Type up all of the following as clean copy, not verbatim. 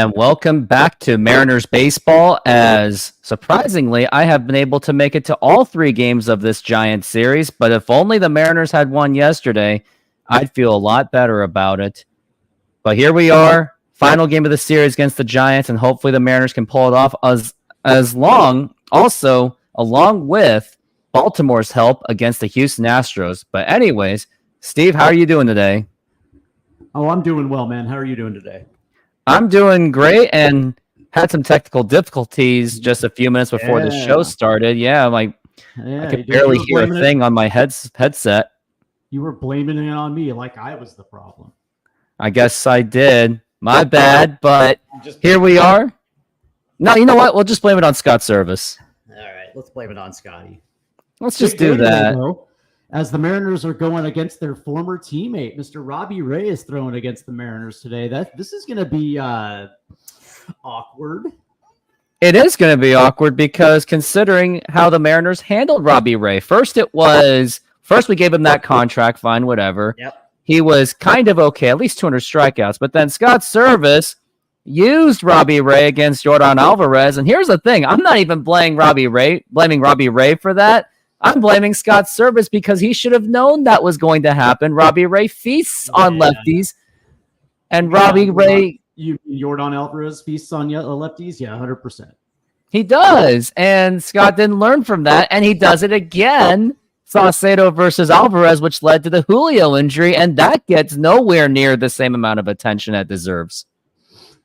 and welcome back to Mariners Baseball. As surprisingly, I have been able to make it to all 3 games of this Giants series, but if only the Mariners had won yesterday, I'd feel a lot better about it. But here we are, final game of the series against the Giants, and hopefully the Mariners can pull it off along with Baltimore's help against the Houston Astros. But anyways, Steve, how are you doing today? Oh, I'm doing well, man. How are you doing today? I'm doing great and had some technical difficulties just a few minutes before the show started. Yeah, I could barely hear a thing on my headset. You were blaming it on me like I was the problem. I guess I did. My bad, but here we are. No, you know what? We'll just blame it on Scott's service. All right, let's blame it on Scotty. Let's just do that. As the Mariners are going against their former teammate, Mr. Robbie Ray is throwing against the Mariners today. This is going to be awkward. It is going to be awkward because considering how the Mariners handled Robbie Ray. First we gave him that contract, fine, whatever. Yep. He was kind of okay, at least 200 strikeouts. But then Scott Service used Robbie Ray against Jordan Alvarez. And here's the thing. I'm not even blaming Robbie Ray for that. I'm blaming Scott Service because he should have known that was going to happen. Robbie Ray feasts on lefties. And Robbie Ray... Jordan Alvarez feasts on lefties? Yeah, 100%. He does. And Scott didn't learn from that. And he does it again. Saucedo versus Alvarez, which led to the Julio injury, and that gets nowhere near the same amount of attention it deserves.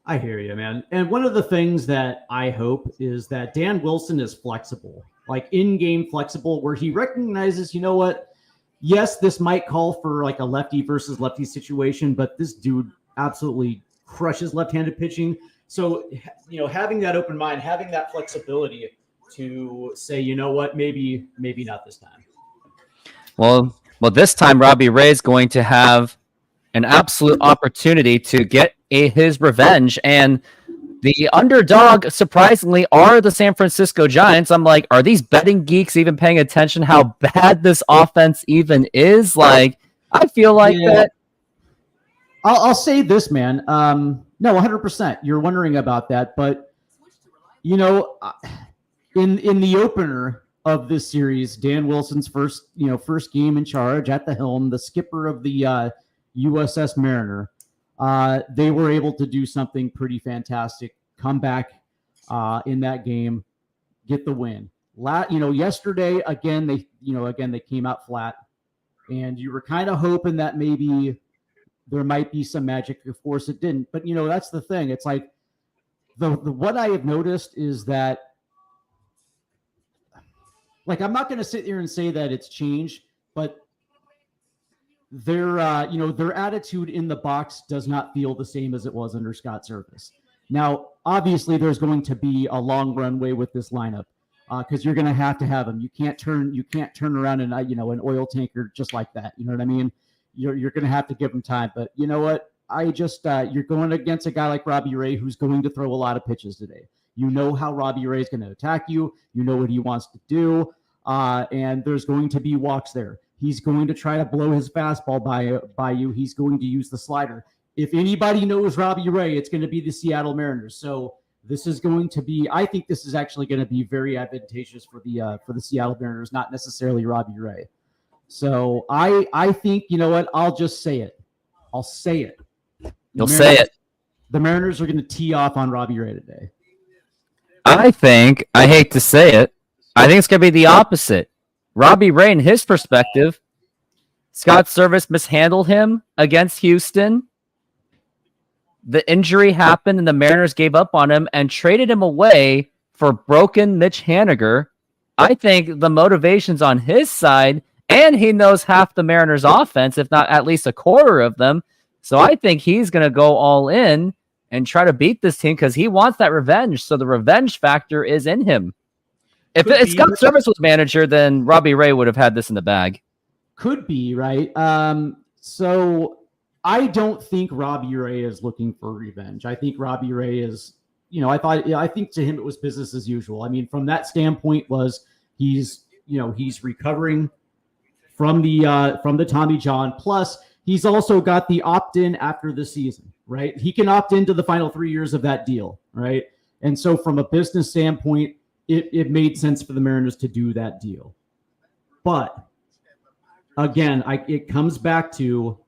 I hear you, man. And one of the things that I hope is that Dan Wilson is flexible, like in-game flexible, where he recognizes, you know what? Yes, this might call for like a lefty versus lefty situation, but this dude absolutely crushes left-handed pitching. So, having that open mind, having that flexibility to say, you know what, maybe not this time. Well, this time Robbie Ray is going to have an absolute opportunity to get his revenge, and the underdog, surprisingly, are the San Francisco Giants. I'm like, are these betting geeks even paying attention how bad this offense even is? Like, I feel like that. I'll say this, man. No, 100%. You're wondering about that, but in the opener of this series, Dan Wilson's first game in charge at the helm, the skipper of the USS Mariner, they were able to do something pretty fantastic. Come back in that game, get the win. Yesterday again they came out flat, and you were kind of hoping that maybe there might be some magic. Of course, it didn't. But that's the thing. It's like the what I have noticed is that. Like, I'm not going to sit here and say that it's changed, but their attitude in the box does not feel the same as it was under Scott Service. Now, obviously, there's going to be a long runway with this lineup because you're going to have him. You can't turn around and an oil tanker just like that. You know what I mean? You're going to have to give him time. But you know what? You're going against a guy like Robbie Ray who's going to throw a lot of pitches today. You know how Robbie Ray is going to attack you. You know what he wants to do. And there's going to be walks there. He's going to try to blow his fastball by you. He's going to use the slider. If anybody knows Robbie Ray, it's going to be the Seattle Mariners. So this is going to be, I think this is actually going to be very advantageous for the Seattle Mariners, not necessarily Robbie Ray. So I think, you know what? I'll just say it. I'll say it. You'll say it. The Mariners are going to tee off on Robbie Ray today. I hate to say it, I think it's going to be the opposite. Robbie Ray, in his perspective, Scott Service mishandled him against Houston. The injury happened, and the Mariners gave up on him and traded him away for broken Mitch Haniger. I think the motivation's on his side, and he knows half the Mariners' offense, if not at least a quarter of them. So I think he's going to go all in and try to beat this team because he wants that revenge. So the revenge factor is in him. If Scott Service was manager, then Robbie Ray would have had this in the bag. Could be, right? So I don't think Robbie Ray is looking for revenge. I think Robbie Ray is, I think to him it was business as usual. I mean, from that standpoint he's recovering from the Tommy John. Plus, he's also got the opt-in after the season, right? He can opt into the final 3 years of that deal, right? And so from a business standpoint, it made sense for the Mariners to do that deal. But again, it comes back to,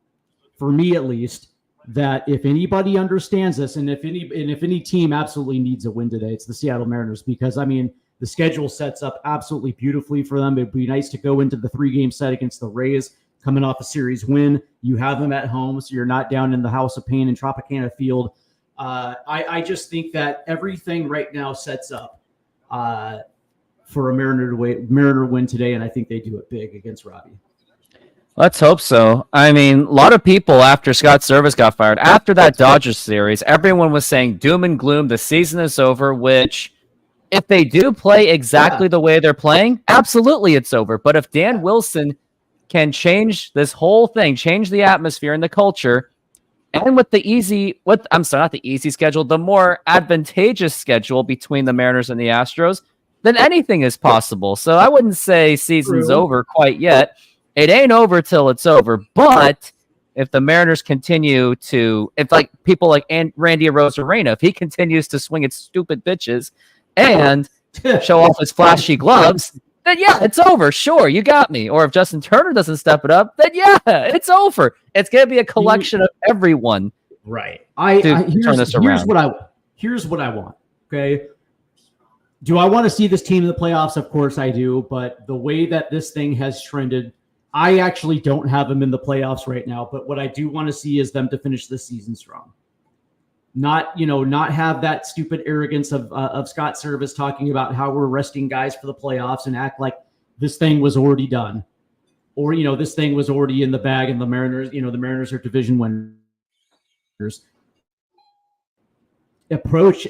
for me at least, that if anybody understands this, and if any team absolutely needs a win today, it's the Seattle Mariners, because I mean the schedule sets up absolutely beautifully for them. It'd be nice to go into the 3-game set against the Rays, coming off a series win. You have them at home, so you're not down in the House of Pain in Tropicana Field. I just think that everything right now sets up for a Mariner win today, and I think they do it big against Robbie. Let's hope so. I mean, a lot of people after Scott Service got fired, after that Dodgers series, everyone was saying doom and gloom, the season is over, which if they do play exactly the way they're playing, absolutely it's over. But if Dan Wilson can change this whole thing, change the atmosphere and the culture, and with the not the easy schedule, the more advantageous schedule between the Mariners and the Astros, then anything is possible. So I wouldn't say season's over quite yet. It ain't over till it's over. But if the Mariners continue to, if like people like Randy Arozarena, if he continues to swing its stupid bitches and show off his flashy gloves, then yeah, it's over. Sure, you got me. Or if Justin Turner doesn't step it up, then yeah, it's over. It's going to be a collection of everyone. Right. Turn this around. Here's what I want. Okay. Do I want to see this team in the playoffs? Of course I do. But the way that this thing has trended, I actually don't have them in the playoffs right now. But what I do want to see is them to finish this season strong. Not have that stupid arrogance of Scott Service talking about how we're resting guys for the playoffs and act like this thing was already done, or this thing was already in the bag and the Mariners are division winners. Approach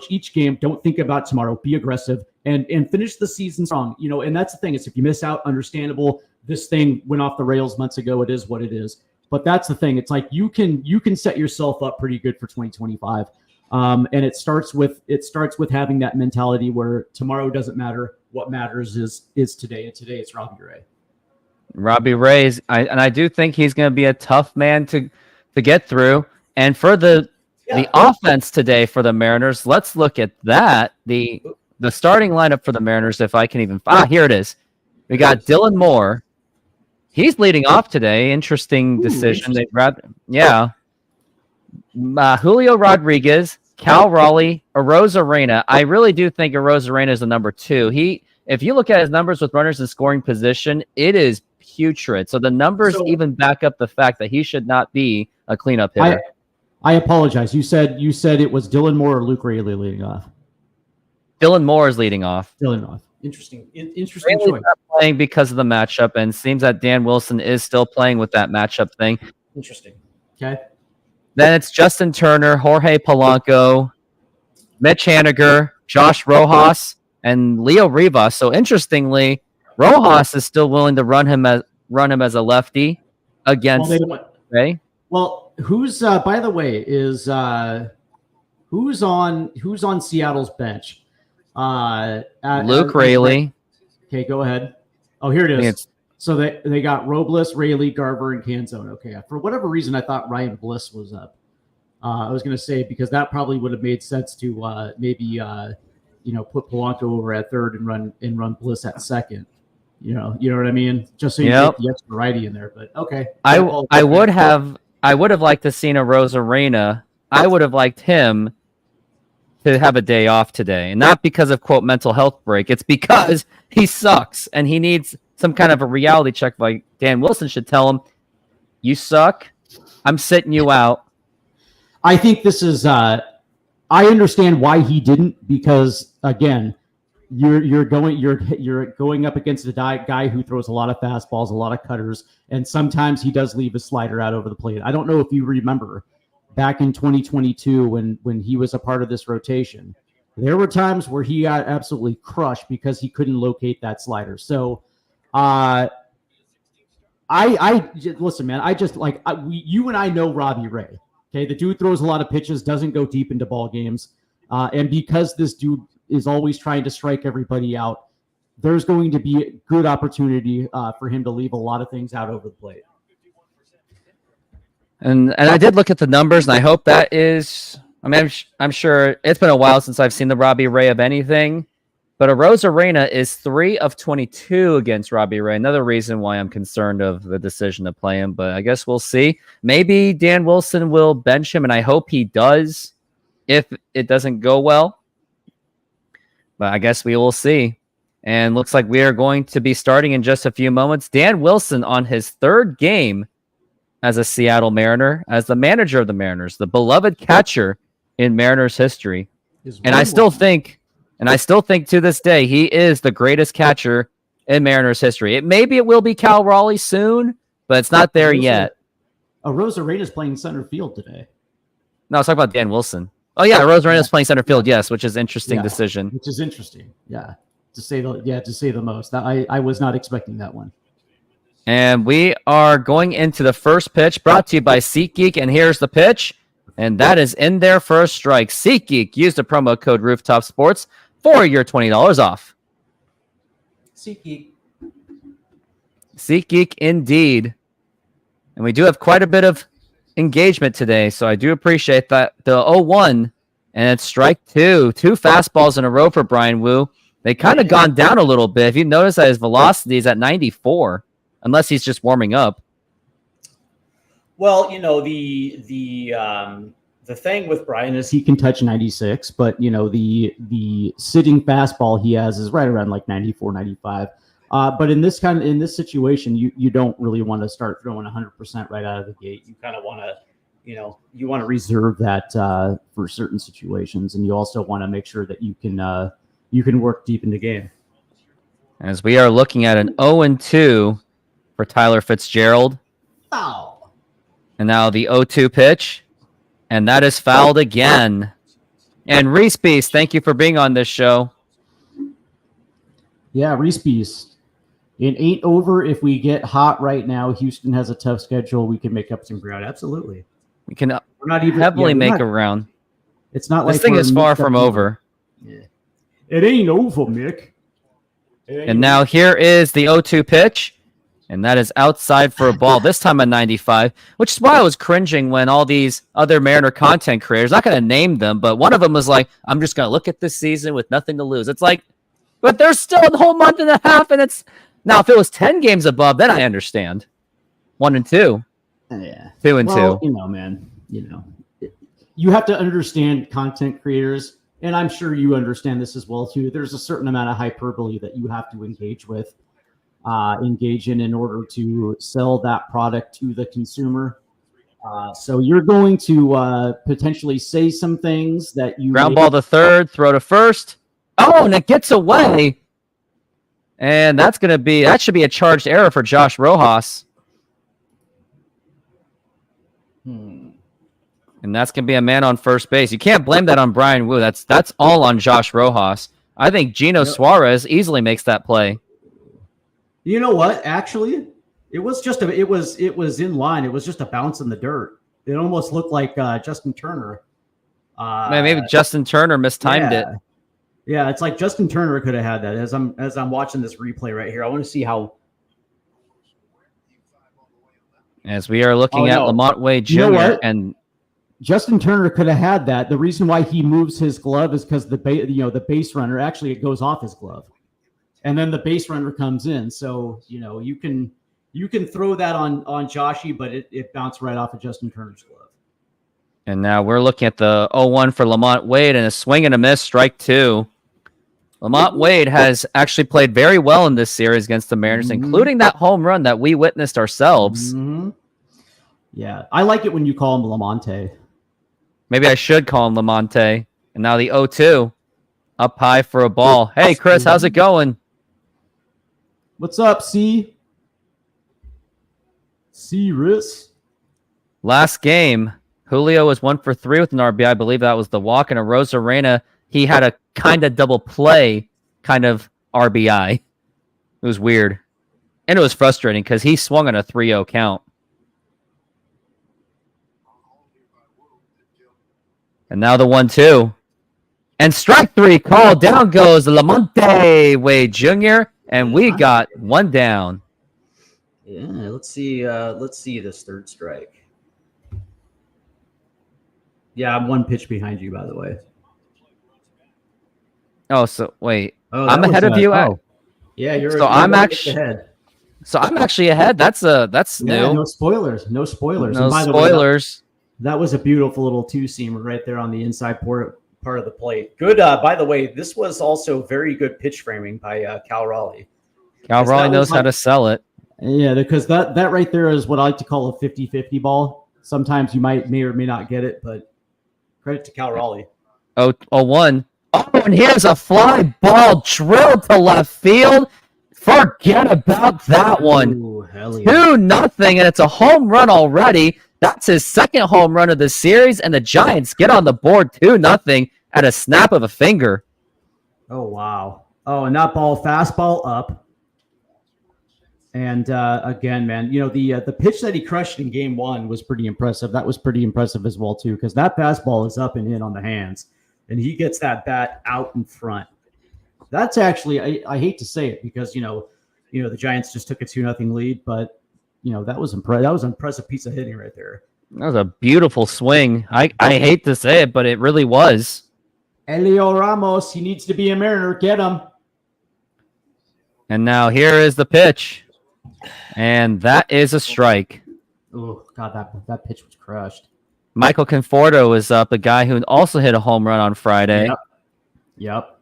each game. Don't think about tomorrow. Be aggressive and finish the season strong. And that's the thing is if you miss out, understandable. This thing went off the rails months ago. It is what it is. But that's the thing. It's like you can set yourself up pretty good for 2025, and it starts with having that mentality where tomorrow doesn't matter. What matters is today, and today it's Robbie Ray. Robbie Ray, I do think he's going to be a tough man to get through. And for the offense today for the Mariners, let's look at that. The starting lineup for the Mariners, if I can even here it is. We got Dylan Moore. He's leading off today. Interesting decision. Julio Rodriguez, Cal Raleigh, Arozarena. I really do think Arozarena is the number 2. If you look at his numbers with runners in scoring position, it is putrid. So the numbers even back up the fact that he should not be a cleanup hitter. I apologize. You said it was Dylan Moore or Luke Raley leading off. Dylan Moore is leading off. Interesting choice. Not playing because of the matchup, and seems that Dan Wilson is still playing with that matchup thing. Interesting. Okay. Then it's Justin Turner, Jorge Polanco, Mitch Haniger, Josh Rojas, and Leo Rivas. So interestingly, Rojas is still willing to run him as a lefty against Ray. Well, who's by the way is who's on Seattle's bench? Luke Raley. Okay, go ahead. Oh, here it is. So they got Robles, Raley, Garver, and Canzone. Okay, for whatever reason, I thought Ryan Bliss was up. I was going to say because that probably would have made sense to maybe put Polanco over at third and run Bliss at second. You know what I mean? Just so you get the extra righty in there. But okay, I would have liked to seen a Arozarena. I would have liked him to have a day off today, and not because of quote mental health break. It's because he sucks and he needs some kind of a reality check. Like Dan Wilson should tell him, "You suck. I'm sitting you out." I think this is. I understand why he didn't, because again, you're going up against a guy who throws a lot of fastballs, a lot of cutters, and sometimes he does leave a slider out over the plate. I don't know if you remember. Back in 2022, when he was a part of this rotation, there were times where he got absolutely crushed because he couldn't locate that slider. So, listen, man. You and I know Robbie Ray. Okay, the dude throws a lot of pitches, doesn't go deep into ball games, and because this dude is always trying to strike everybody out, there's going to be a good opportunity for him to leave a lot of things out over the plate. And I did look at the numbers, and I hope that is. I mean, I'm sure it's been a while since I've seen the Robbie Ray of anything, but Arozarena is 3 of 22 against Robbie Ray. Another reason why I'm concerned of the decision to play him, but I guess we'll see. Maybe Dan Wilson will bench him, and I hope he does if it doesn't go well. But I guess we will see. And looks like we are going to be starting in just a few moments. Dan Wilson on his 3rd game as a Seattle Mariner, as the manager of the Mariners, the beloved catcher in Mariners history. And I still think to this day, he is the greatest catcher in Mariners history. Maybe it will be Cal Raleigh soon, but it's not there yet. Arozarena's playing center field today. No, I was talking about Dan Wilson. Oh yeah, Arozarena's playing center field, yes, which is an interesting decision. Which is interesting, yeah. To say the most. I was not expecting that one. And we are going into the first pitch, brought to you by SeatGeek, and here's the pitch. And that is in there for a strike. SeatGeek, use the promo code Rooftop Sports for your $20 off. SeatGeek. SeatGeek indeed. And we do have quite a bit of engagement today, so I do appreciate that. The 0-1, and it's strike 2. 2 fastballs in a row for Brian Wu. They kind of gone down a little bit. If you notice that his velocity is at 94, unless he's just warming up. Well, the thing with Brian is he can touch 96, but the sitting fastball he has is right around like 94, 95. But in this situation, you don't really want to start throwing 100% right out of the gate. You kind of want to, you want to reserve that for certain situations, and you also want to make sure that you can work deep in the game. As we are looking at an 0-2 for Tyler Fitzgerald. Oh. And now the 0-2 pitch. And that is fouled again. And Reese Beast, thank you for being on this show. Yeah, Reese Beast. It ain't over if we get hot right now. Houston has a tough schedule. We can make up some ground. Absolutely. We can we're not even, heavily make a round. It's not this like thing is far from over. Yeah. It ain't over, Mick. And now here is the 0-2 pitch. And that is outside for a ball, this time a 95, which is why I was cringing when all these other Mariner content creators, not going to name them, but one of them was like, I'm just going to look at this season with nothing to lose. It's like, but there's still a whole month and a half, and it's... Now, if it was 10 games above, then I understand. 1-2. Yeah. 2-2. Man, you have to understand content creators, and I'm sure you understand this as well, too. There's a certain amount of hyperbole that you have to engage in order to sell that product to the consumer. So you're going to potentially say some things that you... Ground ball to third, throw to first. Oh, and it gets away. And that should be a charged error for Josh Rojas. And that's going to be a man on first base. You can't blame that on Brian Wu. That's all on Josh Rojas. I think Gino Suarez easily makes that play. You know what? Actually, it was in line. It was just a bounce in the dirt. It almost looked like Justin Turner. Maybe Justin Turner mistimed it. Yeah, it's like Justin Turner could have had that. As I'm watching this replay right here, I want to see how. As we are looking at Lamont Wade Jr. and Justin Turner could have had that. The reason why he moves his glove is because the base runner actually it goes off his glove, and then the base runner comes in. So you can throw that on Joshy, but it bounced right off of Justin Turner's glove. And now we're looking at the 0-1 for Lamont Wade and a swing and a miss, strike 2. Lamont Wade has actually played very well in this series against the Mariners, including that home run that we witnessed ourselves. Yeah, I like it when you call him Lamonte. Maybe I should call him Lamonte. And now the 0-2, up high for a ball. Hey, Chris, how's it going? What's up, C? C-Riss? Last game, Julio was 1 for 3 with an RBI. I believe that was the walk. And Arozarena, he had a kind of double play kind of RBI. It was weird. And it was frustrating because he swung on a 3-0 count. And now the 1-2. And strike 3 called. Down goes Lamonte Wade Jr. And we got one down. Yeah, let's see this third strike. Yeah, I'm one pitch behind you, by the way. Oh, so wait. Oh, I'm ahead of you. Yeah, you're. So I'm actually actually. ahead. So I'm actually ahead. That's Yeah, new. no spoilers. No spoilers. No And by the way, spoilers. that was a beautiful little two-seamer right there on the inside part of the plate. Good. By the way, this was also very good pitch framing by Cal Raleigh. Cal Raleigh knows how like- to sell it. Yeah, because that right there is what I like to call a 50-50 ball. Sometimes you may or may not get it, but Credit to Cal Raleigh. Oh, 1. Oh, and here's a fly ball drilled to left field. Forget about that one. Ooh, hell yeah. 2-0, and it's a home run already. That's his second home run of the series, and the Giants get on the board 2-0 at a snap of a finger. Oh, wow. Oh, and that ball, fastball up. And again, man, you know, the pitch that he crushed in game 1 was pretty impressive. That was pretty impressive as well, too, because that fastball is up and in on the hands, and he gets that bat out in front. That's actually, I hate to say it because, you know, the Giants just took a 2-0 lead, but, you know, that was an impressive piece of hitting right there. That was a beautiful swing. I hate to say it, but it really was. Elio Ramos, he needs to be a Mariner. Get him. And now here is the pitch. And that is a strike. Oh, God, that pitch was crushed. Michael Conforto is up, the guy who also hit a home run on Friday. Yep.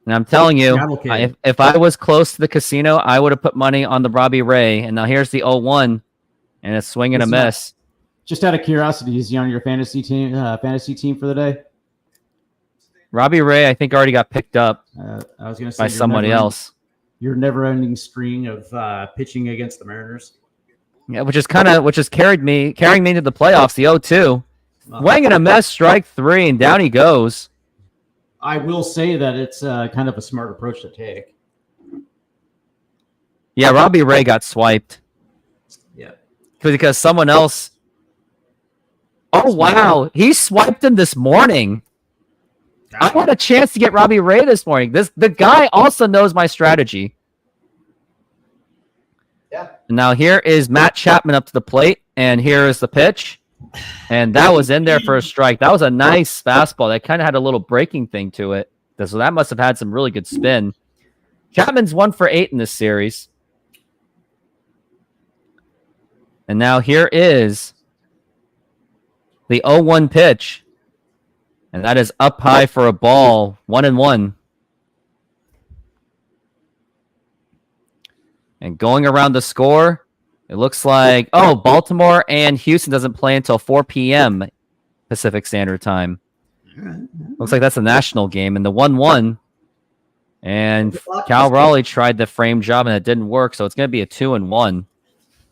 And I'm telling you, Cavalcade. if I was close to the casino, I would have put money on the Robbie Ray. And now here's the 0-1, and a swing and a miss. Just out of curiosity, is he on your fantasy team for the day? Robbie Ray, I think, already got picked up I was going to say by somebody else. Your never-ending string of pitching against the Mariners. Yeah, which is carrying me to the playoffs. The 0-2, swing and a miss, strike 3, and down he goes. I will say that it's kind of a smart approach to take. Yeah, Robbie Ray got swiped. Yeah. Because someone else. Oh, wow. He swiped him this morning. I had a chance to get Robbie Ray this morning. The guy also knows my strategy. Yeah. And now here is Matt Chapman up to the plate, and here is the pitch. And that was in there for a strike. That was a nice fastball. That kind of had a little breaking thing to it. So that must have had some really good spin. Chapman's 1 for 8 in this series. And now here is the 0-1 pitch. And that is up high for a ball. 1-1. And going around the score, it looks like, Baltimore and Houston doesn't play until 4 p.m. Pacific Standard Time. Looks like that's a national game. And the 1-1. And Cal Raleigh tried the frame job, and it didn't work. So it's going to be a 2-1.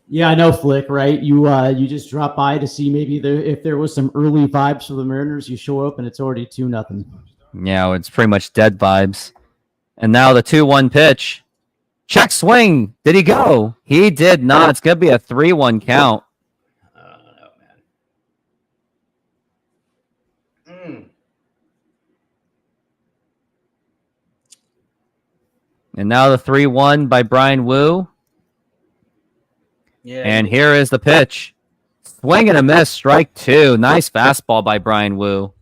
Yeah, I know, Flick, right? You just drop by to see maybe if there was some early vibes for the Mariners. You show up, and it's already 2-0. Yeah, it's pretty much dead vibes. And now the 2-1 pitch. Check swing. Did he go? He did not. It's going to be a 3-1 count. No, man. And now the 3-1 by Brian Wu. Yeah. And here is the pitch. Swing and a miss, strike 2. Nice fastball by Brian Wu.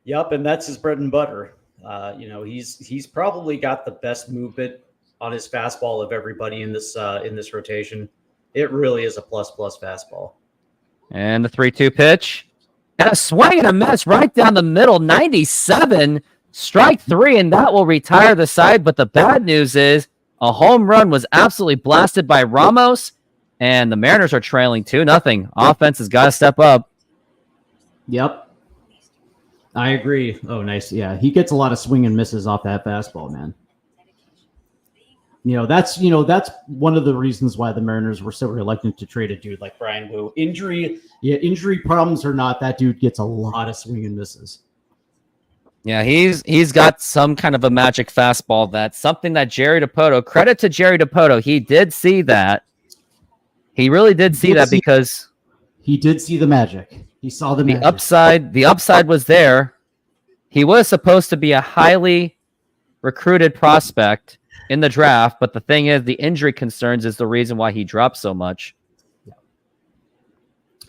Yep, and that's his bread and butter. He's probably got the best movement on his fastball of everybody in this rotation. It really is a plus fastball. And the 3-2 pitch. And a swing and a miss right down the middle. 97, strike 3, and that will retire the side. But the bad news is a home run was absolutely blasted by Ramos, and the Mariners are trailing 2-0. Offense has got to step up. Yep. I agree. Oh, nice. Yeah, he gets a lot of swing and misses off that fastball, man. That's one of the reasons why the Mariners were so reluctant to trade a dude like Brian Wu. Injury problems or not, that dude gets a lot of swing and misses. Yeah, he's got some kind of a magic fastball. That's something that Jerry Dipoto, credit to Jerry Dipoto, he did see that. He really did see that because he did see the magic. He saw the magic. The upside was there. He was supposed to be a highly recruited prospect in the draft, but the thing is, the injury concerns is the reason why he dropped so much.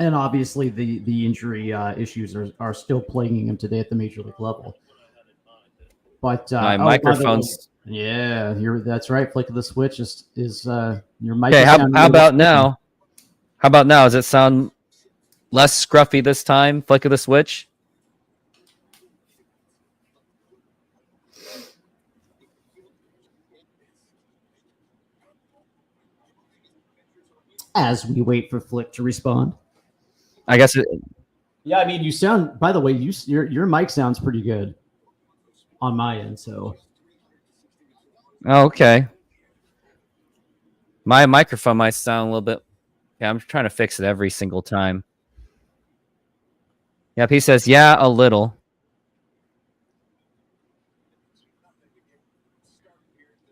And obviously, the injury issues are still plaguing him today at the major league level. But My by the way, microphone's yeah, that's right. Flick of the switch is your mic. okay. is How sounding how a little about squeaky. now? How about now? Does it sound less scruffy this time? Flick of the switch. As we wait for Flick to respond. I guess it, Yeah, I mean, you sound. By the way, your mic sounds pretty good on my end. So oh, okay. My microphone might sound a little bit. Yeah, I'm trying to fix it every single time. Yep, he says, yeah, a little.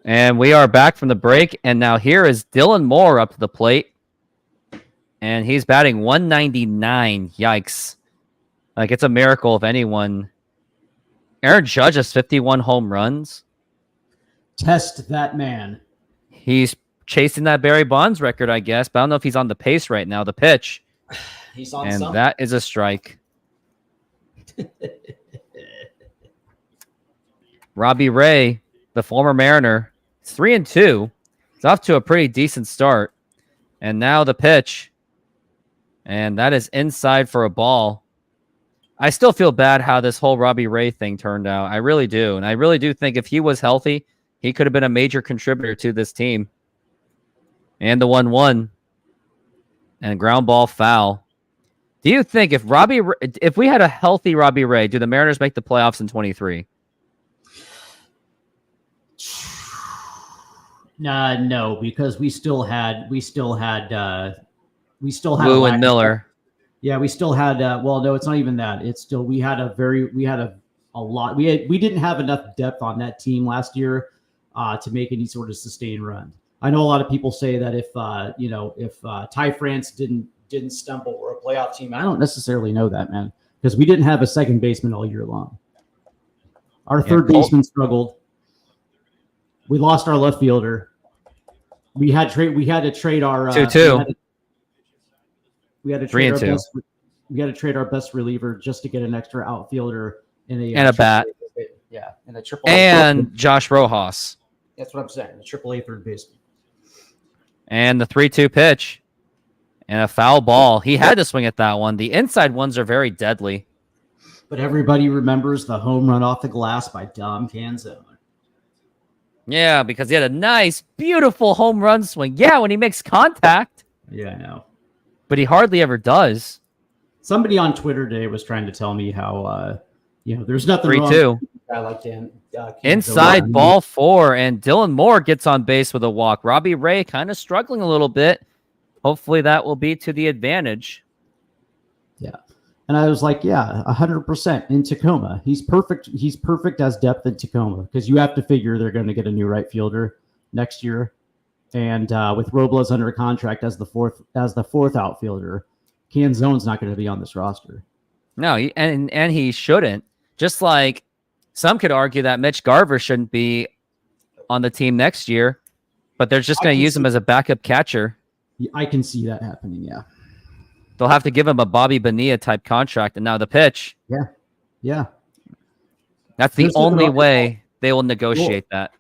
And we are back from the break, and now here is Dylan Moore up to the plate. And he's batting 199. Yikes. Like, it's a miracle if anyone. Aaron Judge has 51 home runs. test that man. He's chasing that Barry Bonds record, I guess, but I don't know if he's on the pace right now. The pitch. He's on And some. that is a strike. Robbie Ray, the former Mariner, 3-2. He's off to a pretty decent start. And now the pitch. And that is inside for a ball. I still feel bad how this whole Robbie Ray thing turned out. I really do. And I really do think if he was healthy, he could have been a major contributor to this team. And the 1-1. And ground ball foul. Do you think if we had a healthy Robbie Ray, do the Mariners make the playoffs in 23? No, because we still had Lou and Miller. Yeah, we still had. Well, no, it's not even that. It's still we had a lot. We didn't have enough depth on that team last year to make any sort of sustained run. I know a lot of people say that if Ty France didn't stumble, we're a playoff team. I don't necessarily know that, man, because we didn't have a second baseman all year long. Our third baseman struggled. We lost our left fielder. We had to trade our 2-2. We had to trade our 3-2. best. We had to trade our best reliever just to get an extra outfielder and a bat. Yeah, and a triple. And Josh Rojas. That's what I'm saying. The AAA third baseman. And the 3-2 pitch. And a foul ball. He had to swing at that one. The inside ones are very deadly. But everybody remembers the home run off the glass by Dom Canzone. Yeah, because he had a nice, beautiful home run swing. Yeah, when he makes contact. Yeah, I know. But he hardly ever does. Somebody on Twitter today was trying to tell me how, there's nothing 3-2. wrong. I like Dan. Inside ball 4, and Dylan Moore gets on base with a walk. Robbie Ray kind of struggling a little bit. Hopefully that will be to the advantage. Yeah. And I was like, yeah, 100% in Tacoma. He's perfect. He's perfect as depth in Tacoma because you have to figure they're going to get a new right fielder next year. And with Robles under contract as the fourth outfielder, Canzone's not going to be on this roster. No, and he shouldn't. Just like some could argue that Mitch Garver shouldn't be on the team next year, but they're just going to use him as a backup catcher. I can see that happening, yeah. They'll have to give him a Bobby Bonilla type contract. And now the pitch. Yeah. That's the only way they will negotiate that.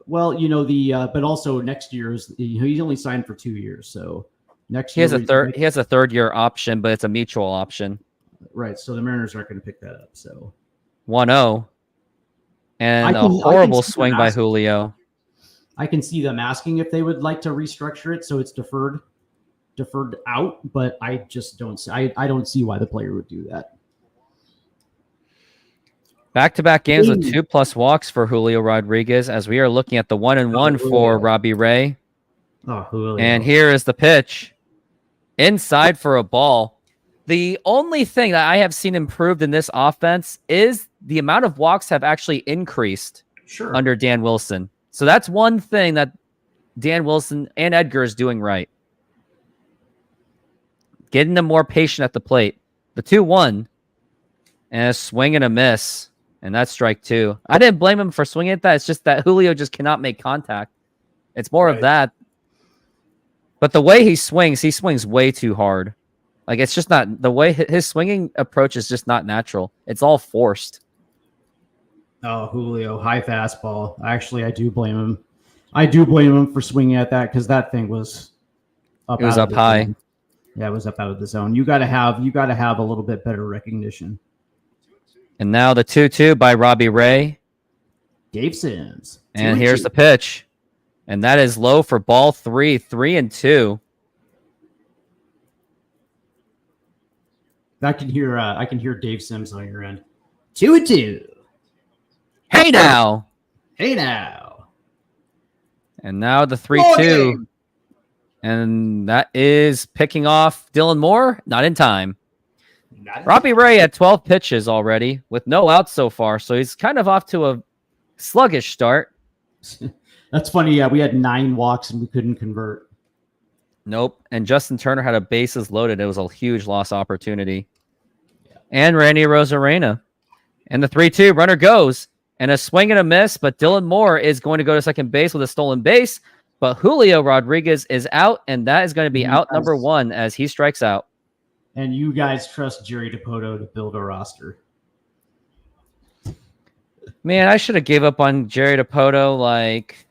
Well, but also next year he's only signed for 2 years, so next year he has a third year option, but it's a mutual option. Right, so the Mariners aren't going to pick that up. So 1-0. And a horrible swing by Julio. I can see them asking if they would like to restructure it so it's deferred out, but I just don't see. I don't see why the player would do that. Back-to-back games with 2+ walks for Julio Rodriguez as we are looking at the 1-1 for Robbie Ray. Oh, Julio. And here is the pitch. Inside for a ball. The only thing that I have seen improved in this offense is the amount of walks have actually increased under Dan Wilson. So that's one thing that Dan Wilson and Edgar is doing right. Getting them more patient at the plate. The 2-1 and a swing and a miss. And that's strike 2. I didn't blame him for swinging at that. It's just that Julio just cannot make contact. It's more of that. But the way he swings way too hard. Like, it's just not the way his swinging approach is just not natural. It's all forced. Oh, Julio, high fastball. Actually, I do blame him. I do blame him for swinging at that because that thing was up. It was out up of the high. zone. Yeah, it was up out of the zone. You got to have a little bit better recognition. And now the 2-2 by Robbie Ray. Dave Sims. And here's the pitch. And that is low for ball 3, 3-2. I can hear Dave Sims on your end. 2-2. Hey now. Hey now. And now the 3-2. And that is picking off Dylan Moore. Not in time. Robbie Ray had 12 pitches already with no outs so far. So he's kind of off to a sluggish start. That's funny. Yeah, we had 9 walks and we couldn't convert. Nope. And Justin Turner had a bases loaded. It was a huge loss opportunity. Yeah. And Randy Rosarena. And the 3-2 runner goes. And a swing and a miss, but Dylan Moore is going to go to second base with a stolen base. But Julio Rodriguez is out, and that is going to be out number 1 as he strikes out. And you guys trust Jerry Dipoto to build a roster. Man, I should have gave up on Jerry Dipoto like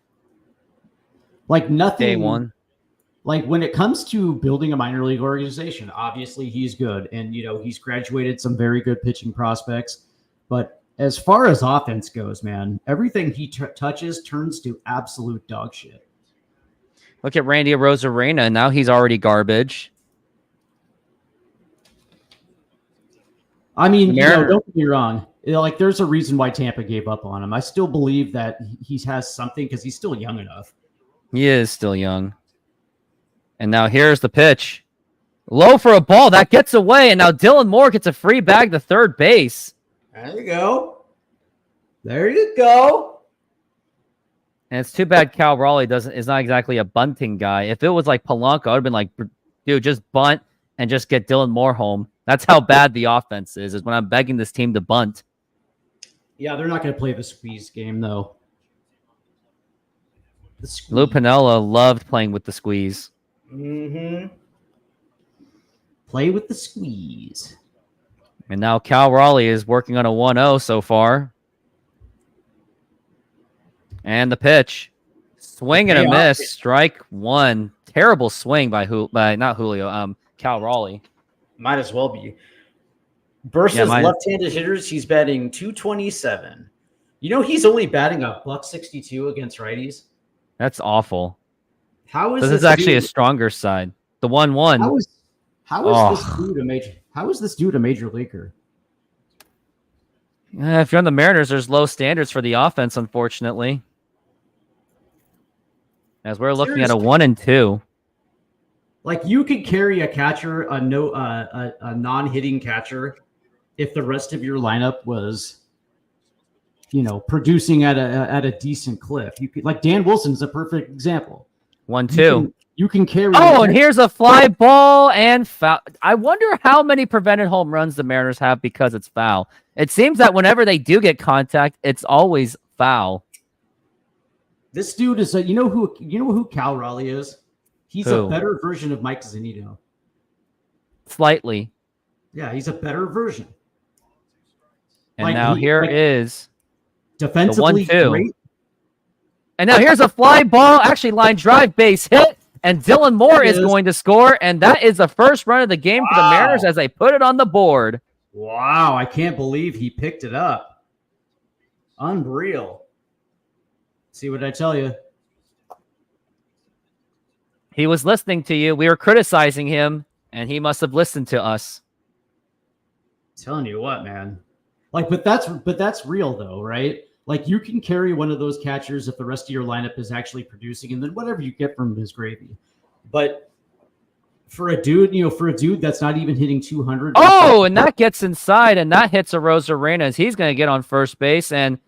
nothing. Day 1. Like when it comes to building a minor league organization, obviously he's good. And, he's graduated some very good pitching prospects. But as far as offense goes, man, everything he touches turns to absolute dog shit. Look at Randy Rosarena. Now he's already garbage. I mean, don't get me wrong. There's a reason why Tampa gave up on him. I still believe that he has something because he's still young enough. He is still young. And now here's the pitch. Low for a ball. That gets away. And now Dylan Moore gets a free bag to third base. There you go. There you go. And it's too bad Cal Raleigh is not exactly a bunting guy. If it was like Polanco, I would have been like, dude, just bunt and just get Dylan Moore home. That's how bad the offense is when I'm begging this team to bunt. Yeah, they're not going to play the squeeze game, though. Lou Piniella loved playing with the squeeze. Mm-hmm. Play with the squeeze. And now Cal Raleigh is working on a 1-0 so far. And the pitch. Swing and a miss. Strike 1. Terrible swing by not Julio, Cal Raleigh. Might as well be. Versus left-handed hitters, he's batting .227. He's only batting $162 against righties. That's awful. How is this is actually a stronger side. The 1-1. How is this dude a major leaguer? If you're on the Mariners, there's low standards for the offense, unfortunately. As we're looking at a 1-2. Like you could carry a catcher, a non-hitting catcher, if the rest of your lineup was, producing at a decent clip. You could, like Dan Wilson's a perfect example. 1-2. You can carry. Oh, and here's a fly ball and foul. I wonder how many prevented home runs the Mariners have because it's foul. It seems that whenever they do get contact, it's always foul. This dude is you know who Cal Raleigh is? He's Who? A better version of Mike Zunino. Slightly. Yeah, he's a better version. And now here is defensively the 1-2. great. And now here's a fly ball, actually line drive, base hit, and Dylan Moore is going to score, and that is the first run of the game for the Mariners as they put it on the board. Wow, I can't believe he picked it up. Unreal. See what I tell you? He was listening to you. We were criticizing him, and he must have listened to us. I'm telling you what, man. But that's real though, right? Like you can carry one of those catchers if the rest of your lineup is actually producing, and then whatever you get from him is gravy. But for a dude that's not even hitting 200. Oh, and that gets inside, and that hits a Rosarena as he's going to get on first base. And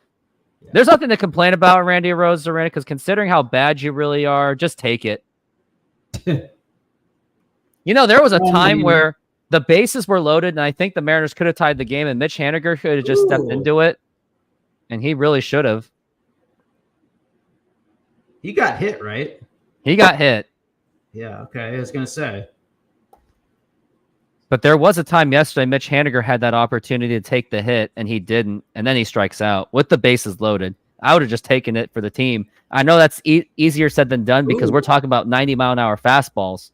there's nothing to complain about, Randy Rosarena, because considering how bad you really are, just take it. There was a time where the bases were loaded, and I think the Mariners could have tied the game, and Mitch Haniger could have just stepped into it, and he really should have. He got hit, right? He got hit. Yeah, okay. I was going to say. But there was a time yesterday Mitch Haniger had that opportunity to take the hit, and he didn't, and then he strikes out with the bases loaded. I would have just taken it for the team. I know that's easier said than done because we're talking about 90-mile-an-hour fastballs.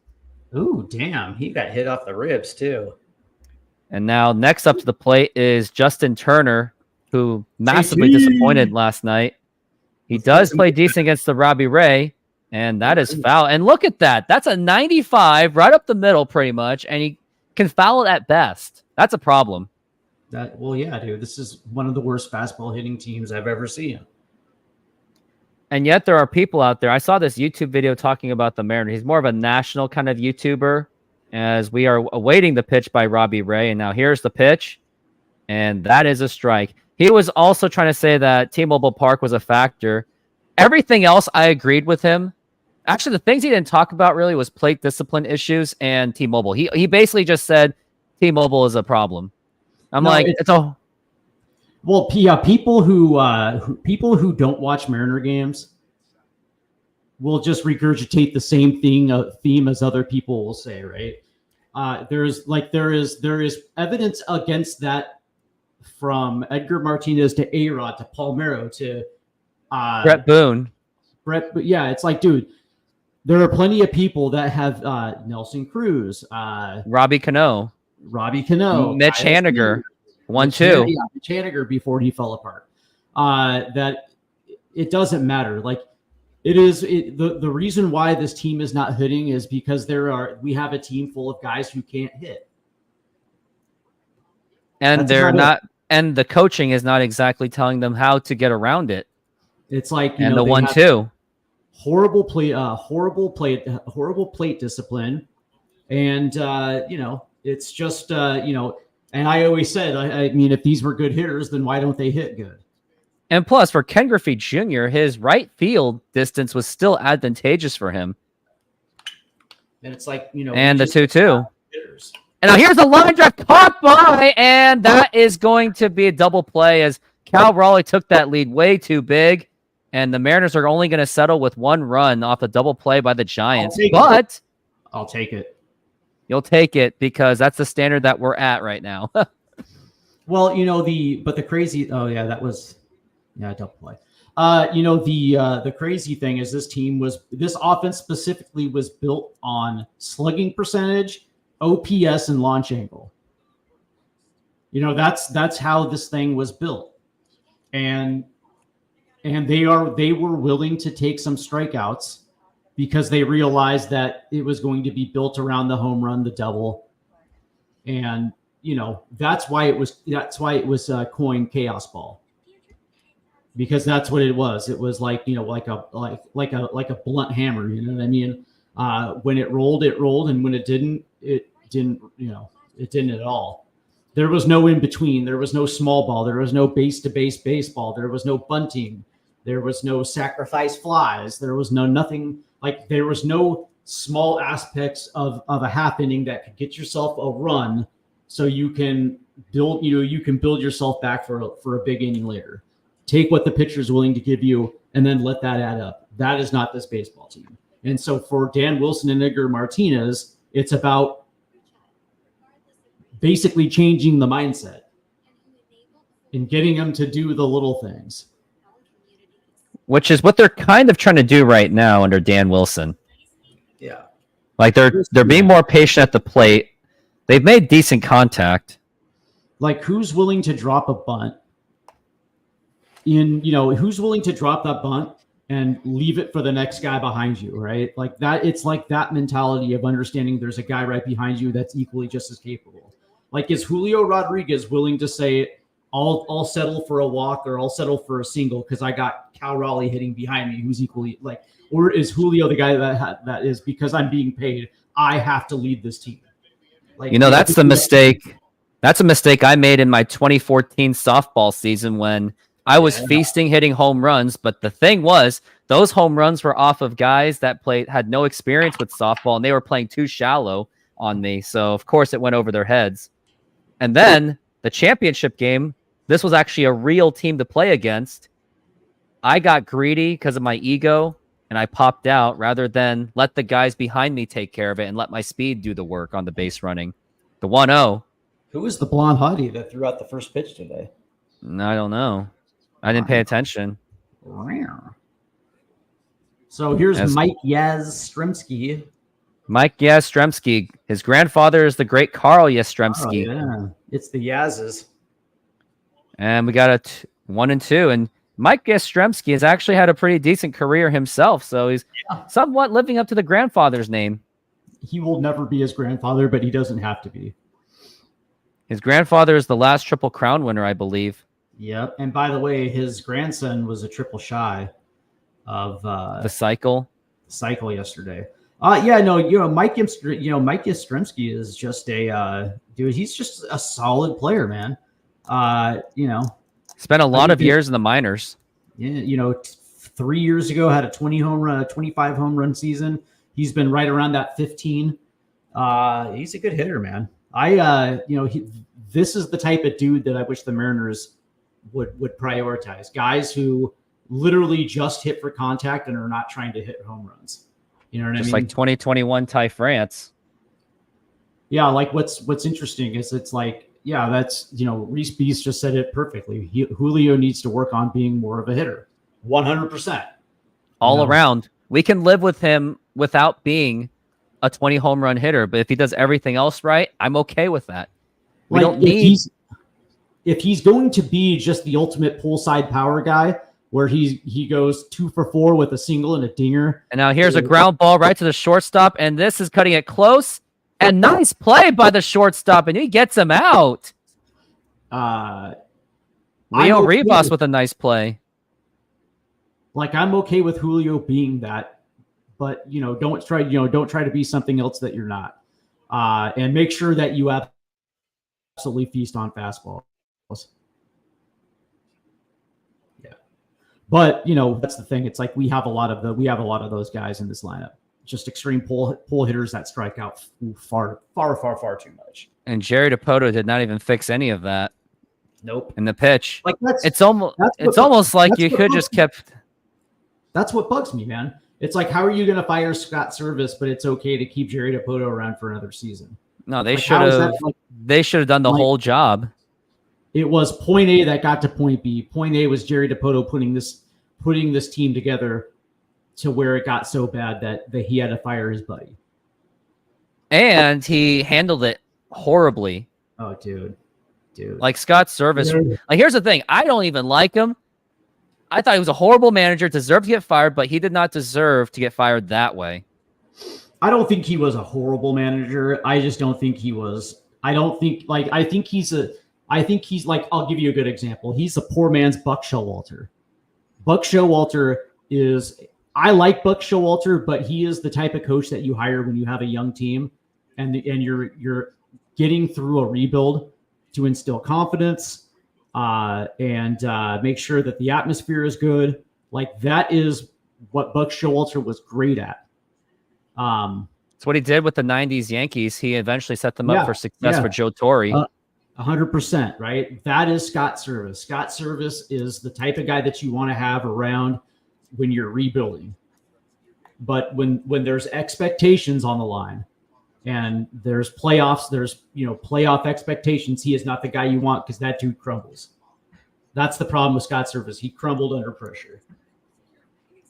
Ooh, damn. He got hit off the ribs, too. And now next up to the plate is Justin Turner, who massively disappointed last night. He does play decent against the Robbie Ray, and that is foul. And look at that. That's a 95 right up the middle pretty much, and he can foul it at best. That's a problem. Well, yeah, dude. This is one of the worst fastball hitting teams I've ever seen. And yet there are people out there. I saw this YouTube video talking about the Mariners. He's more of a national kind of YouTuber, as we are awaiting the pitch by Robbie Ray. And now here's the pitch, and that is a strike. He was also trying to say that T-Mobile Park was a factor. Everything else, I agreed with him. Actually, the things he didn't talk about really was plate discipline issues and T-Mobile. He basically just said T-Mobile is a problem. Well, yeah, people who don't watch Mariner games will just regurgitate the same theme as other people will say, right? There is evidence against that from Edgar Martinez to A-Rod to Palmeiro to Brett Boone. But yeah, it's like, dude, there are plenty of people that have Nelson Cruz, Robbie Cano, Mitch Haniger, Mitch Haniger before he fell apart. That it doesn't matter. Like the reason why this team is not hitting is because we have a team full of guys who can't hit. And and the coaching is not exactly telling them how to get around it. It's like, and the 1-2. Horrible plate discipline. And it's just and I always said, I mean, if these were good hitters, then why don't they hit good? And plus, for Ken Griffey Jr., his right field distance was still advantageous for him. And it's like, and the 2-2. And now here's a line drive caught by, and that is going to be a double play as Cal Raleigh took that lead way too big, and the Mariners are only going to settle with one run off a double play by the Giants. But I'll take it. You'll take it because that's the standard that we're at right now. Well, the crazy. Oh yeah, that was double play. The crazy thing is this offense specifically was built on slugging percentage, OPS, and launch angle. That's how this thing was built, and they were willing to take some strikeouts because they realized that it was going to be built around the home run, the double, and that's why it was coined chaos ball, because that's what it was. It was like like a blunt hammer. You know what I mean? When it rolled, and when it didn't, it didn't at all. There was no in between. There was no small ball. There was no base to base baseball. There was no bunting. There was no sacrifice flies. There was nothing. Like, there was no small aspects of a half inning that could get yourself a run, so you can build yourself back for a big inning later. Take what the pitcher is willing to give you, and then let that add up. That is not this baseball team. And so for Dan Wilson and Edgar Martinez, it's about basically changing the mindset and getting them to do the little things. Which is what they're kind of trying to do right now under Dan Wilson. Yeah. Like they're being more patient at the plate. They've made decent contact. Like, who's willing to drop a bunt? Who's willing to drop that bunt and leave it for the next guy behind you, right? Like that, it's like that mentality of understanding there's a guy right behind you that's equally just as capable. Like, is Julio Rodriguez willing to say, I'll settle for a walk, or I'll settle for a single because I got Cal Raleigh hitting behind me who's equally like, or is Julio the guy that is, because I'm being paid, I have to lead this team? Like, that's the mistake. That's a mistake I made in my 2014 softball season when I was feasting hitting home runs, but the thing was, those home runs were off of guys that had no experience with softball, and they were playing too shallow on me. So of course it went over their heads. And then the championship game, this was actually a real team to play against. I got greedy because of my ego, and I popped out rather than let the guys behind me take care of it and let my speed do the work on the base running. The 1-0. Who was the blonde hottie that threw out the first pitch today? No, I don't know. I didn't pay attention. So here's Mike Yastrzemski. Mike Yastrzemski. His grandfather is the great Carl Yastrzemski. Oh, yeah. It's the Yaz's. And we got a 1-2. And Mike Yastrzemski has actually had a pretty decent career himself. So he's somewhat living up to the grandfather's name. He will never be his grandfather, but he doesn't have to be. His grandfather is the last Triple Crown winner, I believe. Yep. And by the way, his grandson was a triple shy of the cycle yesterday. Mike Yastrzemski is just a dude. He's just a solid player, man. Spent a lot of years in the minors. Yeah, 3 years ago had a 25 home run season. He's been right around that 15. He's a good hitter, man. This is the type of dude that I wish the Mariners would prioritize. Guys who literally just hit for contact and are not trying to hit home runs. You know what I mean? Just like 2021 Ty France. Yeah, like what's interesting is it's like, yeah, that's, Reese Beast just said it perfectly. Julio needs to work on being more of a hitter. 100%. All around. We can live with him without being a 20 home run hitter, but if he does everything else right, I'm okay with that. We don't need. If he's going to be just the ultimate pull side power guy, where he goes 2 for 4 with a single and a dinger. And now here's a ground ball right to the shortstop, and this is cutting it close. And nice play by the shortstop, and he gets him out. Leo Rivas with a nice play. Like, I'm okay with Julio being that, but don't try to be something else that you're not. And make sure that you absolutely feast on fastballs. Yeah. But that's the thing. It's like we have a lot of those guys in this lineup. Just extreme pull hitters that strike out far too much. And Jerry DiPoto did not even fix any of that. Nope. In the pitch. Like it's almost like you could just kept. That's what bugs me, man. It's like, how are you going to fire Scott Service, but it's okay to keep Jerry DiPoto around for another season? No, they should have. They should have done the whole job. It was point A that got to point B. Point A was Jerry DiPoto putting this team together to where it got so bad that he had to fire his buddy. And he handled it horribly. Oh, dude. Like Scott Service. Like, here's the thing. I don't even like him. I thought he was a horrible manager, deserved to get fired, but he did not deserve to get fired that way. I don't think he was a horrible manager. I just don't think he was. I think he's like, I'll give you a good example. He's a poor man's Buck Showalter. Buck Showalter is, I like Buck Showalter, but he is the type of coach that you hire when you have a young team and you're getting through a rebuild to instill confidence and make sure that the atmosphere is good. Like, that is what Buck Showalter was great at. It's what he did with the 90s Yankees. He eventually set them up for success for Joe Torre. 100%, right? That is Scott Service. Scott Service is the type of guy that you want to have around when you're rebuilding. But when there's expectations on the line and there's playoffs, there's playoff expectations, he is not the guy you want because that dude crumbles. That's the problem with Scott Service. He crumbled under pressure.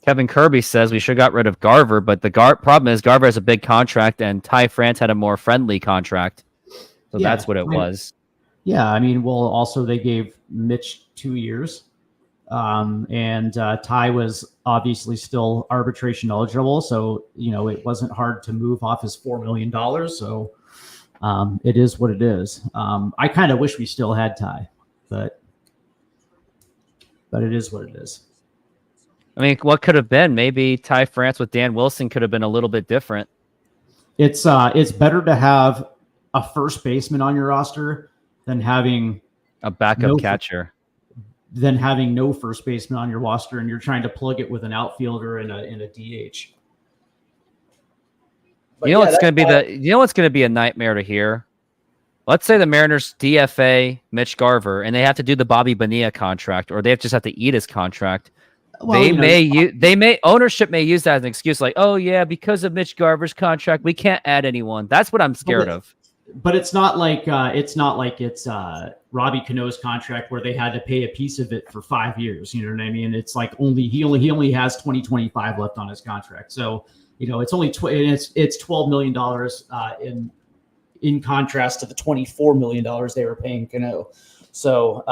Kevin Kirby says we should have got rid of Garver, but the problem is Garver has a big contract and Ty France had a more friendly contract. So that's what it was. Yeah, I mean, well, also they gave Mitch 2 years. And Ty was obviously still arbitration eligible. So, it wasn't hard to move off his $4 million. So it is what it is. I kind of wish we still had Ty, but it is what it is. I mean, what could have been? Maybe Ty France with Dan Wilson could have been a little bit different. It's better to have a first baseman on your roster than having a backup catcher. Than having no first baseman on your roster and you're trying to plug it with an outfielder and a DH. But what's going to be a nightmare to hear? Let's say the Mariners DFA Mitch Garver and they have to do the Bobby Bonilla contract, or they just have to eat his contract. Well, ownership may use that as an excuse, like, oh yeah, because of Mitch Garver's contract, we can't add anyone. That's what I'm scared of. but it's not like it's Robbie Cano's contract where they had to pay a piece of it for 5 years. You know what I mean? It's like he only has 2025 left on his contract. So it's only it's $12 million in contrast to the $24 million they were paying Cano. So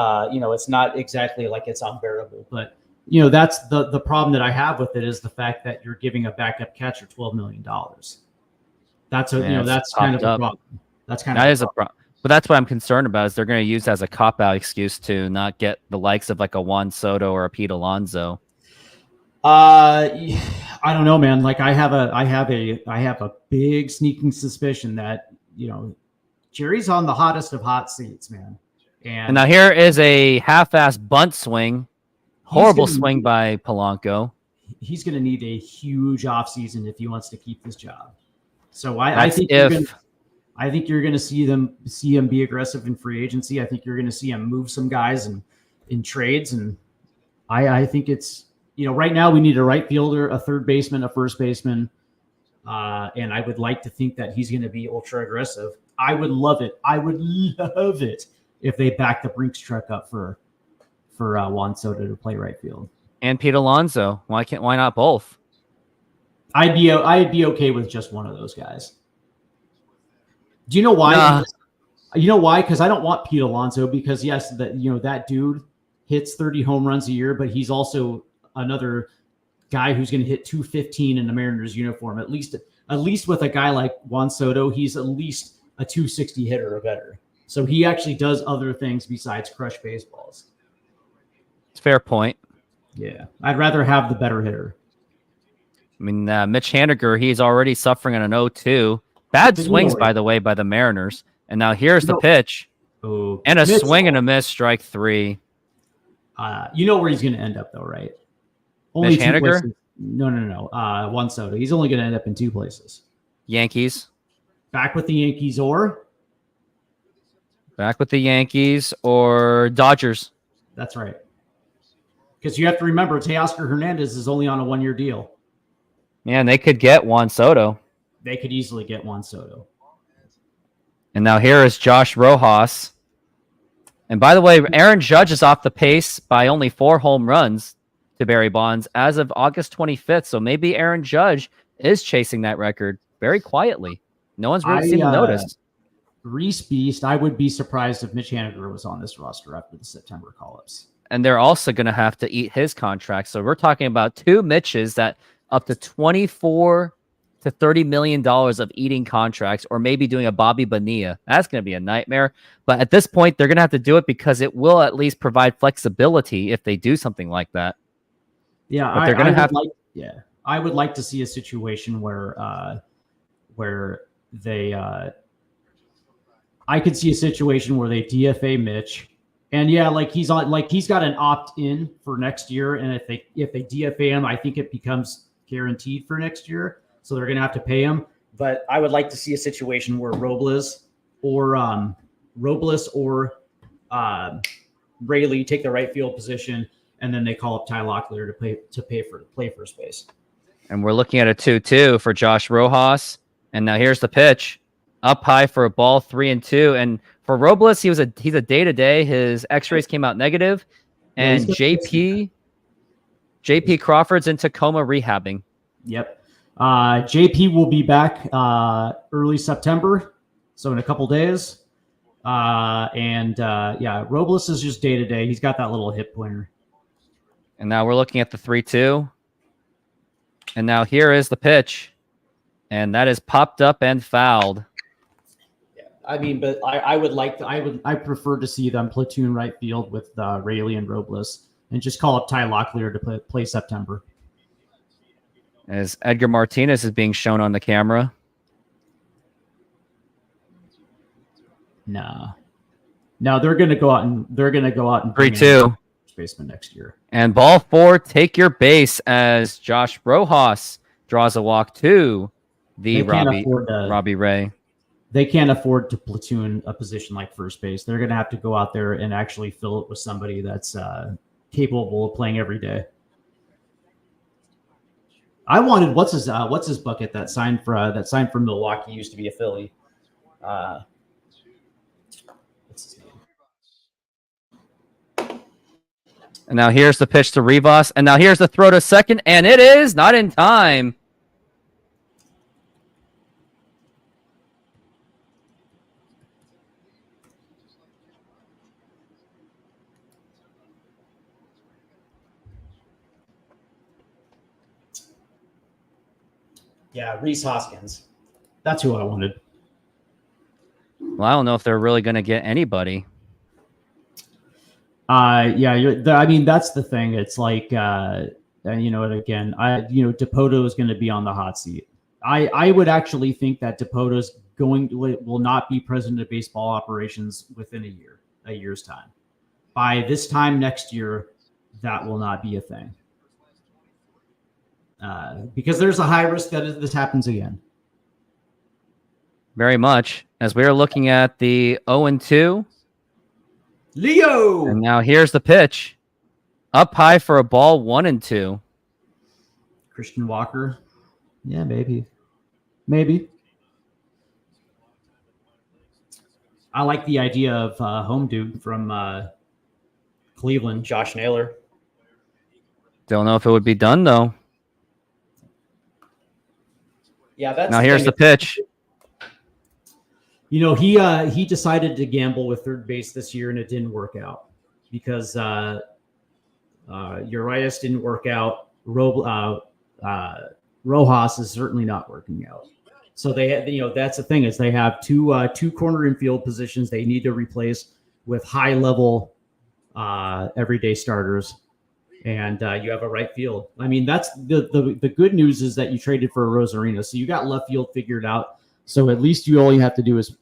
it's not exactly like it's unbearable, but that's the problem that I have with it is the fact that you're giving a backup catcher $12 million. That's that's kind of a problem. That is a problem. But that's what I'm concerned about is they're going to use as a cop-out excuse to not get the likes of like a Juan Soto or a Pete Alonso. I don't know, man. Like I have a big sneaking suspicion that Jerry's on the hottest of hot seats, man. And now here is a half-ass bunt swing, horrible swing by Polanco. He's going to need a huge offseason if he wants to keep this job. So I think you're going to see him be aggressive in free agency. I think you're going to see him move some guys in trades, and I think it's right now we need a right fielder, a third baseman, a first baseman, and I would like to think that he's going to be ultra aggressive. I would love it. I would love it if they back the Brinks truck up for Juan Soto to play right field and Pete Alonso. Why not both? I'd be okay with just one of those guys. Do you know why? Nah. You know why? Because I don't want Pete Alonso because yes, that dude hits 30 home runs a year, but he's also another guy who's going to hit 215 in the Mariners uniform. At least with a guy like Juan Soto, he's at least a 260 hitter or better. So he actually does other things besides crush baseballs. It's a fair point. Yeah, I'd rather have the better hitter. I mean, Mitch Haniger, he's already suffering on an 0-2. Bad swings, by the way, by the Mariners. And now here's the pitch. Oh, and a swing and a miss, strike 3. You know where he's going to end up, though, right? Only Mitch Haniger? Places. No. Juan Soto. He's only going to end up in 2 places. Yankees. Back with the Yankees or? Back with the Yankees or Dodgers. That's right. Because you have to remember, Teoscar Hernandez is only on a 1-year deal. Man, they could get Juan Soto. They could easily get Juan Soto. And now here is Josh Rojas. And by the way, Aaron Judge is off the pace by only 4 home runs to Barry Bonds as of August 25th. So maybe Aaron Judge is chasing that record very quietly. No one's really seen him notice. Reese Beast, I would be surprised if Mitch Haniger was on this roster after the September call-ups. And they're also going to have to eat his contract. So we're talking about 2 Mitches that up to $24 to $30 million of eating contracts, or maybe doing a Bobby Bonilla. That's going to be a nightmare. But at this point, they're going to have to do it because it will at least provide flexibility if they do something like that. Yeah, but they're going to have. I would like to see a situation where they. I could see a situation where they DFA Mitch, and he's got an opt-in for next year, and if they DFA him, I think it becomes guaranteed for next year. So they're going to have to pay him. But I would like to see a situation where Robles or Rayleigh take the right field position, and then they call up Ty Locklear to play first base. And we're looking at a 2-2 for Josh Rojas. And now here's the pitch. Up high for a ball, 3-2. And for Robles, he's a day-to-day. His X-rays came out negative. And JP Crawford's in Tacoma rehabbing. Yep. JP will be back early September, so in a couple days. Robles is just day to day. He's got that little hip pointer. And now we're looking at the 3-2. And now here is the pitch, and that is popped up and fouled. Yeah, I mean, but I prefer to see them platoon right field with Rayleigh and Robles, and just call up Ty Locklear to play September. As Edgar Martinez is being shown on the camera. No, they're going to go out and 3-2 baseman next year. And ball 4, take your base as Josh Rojas draws a walk to the Robbie Ray. They can't afford to platoon a position like first base. They're going to have to go out there and actually fill it with somebody that's capable of playing every day. I wanted what's his bucket that signed for Milwaukee, used to be a Philly. What's his name? And now here's the pitch to Rivas. And now here's the throw to second. And it is not in time. Yeah, Reese Hoskins. That's who I wanted. Well, I don't know if they're really going to get anybody. Yeah, I mean, that's the thing. It's like, you know, and again, Dipoto is going to be on the hot seat. I would actually think that Dipoto's will not be president of baseball operations within a year's time. By this time next year, that will not be a thing. Because there's a high risk that this happens again. Very much. As we are looking at the 0-2. Leo! And now here's the pitch. Up high for a ball, 1-2. Christian Walker. Yeah, maybe. Maybe. I like the idea of home dude from Cleveland. Josh Naylor. Don't know if it would be done, though. Yeah, that's now here's the pitch. You know, he decided to gamble with third base this year, and it didn't work out because Urias didn't work out. Rojas is certainly not working out. So they had, that's the thing is they have two corner infield positions they need to replace with high level everyday starters, and you have a right field. I mean, that's the good news is that you traded for a Rosarina, so you got left field figured out. So at least all you have to do is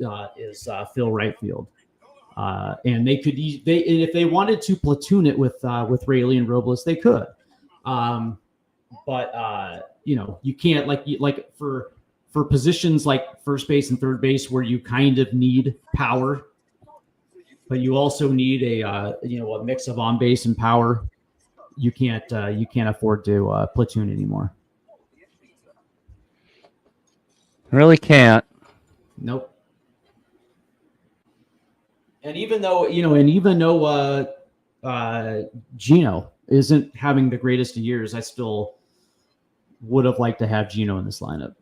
fill right field, and and if they wanted to platoon it with Rayleigh and Robles, they could, but you can't like for positions like first base and third base where you kind of need power, but you also need a mix of on base and power. You can't afford to platoon anymore. Really can't. Nope. And even though Gino isn't having the greatest of years, I still would have liked to have Gino in this lineup.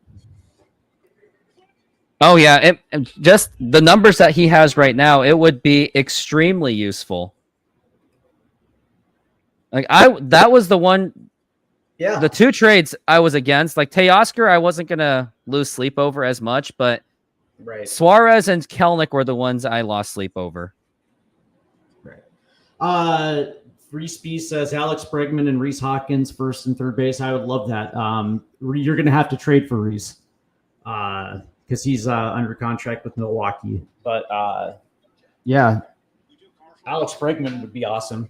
Oh yeah, just the numbers that he has right now, it would be extremely useful. That was the one. Yeah. The two trades I was against, like Teoscar, I wasn't gonna lose sleep over as much, but right. Suarez and Kelnick were the ones I lost sleep over. Right. Reese B says Alex Bregman and Reese Hawkins first and third base. I would love that. You're gonna have to trade for Reese because he's under contract with Milwaukee. But yeah, Alex Bregman would be awesome.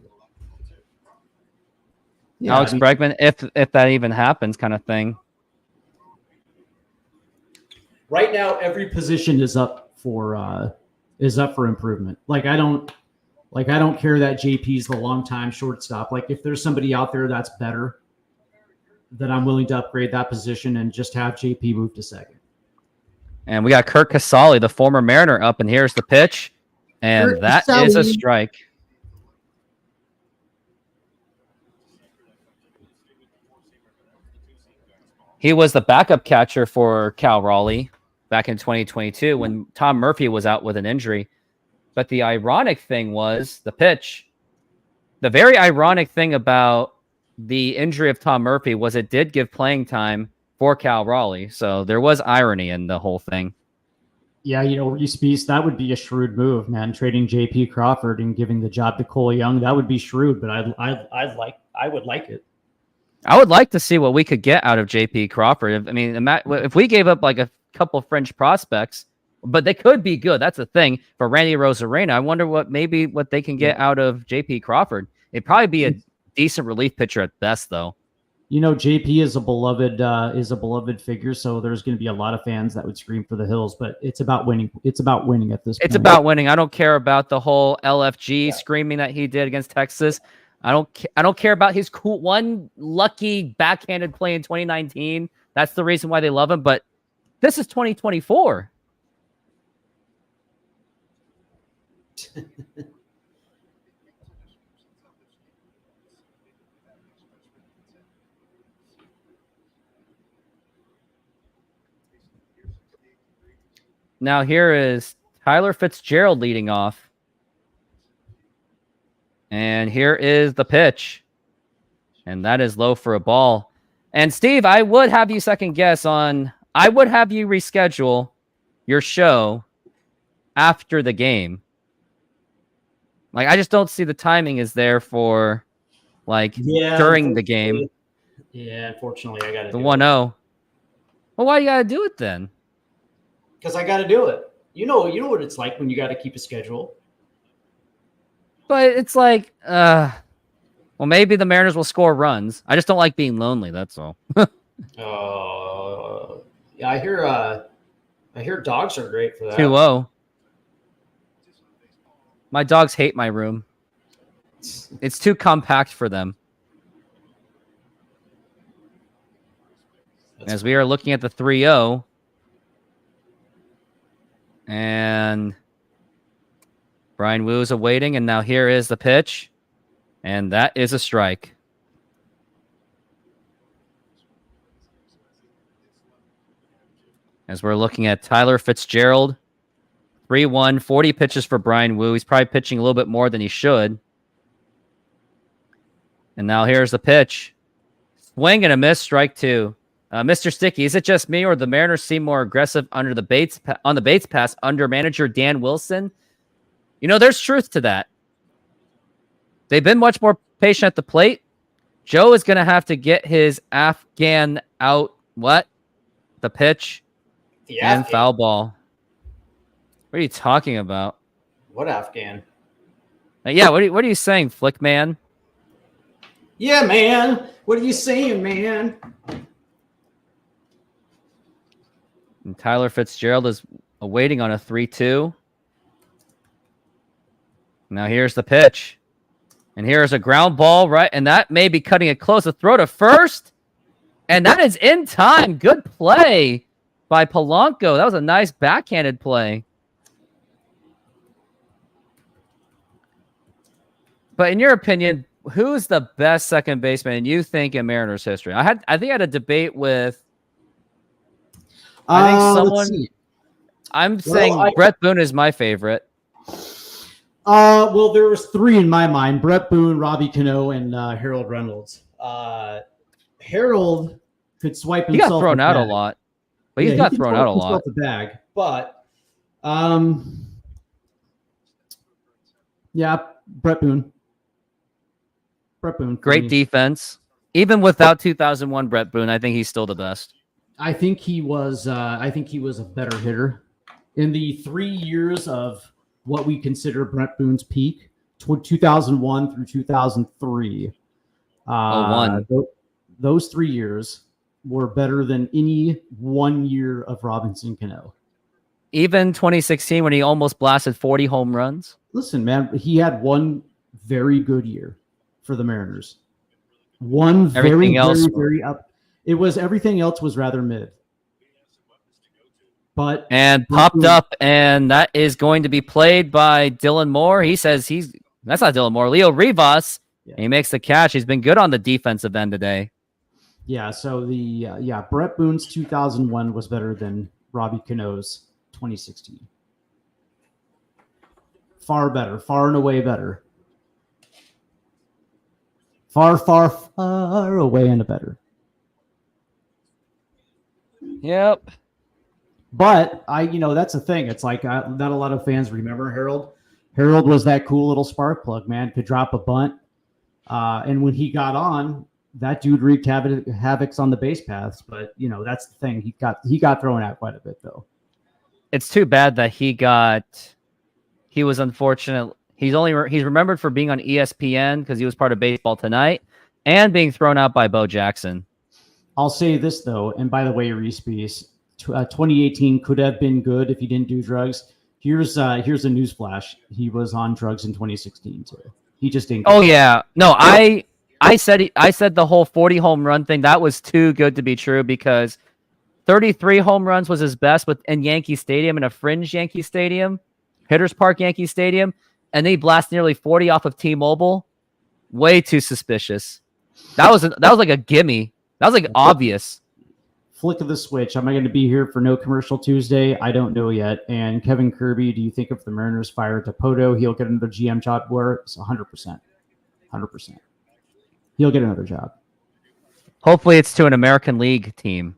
Yeah, Alex Bregman, if that even happens, kind of thing. Right now, every position is up for improvement. I don't care that JP's the longtime shortstop. Like if there's somebody out there that's better, then I'm willing to upgrade that position and just have JP move to second. And we got Kurt Casale, the former Mariner, up, and here's the pitch, and Kurt that Casale. is a strike. He was the backup catcher for Cal Raleigh back in 2022 when Tom Murphy was out with an injury. But the ironic thing was the pitch. The very ironic thing about the injury of Tom Murphy was it did give playing time for Cal Raleigh. So there was irony in the whole thing. Yeah, Reese Beast, that would be a shrewd move, man. Trading JP Crawford and giving the job to Cole Young, that would be shrewd, but I would like it. I would like to see what we could get out of JP Crawford. I mean, if we gave up like a couple French prospects, but they could be good. That's the thing for Randy Rosarena. I wonder what they can get out of JP Crawford. It'd probably be a decent relief pitcher at best, though. JP is a beloved figure, so there's going to be a lot of fans that would scream for the hills. But it's about winning. It's about winning at this point. It's about winning. I don't care about the whole LFG screaming that he did against Texas. I don't care about his one lucky backhanded play in 2019. That's the reason why they love him. But this is 2024. Now here is Tyler Fitzgerald leading off. And here is the pitch. And that is low for a ball. And Steve, I would have you second guess on, I would have you reschedule your show after the game. Like, I just don't see the timing is there for, like, during the game. Yeah, unfortunately, I got to the 1-0. Well, why you got to do it then? Because I got to do it. You know what it's like when you got to keep a schedule. But it's like, well, maybe the Mariners will score runs. I just don't like being lonely. That's all. Yeah, I hear dogs are great for that. 2-0. My dogs hate my room. It's too compact for them. As we are looking at the 3-0. And Brian Wu is awaiting, and now here is the pitch. And that is a strike. As we're looking at Tyler Fitzgerald. 3-1, 40 pitches for Brian Wu. He's probably pitching a little bit more than he should. And now here's the pitch. Swing and a miss, strike 2. Mr. Sticky, is it just me or the Mariners seem more aggressive under the Bates on the Bates pass under manager Dan Wilson? You know, there's truth to that. They've been much more patient at the plate. Joe is going to have to get his Afghan out. What? The pitch and foul ball. What are you talking about? What Afghan? Yeah, what are you saying, Flick Man? Yeah, man. What are you saying, man? And Tyler Fitzgerald is awaiting on a 3-2. Now here's the pitch. And here's a ground ball, right? And that may be cutting it close. A throw to first. And that is in time. Good play by Polanco. That was a nice backhanded play. But in your opinion, who's the best second baseman you think in Mariners history? I think I had a debate with I'm saying Brett Boone is my favorite. Well, there was 3 in my mind: Brett Boone, Robbie Cano, and Harold Reynolds. Harold could swipe himself. He got thrown out a lot, but he's got thrown out a lot. The bag, but yeah, Brett Boone. Great defense. Even without 2001 Brett Boone, I think he's still the best. I think he was a better hitter in the 3 years of what we consider Brett Boone's peak, 2001 through 2003. Those 3 years were better than any 1 year of Robinson Cano. Even 2016 when he almost blasted 40 home runs. Listen, man, he had one very good year for the Mariners. One very up. It was everything else was rather mid. But popped up, and that is going to be played by Dylan Moore. He says that's not Dylan Moore, Leo Rivas. Yeah. He makes the catch. He's been good on the defensive end today. Yeah, so Brett Boone's 2001 was better than Robbie Cano's 2016. Far better, far and away better. Far, far, far away and a better. Yep. But that's the thing. It's like not a lot of fans remember Harold. Harold was that cool little spark plug, man. Could drop a bunt. And when he got on, that dude wreaked havocs on the base paths. But that's the thing. He got thrown out quite a bit though. It's too bad that he was unfortunate. He's remembered for being on ESPN because he was part of Baseball Tonight and being thrown out by Bo Jackson. I'll say this though, and by the way, Reese Beast, 2018 could have been good if he didn't do drugs. Here's a news flash. He was on drugs in 2016 too. He just didn't. Oh yeah, no, I said the whole 40 home run thing, that was too good to be true because 33 home runs was his best in Yankee Stadium, in a fringe Yankee Stadium, Hitters Park Yankee Stadium. and he blasts nearly 40 off of T-Mobile. Way too suspicious. That was like a gimme. That was like obvious. Flick of the switch. Am I going to be here for No Commercial Tuesday? I don't know yet. And Kevin Kirby, do you think if the Mariners fire Dipoto, he'll get another GM job? Where it's 100%. 100%. He'll get another job. Hopefully it's to an American League team.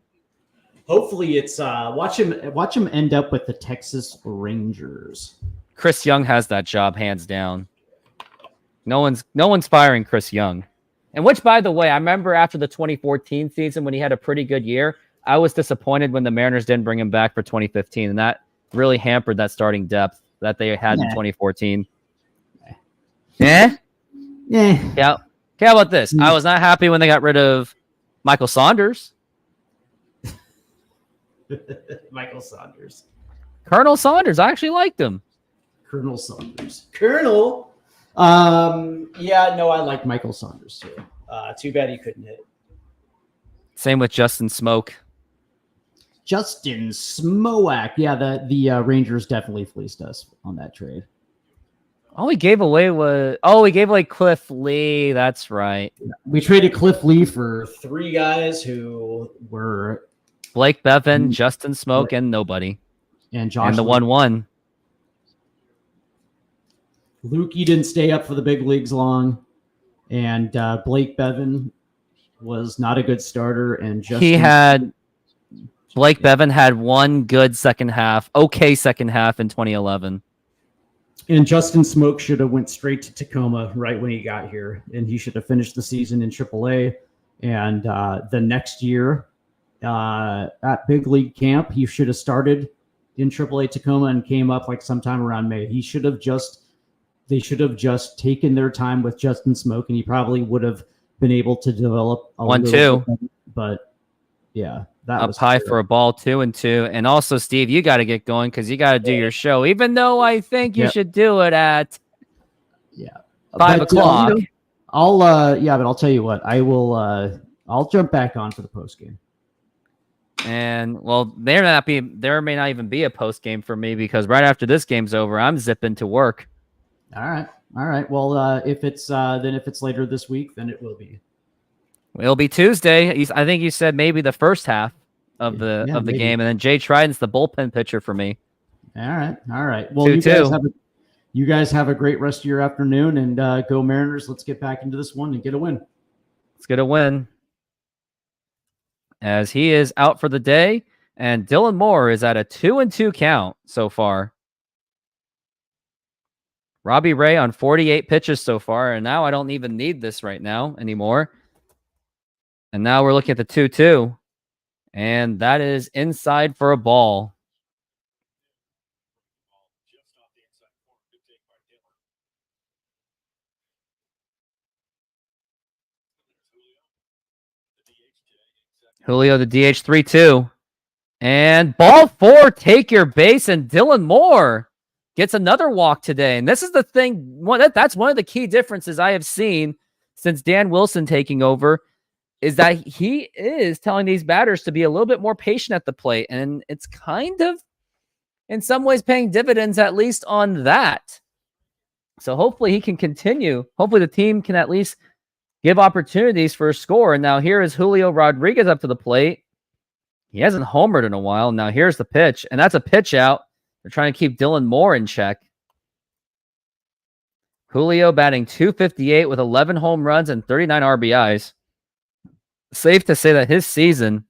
Hopefully it's Watch him end up with the Texas Rangers. Chris Young has that job hands down. No one's firing Chris Young. And which, by the way, I remember after the 2014 season when he had a pretty good year, I was disappointed when the Mariners didn't bring him back for 2015, and that really hampered that starting depth that they had in 2014. Yeah. Yeah. Okay, how about this? I was not happy when they got rid of Michael Saunders. Michael Saunders. Colonel Saunders. I actually liked him. Colonel Saunders. Colonel. Yeah, no, I like Michael Saunders too. Too bad he couldn't hit. Same with Justin Smoke. Justin Smoak. Yeah, the Rangers definitely fleeced us on that trade. All we gave away we gave away Cliff Lee. That's right. We traded Cliff Lee for 3 guys who were Blake Bevan, Justin Smoke, and nobody. And Josh and the 1-1. Lukey didn't stay up for the big leagues long, and Blake Bevan was not a good starter. And Blake Bevan had one good second half in 2011. And Justin Smoke should have went straight to Tacoma right when he got here, and he should have finished the season in AAA. And the next year at big league camp, he should have started in AAA Tacoma and came up like sometime around May. They should have just taken their time with Justin Smoke, and he probably would have been able to develop a 1-2. But yeah, that up was high fair. for a ball 2-2. And also, Steve, you got to get going because you got to do your show. Even though I think you should do it at 5 o'clock. I'll tell you what, I'll jump back on for the post game. And well, there may not even be a post game for me because right after this game's over, I'm zipping to work. All right. Well, if it's later this week, then it will be. It'll be Tuesday. I think you said maybe the first half of the game, and then Jay Trident's the bullpen pitcher for me. All right. Well, 2-2. you guys have a great rest of your afternoon, and go Mariners. Let's get back into this one and get a win. Let's get a win. As he is out for the day, and Dylan Moore is at a 2-2 count so far. Robbie Ray on 48 pitches so far, and now I don't even need this right now anymore. And now we're looking at the 2-2, and that is inside for a ball. Julio, the DH 3-2. And ball 4, take your base, and Dylan Moore gets another walk today. And this is the thing, that's one of the key differences I have seen since Dan Wilson taking over, is that he is telling these batters to be a little bit more patient at the plate. And it's kind of, in some ways, paying dividends, at least on that. So hopefully he can continue. Hopefully the team can at least give opportunities for a score. And now here is Julio Rodriguez up to the plate. He hasn't homered in a while. Now here's the pitch, and that's a pitch out. They're trying to keep Dylan Moore in check. Julio batting .258 with 11 home runs and 39 RBIs. Safe to say that his season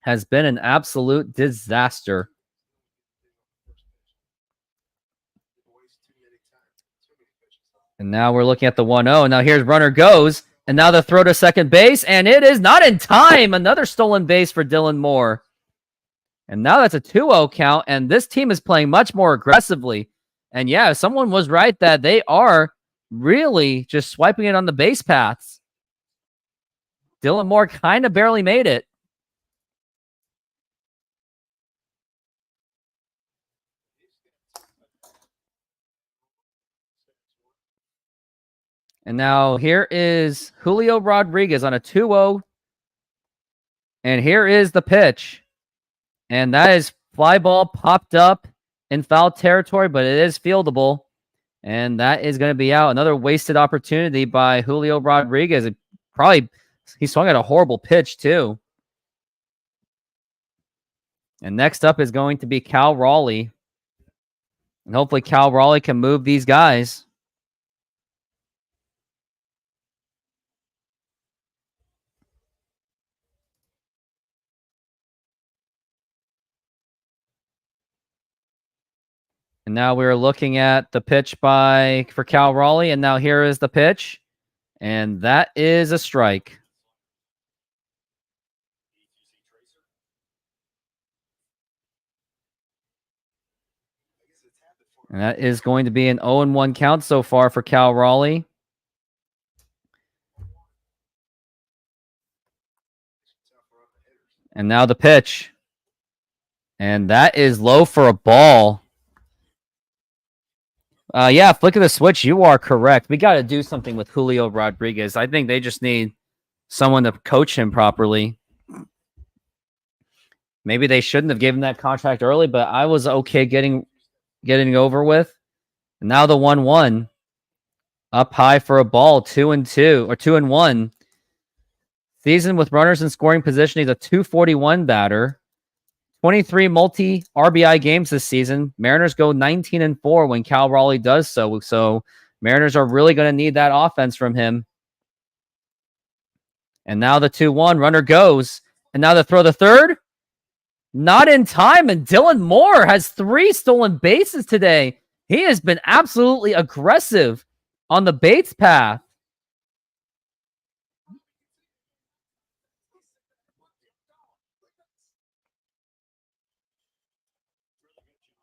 has been an absolute disaster. And now we're looking at the 1-0. Now here's runner goes. And now the throw to second base. And it is not in time. Another stolen base for Dylan Moore. And now that's a 2-0 count. And this team is playing much more aggressively. And yeah, someone was right that they are really just swiping it on the base paths. Dylan Moore kind of barely made it. And now here is Julio Rodriguez on a 2-0. And here is the pitch. And that is fly ball popped up in foul territory, but it is fieldable. And that is going to be out. Another wasted opportunity by Julio Rodriguez. He swung at a horrible pitch, too. And next up is going to be Cal Raleigh. And hopefully Cal Raleigh can move these guys. And now we're looking at the pitch for Cal Raleigh. And now here is the pitch. And that is a strike. And that is going to be an 0-1 count so far for Cal Raleigh. And now the pitch. And that is low for a ball. Yeah, flick of the switch. You are correct. We got to do something with Julio Rodriguez. I think they just need someone to coach him properly. Maybe they shouldn't have given that contract early, but I was okay getting over with. And now the 1-1 up high for a ball, 2-2 or 2-1. Season with runners in scoring position. He's a 241 batter. 23 multi-RBI games this season. Mariners go 19-4 when Cal Raleigh does so. So Mariners are really going to need that offense from him. And now the 2-1 runner goes. And now the throw the third. Not in time. And Dylan Moore has 3 stolen bases today. He has been absolutely aggressive on the Bates path.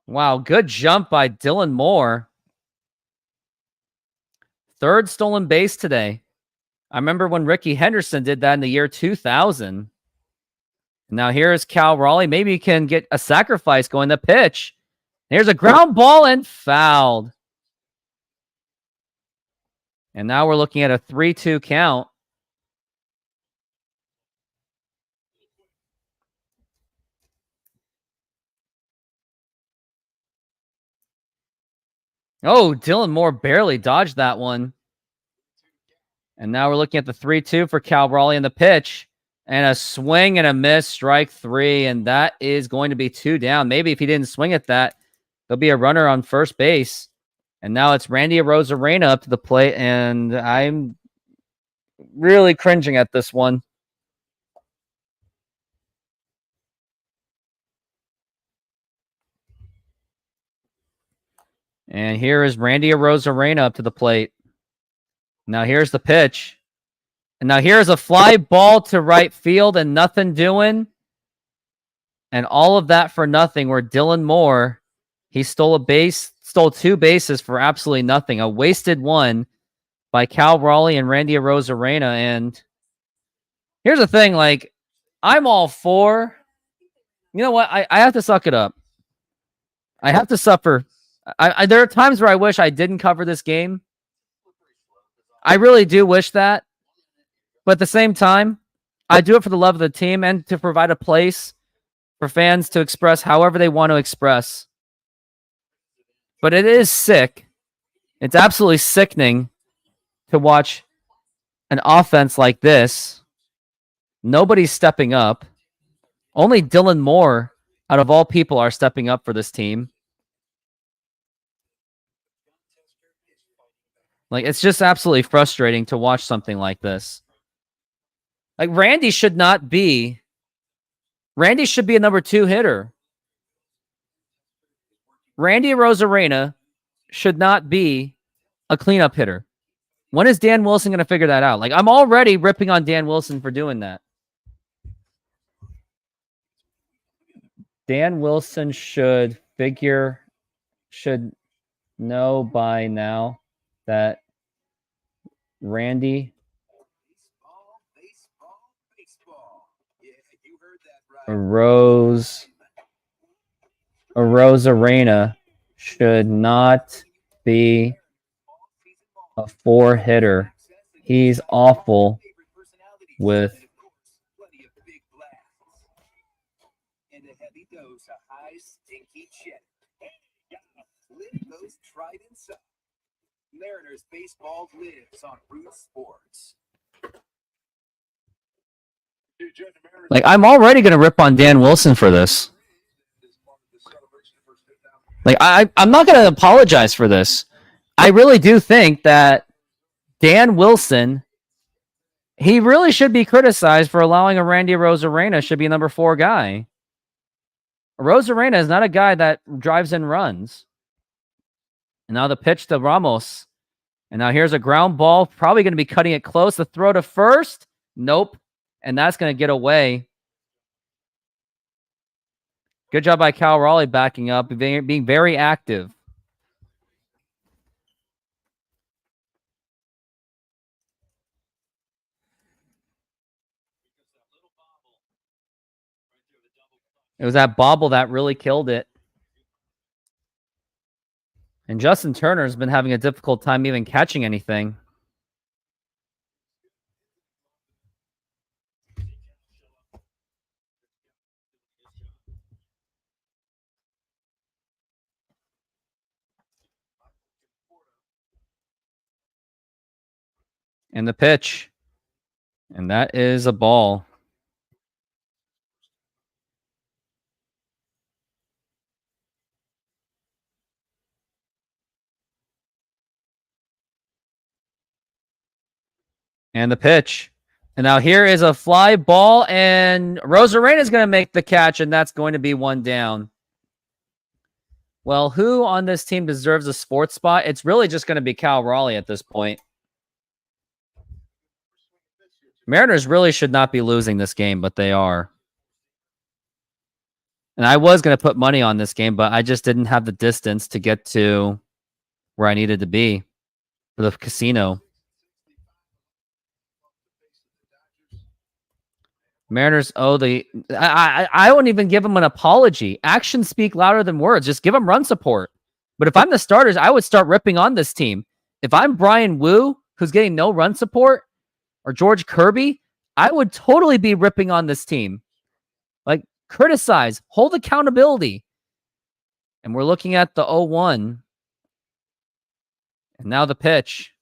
Wow, good jump by Dylan Moore. 3rd stolen base today. I remember when Ricky Henderson did that in the year 2000. Now here's Cal Raleigh. Maybe he can get a sacrifice going. The pitch. Here's a ground ball and fouled. And now we're looking at a 3-2 count. Oh, Dylan Moore barely dodged that one. And now we're looking at the 3-2 for Cal Raleigh in the pitch. And a swing and a miss, strike 3. And that is going to be 2 down. Maybe if he didn't swing at that, there'll be a runner on first base. And now it's Randy Arozarena up to the plate. And I'm really cringing at this one. And here is Randy Arozarena up to the plate. Now here's the pitch. And now here's a fly ball to right field and nothing doing. And all of that for nothing, where Dylan Moore, he stole 2 bases for absolutely nothing. A wasted one by Cal Raleigh and Randy Arozarena. And here's the thing, like, I'm all for, you know what? I have to suck it up. I have to suffer. There are times where I wish I didn't cover this game. I really do wish that. But at the same time, I do it for the love of the team and to provide a place for fans to express however they want to express. But it is sick. It's absolutely sickening to watch an offense like this. Nobody's stepping up. Only Dylan Moore, out of all people, are stepping up for this team. Like, it's just absolutely frustrating to watch something like this. Like, Randy should be a number 2 hitter. Randy Arozarena should not be a cleanup hitter. When is Dan Wilson going to figure that out? Like, I'm already ripping on Dan Wilson for doing that. Dan Wilson should know by now that Randy Arozarena should not be a 4 hitter. He's awful with Mariners baseball lives on Root Sports. Like, I'm already going to rip on Dan Wilson for this. Like, I'm not going to apologize for this. I really do think that Dan Wilson, he really should be criticized for allowing a Randy Arozarena should be number 4 guy. Arozarena is not a guy that drives in runs. And now the pitch to Ramos. And now here's a ground ball. Probably going to be cutting it close. The throw to first. Nope. And that's going to get away. Good job by Cal Raleigh backing up, being very active. It was that bobble that really killed it. And Justin Turner's been having a difficult time even catching anything. And the pitch. And that is a ball. And the pitch. And now here is a fly ball, and Rosarena is going to make the catch, and that's going to be 1 down. Well, who on this team deserves a sports spot? It's really just going to be Cal Raleigh at this point. Mariners really should not be losing this game, but they are. And I was going to put money on this game, but I just didn't have the distance to get to where I needed to be for the casino. Mariners owe the... I wouldn't even give them an apology. Actions speak louder than words. Just give them run support. But if I'm the starters, I would start ripping on this team. If I'm Brian Wu, who's getting no run support, or George Kirby, I would totally be ripping on this team. Like, criticize, hold accountability. And we're looking at the 0-1. And now the pitch.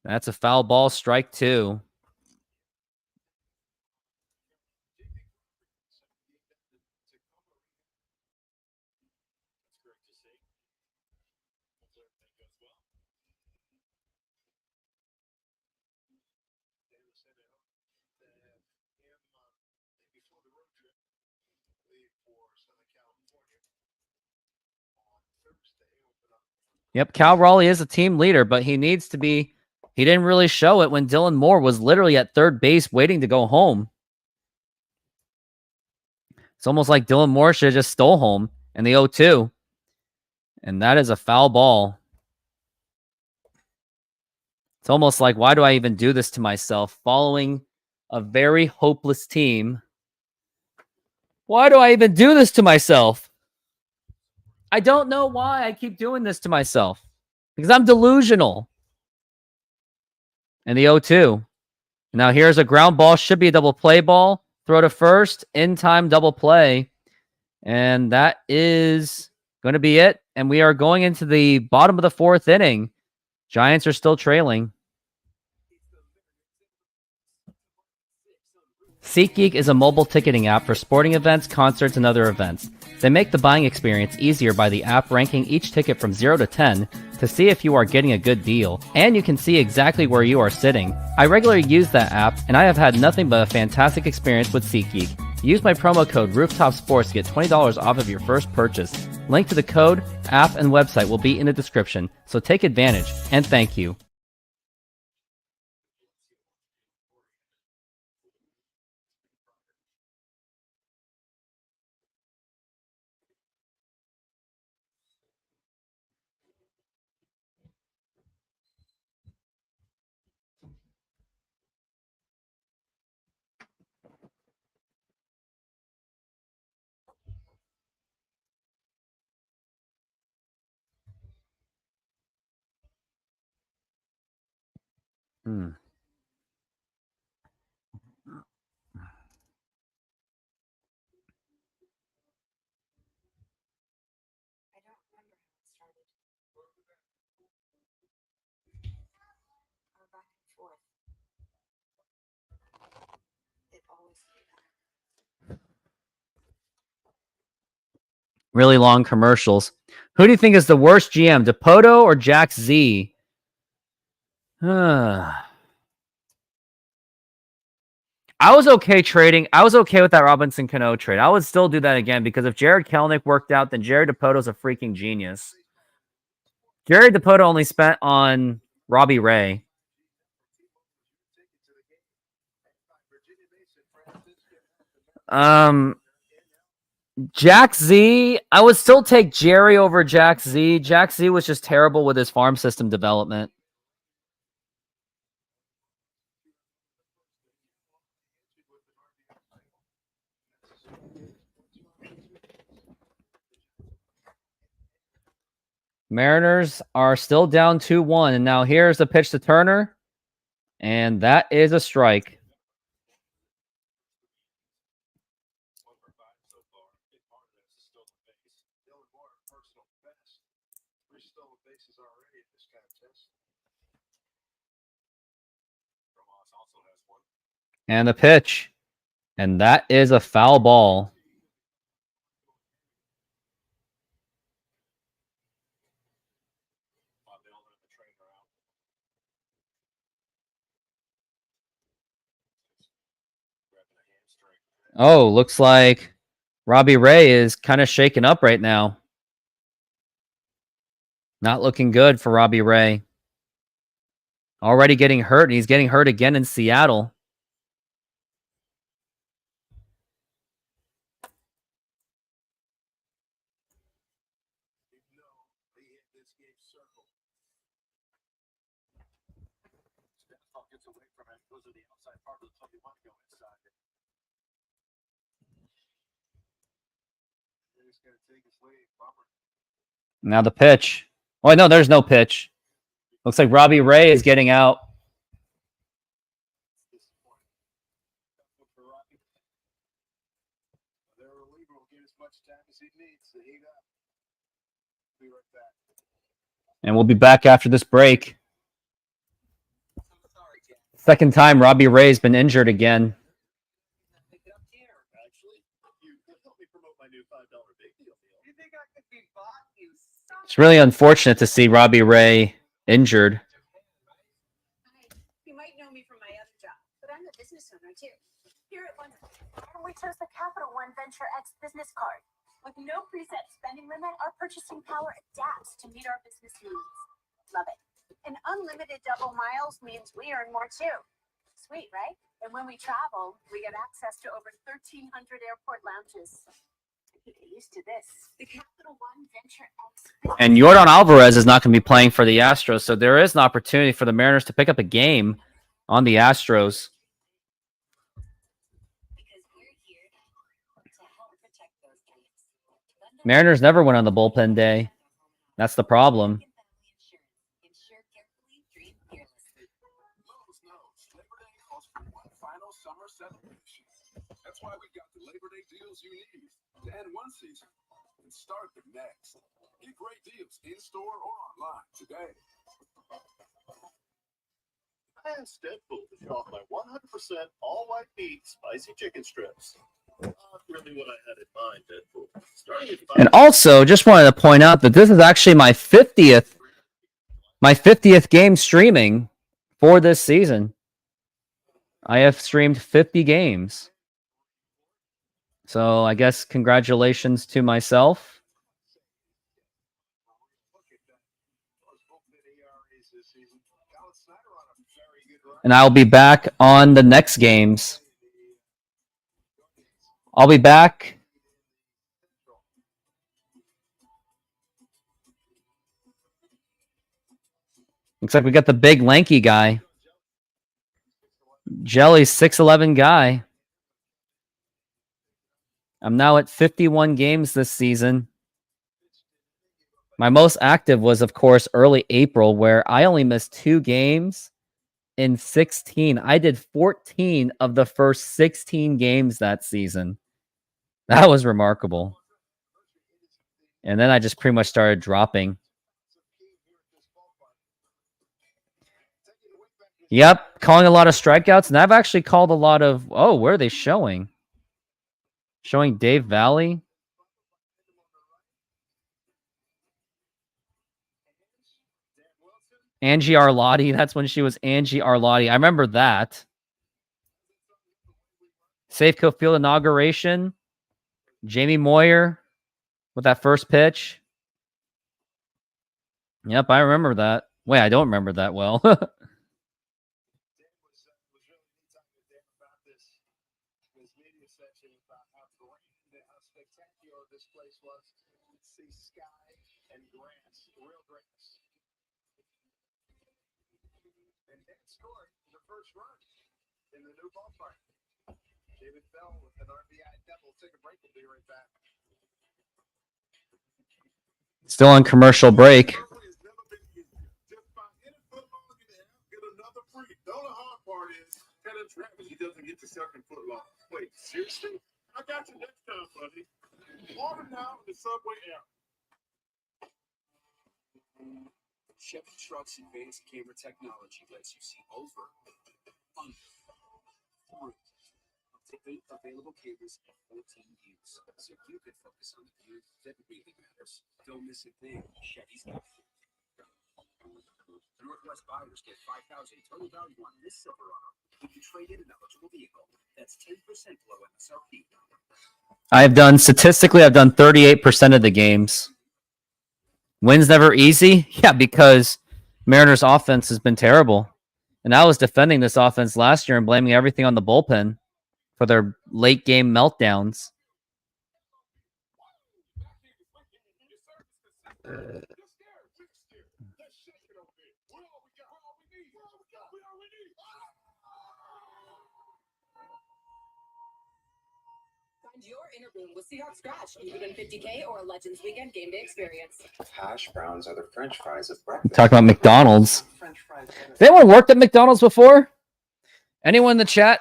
That's a foul ball, strike 2. Yep, Cal Raleigh is a team leader, but he needs to be... He didn't really show it when Dylan Moore was literally at third base waiting to go home. It's almost like Dylan Moore should have just stole home in the 0-2. And that is a foul ball. It's almost like, why do I even do this to myself? Following a very hopeless team. Why do I even do this to myself? I don't know why I keep doing this to myself. Because I'm delusional. And the 0-2. Now here's a ground ball. Should be a double play ball. Throw to first. In time double play. And that is going to be it. And we are going into the bottom of the 4th inning. Giants are still trailing. SeatGeek is a mobile ticketing app for sporting events, concerts, and other events. They make the buying experience easier by the app ranking each ticket from 0 to 10 to see if you are getting a good deal, and you can see exactly where you are sitting. I regularly use that app, and I have had nothing but a fantastic experience with SeatGeek. Use my promo code ROOFTOPSPORTS to get $20 off of your first purchase. Link to the code, app, and website will be in the description, so take advantage, and thank you. Hmm. Really long commercials. Who do you think is the worst GM, Dipoto or Jack Z? I was okay trading. I was okay with that Robinson Cano trade. I would still do that again because if Jared Kelenic worked out, then Jerry Dipoto's a freaking genius. Jerry Dipoto only spent on Robbie Ray. Jack Z, I would still take Jerry over Jack Z. Jack Z was just terrible with his farm system development. Mariners are still down 2-1. And now here's the pitch to Turner. And that is a strike. And the pitch. And that is a foul ball. Oh, looks like Robbie Ray is kind of shaken up right now. Not looking good for Robbie Ray. Already getting hurt, and he's getting hurt again in Seattle. Now the pitch. Oh, no, there's no pitch. Looks like Robbie Ray is getting out. And we'll be back after this break. Second time Robbie Ray's been injured again. It's really unfortunate to see Robbie Ray injured. You might know me from my other job, but I'm a business owner too. Here at One, we chose the Capital One Venture X business card. With no preset spending limit, our purchasing power adapts to meet our business needs. Love it. And unlimited double miles means we earn more too. Sweet, right? And when we travel, we get access to over 1,300 airport lounges. Get used to this. The Capital One Venture X. And Yordan Alvarez is not going to be playing for the Astros, so there is an opportunity for the Mariners to pick up a game on the Astros. Mariners never went on the bullpen day. That's the problem. That's why we got the Labor Day deals you need to end one season and start the next. Get great deals in store or online today. Past Deadpool to shop my 100% all-white meat spicy chicken strips. Not really what I had in mind, Deadpool. Starting at And also, just wanted to point out that this is actually my 50th game streaming for this season. I have streamed 50 games. So I guess congratulations to myself. And I'll be back on the next games. I'll be back. Looks like we got the big lanky guy. Jelly's 6'11" guy. I'm now at 51 games this season. My most active was, of course, early April, where I only missed 2 games in 16. I did 14 of the first 16 games that season. That was remarkable. And then I just pretty much started dropping. Yep, calling a lot of strikeouts, and I've actually called a lot of. Oh, where are they showing? Showing Dave Valley. Angie Arlotti. That's when she was Angie Arlotti. I remember that. Safeco Field inauguration. Jamie Moyer with that first pitch. Yep, I remember that. Wait, I don't remember that well. Still on commercial break. He doesn't get the second foot long. Wait, seriously? I got you next time, buddy. Order now in the Subway app. Chevy Truck's advanced camera technology lets you see over, under, through. Up to 8 available cameras and 14 views, so you can focus on the view that really matters. Don't miss a thing. Chevy's got you. Northwest buyers get $5,000 total value on this Silverado. If you trade in an eligible vehicle, that's 10% below MSRP. I've done 38% of the games. Wins never easy? Yeah, because Mariners offense has been terrible. And I was defending this offense last year and blaming everything on the bullpen for their late game meltdowns. Your inner room with Seahawks Scratch. You can win $50K or a Legends Weekend game day experience. Hash browns are the French fries of breakfast. Talk about McDonald's. Has anyone worked at McDonald's before? Anyone in the chat?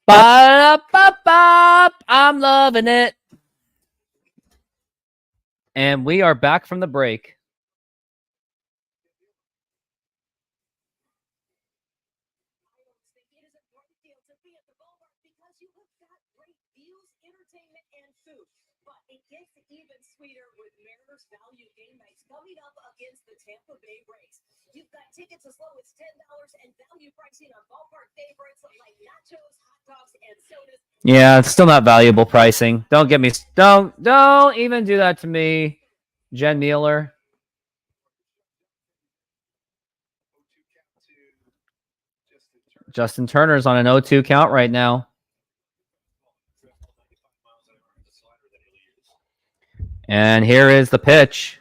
Ba-da-ba-ba. I'm loving it. And we are back from the break. Even sweeter with Mariners value game nights coming up against the Tampa Bay Rays. You've got tickets as low as $10 and value pricing on ballpark favorites like nachos, hot dogs, and sodas. Yeah, it's still not valuable pricing. Don't get me. Don't even do that to me, Jen Mueller. Justin Turner's on an 0-2 count right now. And here is the pitch.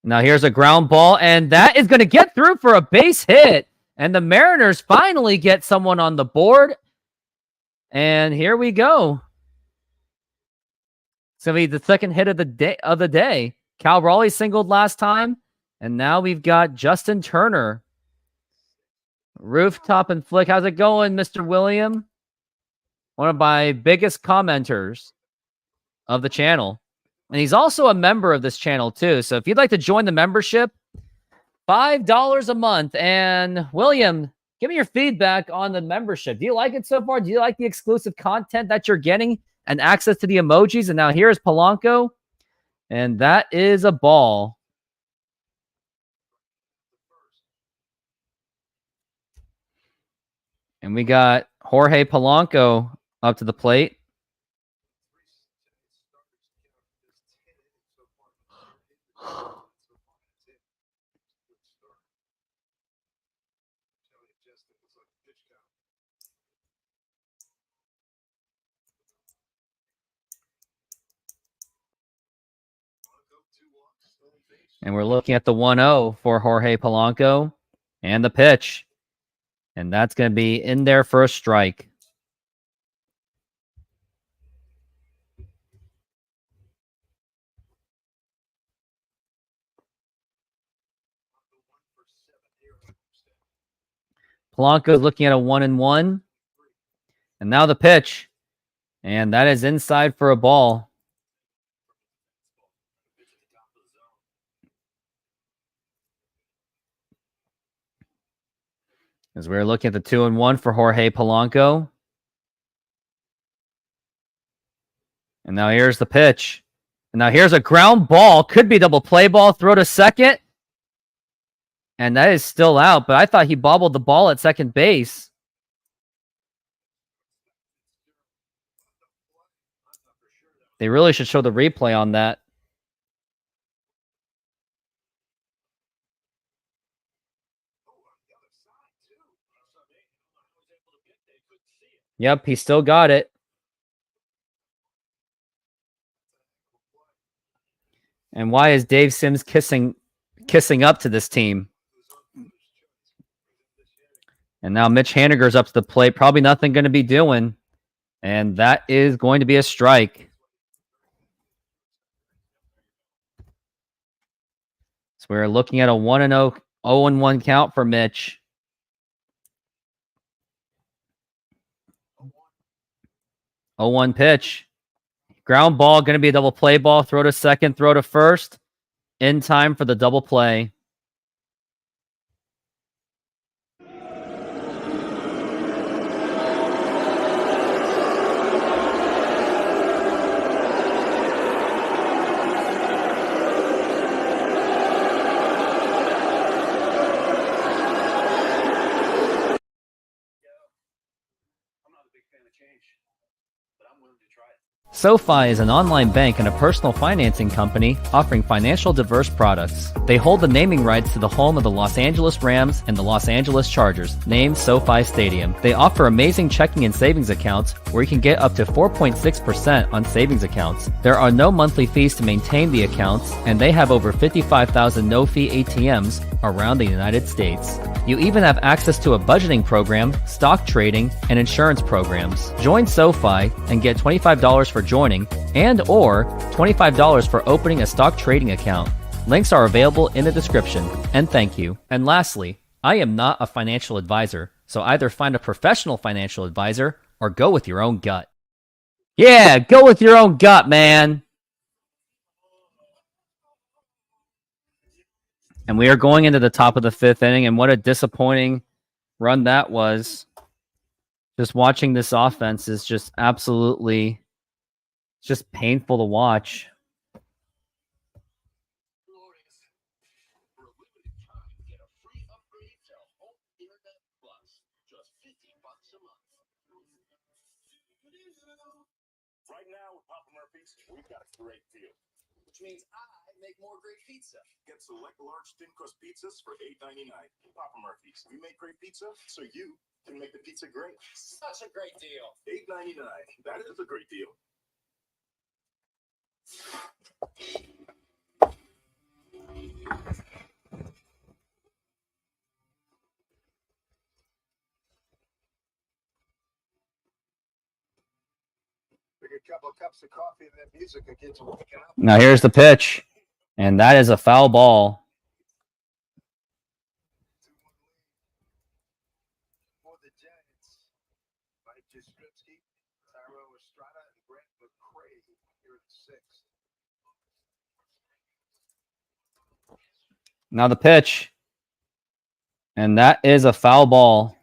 Now here's a ground ball, and that is going to get through for a base hit. And the Mariners finally get someone on the board. And here we go. It's going to be the second hit of the day. Cal Raleigh singled last time, and now we've got Justin Turner. Rooftop and Flick. How's it going, Mr. William? One of my biggest commenters of the channel. And he's also a member of this channel, too. So if you'd like to join the membership, $5 a month. And William, give me your feedback on the membership. Do you like it so far? Do you like the exclusive content that you're getting and access to the emojis? And now here's Polanco. And that is a ball. And we got Jorge Polanco up to the plate. And we're looking at the 1-0 for Jorge Polanco and the pitch. And that's going to be in there for a strike. Polanco is looking at a 1-1. And now the pitch. And that is inside for a ball. As we're looking at the 2-1 for Jorge Polanco. And now here's the pitch. And now here's a ground ball. Could be double play ball. Throw to second. And that is still out, but I thought he bobbled the ball at second base. They really should show the replay on that. Yep, he still got it. And why is Dave Sims kissing up to this team? And now Mitch Haniger's up to the plate. Probably nothing going to be doing. And that is going to be a strike. So we're looking at a 1-0, 0-1 count for Mitch. 0-1 pitch. Ground ball, going to be a double play ball. Throw to second, throw to first. In time for the double play. SoFi is an online bank and a personal financing company offering financial diverse products. They hold the naming rights to the home of the Los Angeles Rams and the Los Angeles Chargers, named SoFi Stadium. They offer amazing checking and savings accounts where you can get up to 4.6% on savings accounts. There are no monthly fees to maintain the accounts, and they have over 55,000 no-fee ATMs around the United States. You even have access to a budgeting program, stock trading, and insurance programs. Join SoFi and get $25 for joining and or $25 for opening a stock trading account. Links are available in the description. And thank you. And lastly, I am not a financial advisor, so either find a professional financial advisor or go with your own gut. Yeah, go with your own gut, man. And we are going into the top of the fifth inning, and what a disappointing run that was. Just watching this offense is just absolutely just painful to watch. Right now with Papa Murphy's, we've got a great deal. Which means I make more great pizza. Get select large thin crust pizzas for $8.99. Papa Murphy's. We make great pizza so you can make the pizza great. Such a great deal. $8.99. That is a great deal. Take a couple of cups of coffee and that music will get you waking up. Now here's the pitch, and that is a foul ball. For the Giants, Mike Jastrzemski, Tyro Estrada, and Brent McCray here in the sixth. Now the pitch, and that is a foul ball.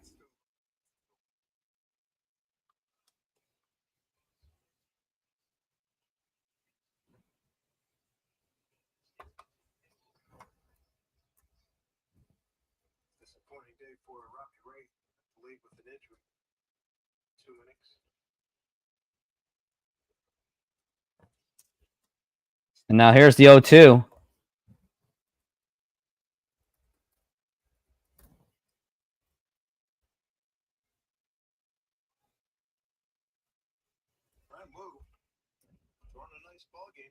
Disappointing day for Robbie Ray, late with an injury. 2 innings. And now here's the 0-2. Ryan Blue, throwing a nice ball game.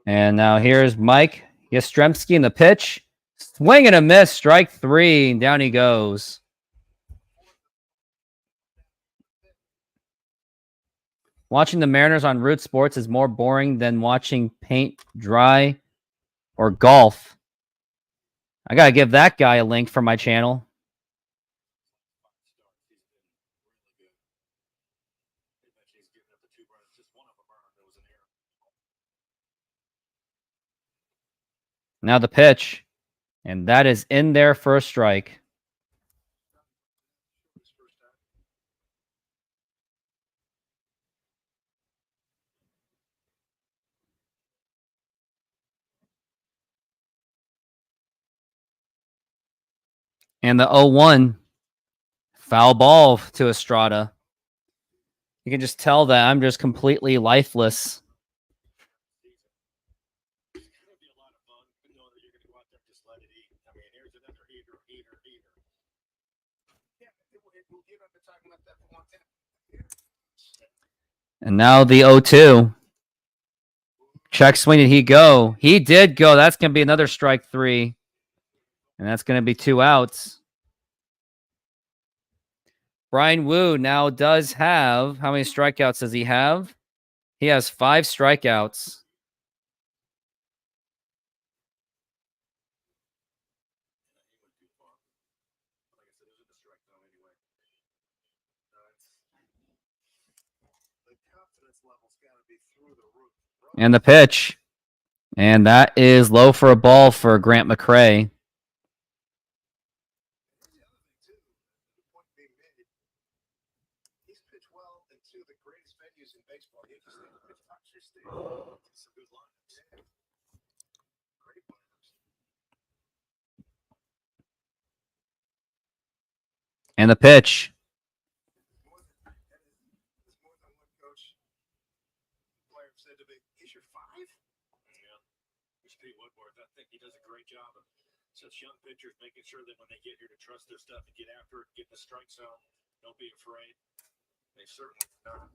And now here's Mike Jastrzemski in the pitch. Swing and a miss. Strike 3. And down he goes. Watching the Mariners on Root Sports is more boring than watching paint dry or golf. I got to give that guy a link for my channel. Now the pitch. And that is in there for a strike. And the 0-1. Foul ball to Estrada. You can just tell that I'm just completely lifeless. It's gonna be a lot of fun knowing that you're gonna go out there and just let it eat. I mean, here's another eater. Yeah, we'll give up the talking about that for one time. And now the 0-2. Check swing, did he go? He did go. That's going to be another strike 3. And that's going to be 2 outs. Brian Wu now does have, how many strikeouts does he have? He has 5 strikeouts. And the pitch. And that is low for a ball for Grant McCray. He's pitched well in 2 of the greatest venues in baseball. Yankee Stadium, pitch Dodger Stadium. Some good lineups. Great lineups. And the pitch. There's more than one coach. Player said to me, "He's your 5?" Yeah. He's Pete Woodworth. I think he does a great job of such young pitchers making sure that when they get here to trust their stuff and get after it, get in the strike zone, don't be afraid. They certainly don't.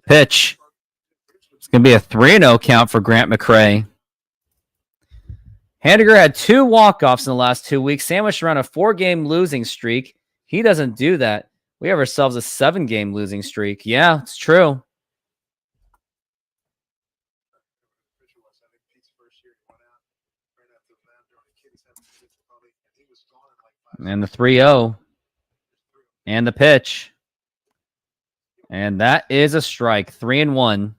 Pitch. It's going to be a 3-0 count for Grant McCray. Handiger had 2 walk-offs in the last 2 weeks, sandwiched around a 4-game losing streak. He doesn't do that. We have ourselves a 7-game losing streak. Yeah, it's true. And the 3-0. And the pitch. And that is a strike. 3-1.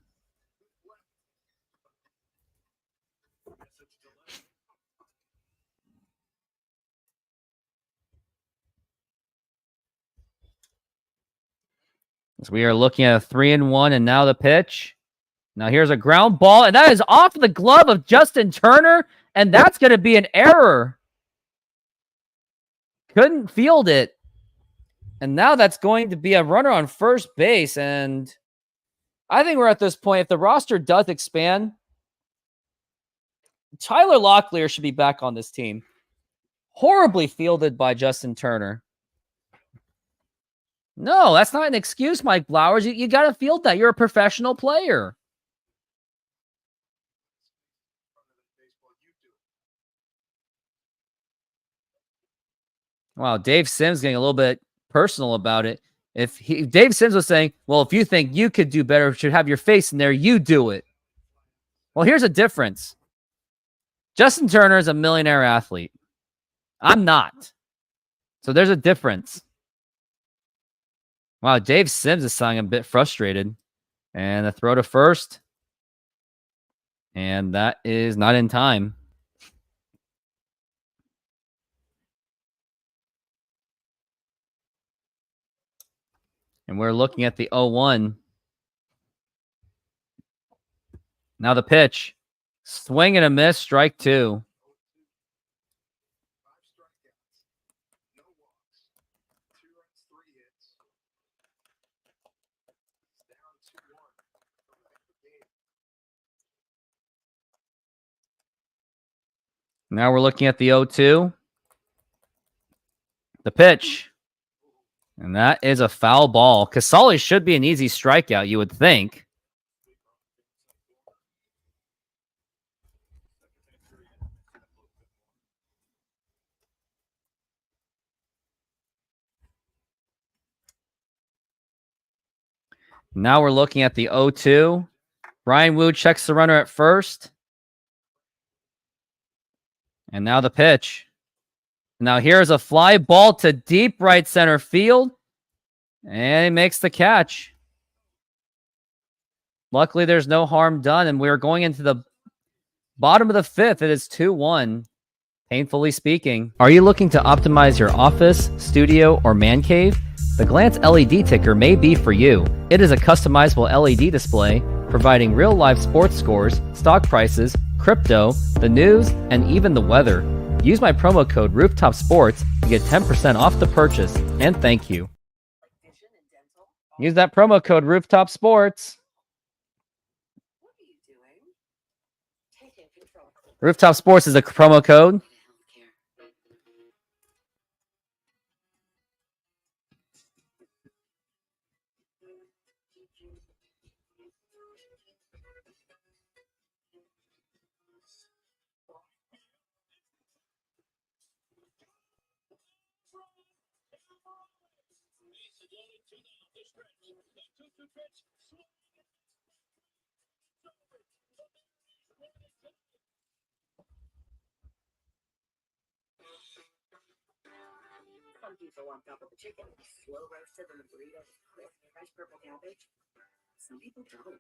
So we are looking at a 3-1, and now the pitch. Now here's a ground ball, and that is off the glove of Justin Turner, and that's going to be an error. Couldn't field it. And now that's going to be a runner on first base, and I think we're at this point. If the roster does expand, Tyler Locklear should be back on this team. Horribly fielded by Justin Turner. No, that's not an excuse, Mike Blowers. You got to field that. You're a professional player. Wow, Dave Sims getting a little bit personal about it. Dave Sims was saying, well, if you think you could do better, should have your face in there, you do it. Well, here's a difference. Justin Turner is a millionaire athlete. I'm not. So there's a difference. Wow, Dave Sims is sounding a bit frustrated. And the throw to first. And that is not in time. And we're looking at the 0-1. Now the pitch. Swing and a miss, strike 2. Now we're looking at the 0-2. The pitch. And that is a foul ball. Casali should be an easy strikeout, you would think. Now we're looking at the 0-2. Brian Wu checks the runner at first. And now the pitch. Now here's a fly ball to deep right center field. And he makes the catch. Luckily, there's no harm done. And we're going into the bottom of the 5th. It is 2-1. Painfully speaking. Are you looking to optimize your office, studio, or man cave? The Glance LED ticker may be for you. It is a customizable LED display providing real-life sports scores, stock prices, crypto, the news, and even the weather. Use my promo code Rooftop Sports to get 10% off the purchase, and thank you. Vision and dental. Use that promo code Rooftop Sports. What are you doing? Taking control. Rooftop Sports is a promo code. Healthcare. Some people want top of the chicken, slow roasted in the burrito with crisp, fresh purple cabbage. Some people don't.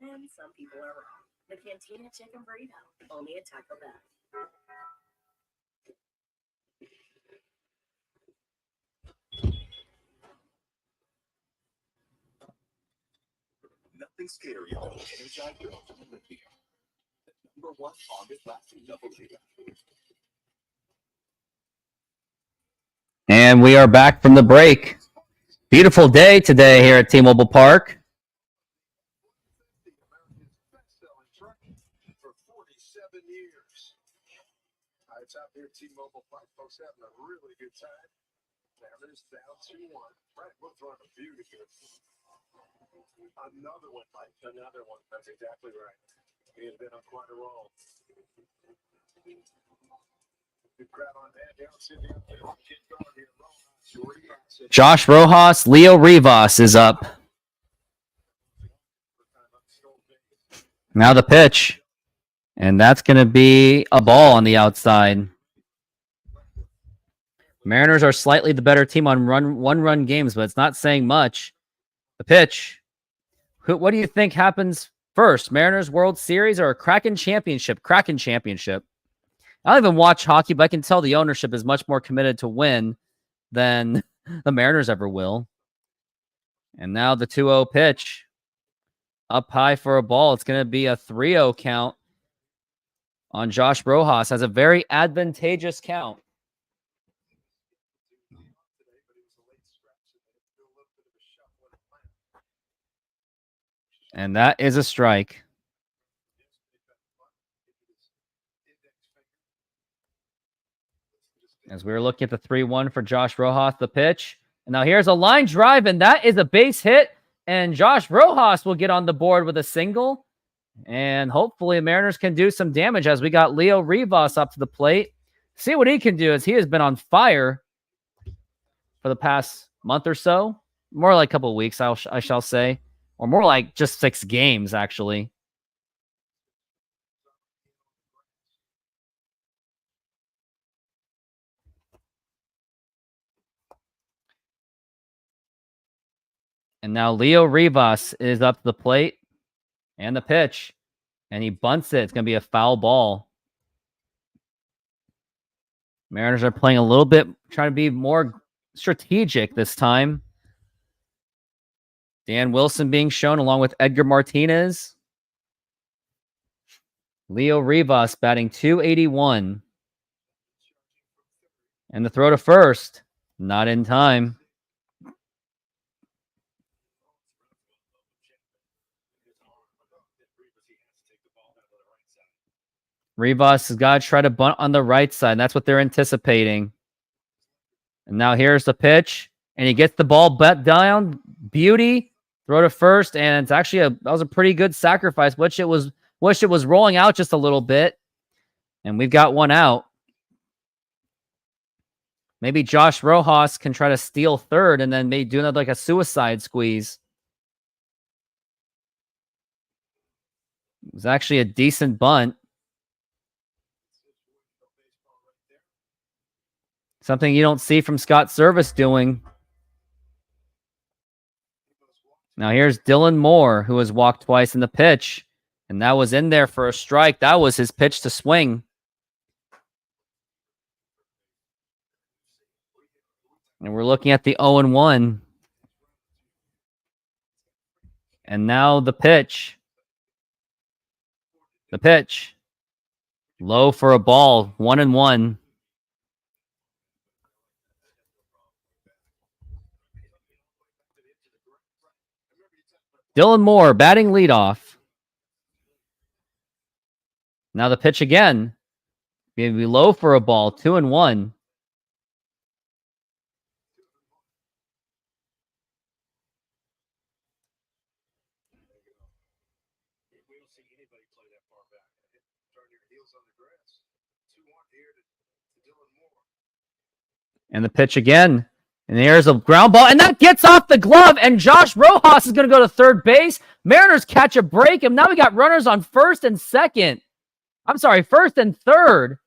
And some people are wrong. The Cantina Chicken Burrito, only at Taco Bell. Nothing scary about Energized Girl from Olympia. The #1 longest lasting double leader. And we are back from the break. Beautiful day today here at T-Mobile Park. The America's best-selling truck for 47 years. It's out here at T-Mobile Park. Folks having a really good time. Mariners down 2-1. Right, we're throwing a beauty here. Another one, Mike. Another one. That's exactly right. He has been on quite a roll. Good crowd on that. Down Cindy up there. Kid guard here. Josh Rojas, Leo Rivas is up. Now the pitch. And that's going to be a ball on the outside. Mariners are slightly the better team on one-run games, but it's not saying much. The pitch. What do you think happens first? Mariners World Series or a Kraken Championship? Kraken Championship. I don't even watch hockey, but I can tell the ownership is much more committed to win than the Mariners ever will. And now the 2-0 pitch. Up high for a ball. It's going to be a 3-0 count on Josh Rojas. Has a very advantageous count. And that is a strike. As we were looking at the 3-1 for Josh Rojas, the pitch. And now here's a line drive, and that is a base hit. And Josh Rojas will get on the board with a single. And hopefully Mariners can do some damage as we got Leo Rivas up to the plate. See what he can do, as he has been on fire for the past month or so. More like a couple of weeks, I shall say. Or more like just 6 games, actually. And now Leo Rivas is up to the plate and the pitch. And he bunts it. It's going to be a foul ball. Mariners are playing a little bit, trying to be more strategic this time. Dan Wilson being shown along with Edgar Martinez. Leo Rivas batting .281. And the throw to first. Not in time. Rivas has got to try to bunt on the right side. That's what they're anticipating. And now here's the pitch. And he gets the ball bet down. Beauty. Throw to first. And it's actually that was a pretty good sacrifice. Wish it was rolling out just a little bit. And we've got one out. Maybe Josh Rojas can try to steal third and then maybe do another like a suicide squeeze. It was actually a decent bunt. Something you don't see from Scott Service doing. Now here's Dylan Moore, who has walked twice in the pitch. And that was in there for a strike. That was his pitch to swing. And we're looking at the 0-1. And now the pitch. The pitch. Low for a ball, 1-1. Dylan Moore batting leadoff. Now the pitch again. Maybe low for a ball, 2-1. We don't see anybody play that far back. Turn your heels on the grass. 2-1 here to Dylan Moore. And the pitch again. And there's a ground ball. And that gets off the glove. And Josh Rojas is going to go to third base. Mariners catch a break. And now we got runners on first and second. I'm sorry, first and third.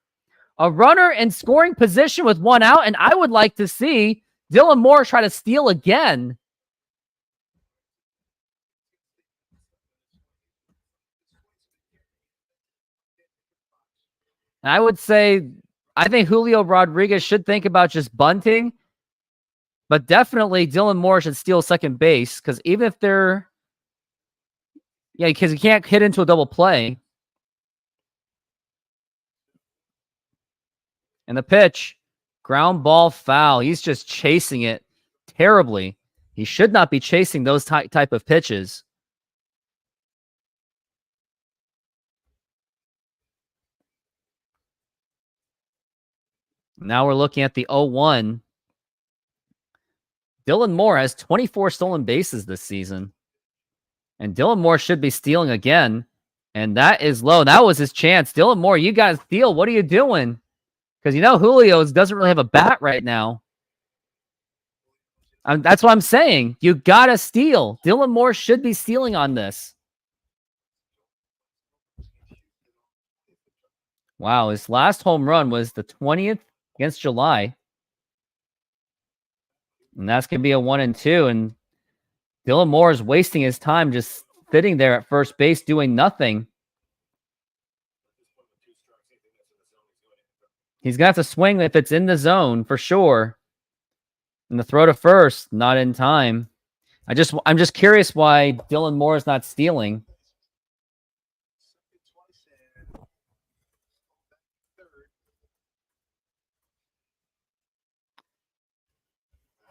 A runner in scoring position with one out. And I would like to see Dylan Moore try to steal again. And I would say, I think Julio Rodriguez should think about just bunting. But definitely Dylan Moore should steal second base. Because even if they're... Yeah, because you can't hit into a double play. And the pitch. Ground ball foul. He's just chasing it terribly. He should not be chasing those type of pitches. Now we're looking at the 0-1. Dylan Moore has 24 stolen bases this season. And Dylan Moore should be stealing again. And that is low. That was his chance. Dylan Moore, you got to steal. What are you doing? Because you know Julio doesn't really have a bat right now. That's what I'm saying. You got to steal. Dylan Moore should be stealing on this. Wow, his last home run was the 20th against July. And that's going to be a 1-2. And Dylan Moore is wasting his time just sitting there at first base doing nothing. He's going to have to swing if it's in the zone for sure. And the throw to first, not in time. I'm just curious why Dylan Moore is not stealing.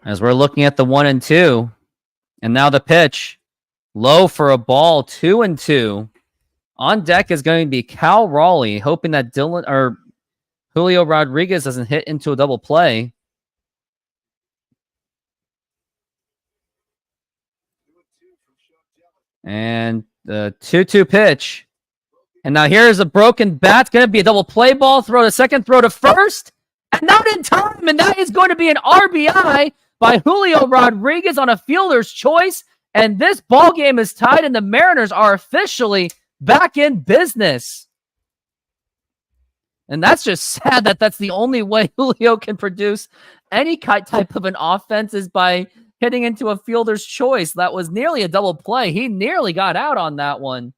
As we're looking at the 1-2. And now the pitch. Low for a ball, 2-2. On deck is going to be Cal Raleigh, hoping that Julio Rodriguez doesn't hit into a double play. And the 2-2 pitch. And now here's a broken bat. It's going to be a double play ball. Throw to second, throw to first. And not in time. And that is going to be an RBI by Julio Rodriguez on a fielder's choice. And this ball game is tied, and the Mariners are officially back in business. And that's just sad that that's the only way Julio can produce any type of an offense is by hitting into a fielder's choice. That was nearly a double play. He nearly got out on that one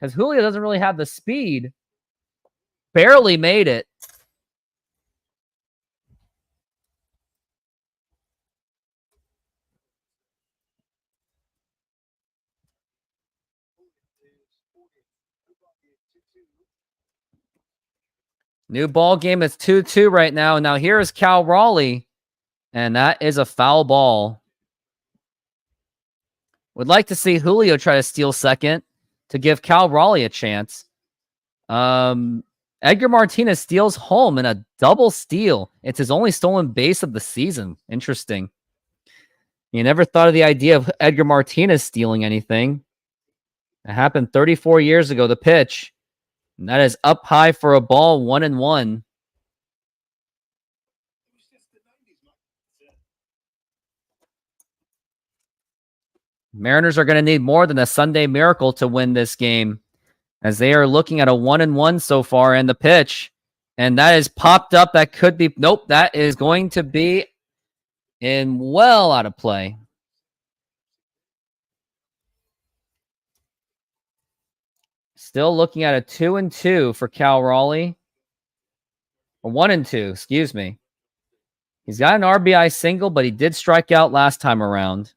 because Julio doesn't really have the speed. Barely made it. New ball game. It's 2-2 right now. Now here is Cal Raleigh, and that is a foul ball. Would like to see Julio try to steal second to give Cal Raleigh a chance. Edgar Martinez steals home in a double steal. It's his only stolen base of the season. Interesting. You never thought of the idea of Edgar Martinez stealing anything. It happened 34 years ago. The pitch. And that is up high for a ball, 1-1. Mariners are going to need more than a Sunday miracle to win this game, as they are looking at a 1-1 so far in the pitch. And that is popped up. That could be... Nope, that is going to be in well out of play. Still looking at a 2-2 for Cal Raleigh. Or 1-2, excuse me. He's got an RBI single, but he did strike out last time around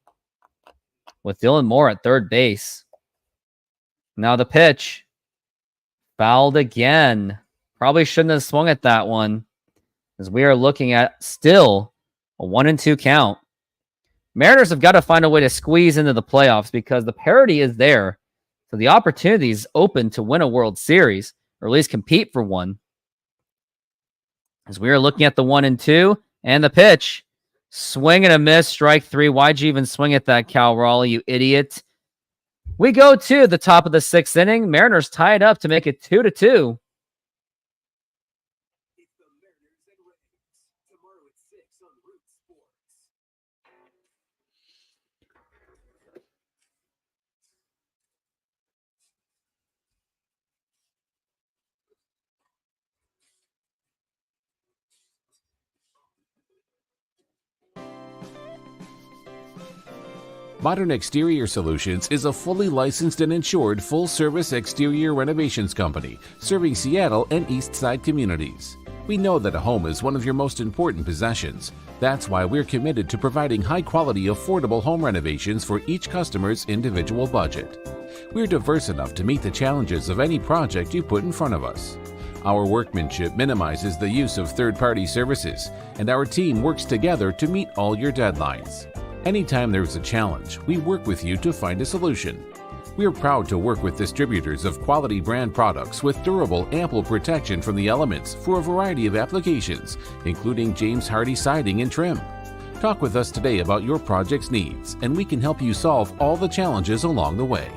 with Dylan Moore at third base. Now the pitch. Fouled again. Probably shouldn't have swung at that one, as we are looking at still a 1-2 count. Mariners have got to find a way to squeeze into the playoffs because the parity is there. So the opportunity is open to win a World Series, or at least compete for one. As we are looking at the 1-2 and the pitch. Swing and a miss, strike 3. Why'd you even swing at that, Cal Raleigh, you idiot? We go to the top of the 6th inning. Mariners tie it up to make it 2-2. It's the Mariners and Rays. Tomorrow at 6 on Root Sports. Modern Exterior Solutions is a fully licensed and insured full-service exterior renovations company serving Seattle and East Side communities. We know that a home is one of your most important possessions. That's why we're committed to providing high-quality, affordable home renovations for each customer's individual budget. We're diverse enough to meet the challenges of any project you put in front of us. Our workmanship minimizes the use of third-party services, and our team works together to meet all your deadlines. Anytime there's a challenge, we work with you to find a solution. We're proud to work with distributors of quality brand products with durable, ample protection from the elements for a variety of applications, including James Hardie siding and trim. Talk with us today about your project's needs, and we can help you solve all the challenges along the way.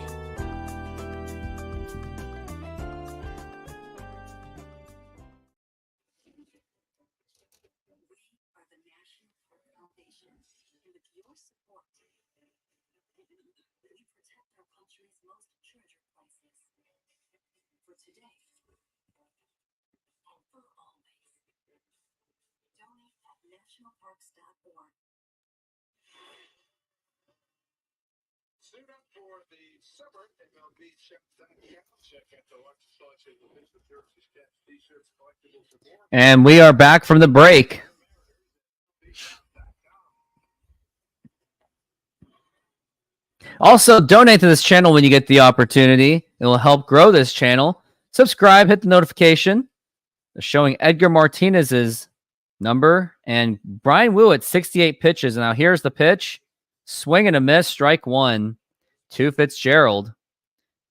Suit up for the summer MLB Shop.com. Check out the large selection of business services, caps, t-shirts, collectibles, and more. And we are back from the break. Also, donate to this channel when you get the opportunity. It will help grow this channel. Subscribe, hit the notification. They're showing Edgar Martinez's number and Brian Wu at 68 pitches. Now here's the pitch. Swing and a miss, strike 1 to Fitzgerald.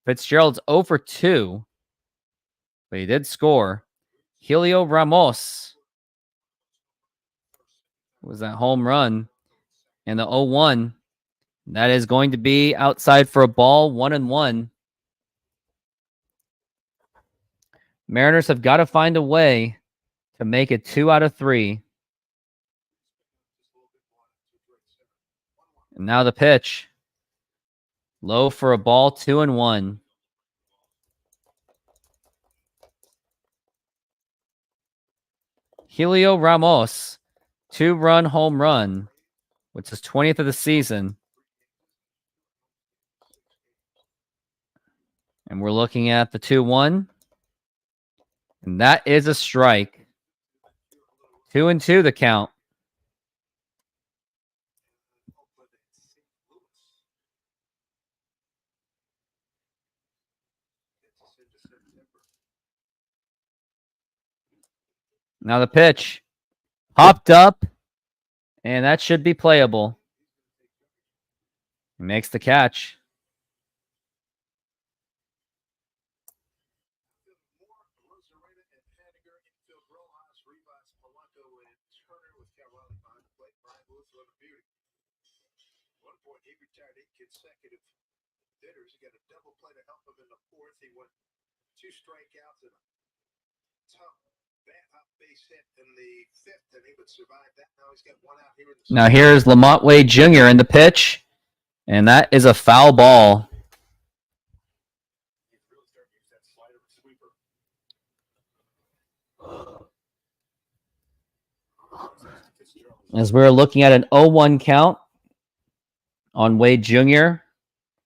Fitzgerald's 0 for 2, but he did score. Helio Ramos was that home run. And the 0-1, that is going to be outside for a ball, 1-1. Mariners have got to find a way to make it 2 out of 3. And now the pitch. Low for a ball, 2-1. Helio Ramos, 2-run home run, which is 20th of the season. And we're looking at the 2-1. And that is a strike. 2-2 the count. Now the pitch. Popped up. And that should be playable. He makes the catch. Consecutive hitters. He got a double play to help him in the 4th. He went 2 strikeouts and a tough bat up base hit in the 5th, and he would survive that. Now he's got 1 out here in the Now here's Lamont Wade Jr. in the pitch, and that is a foul ball. As we're looking at an 0-1 count on Wade Jr.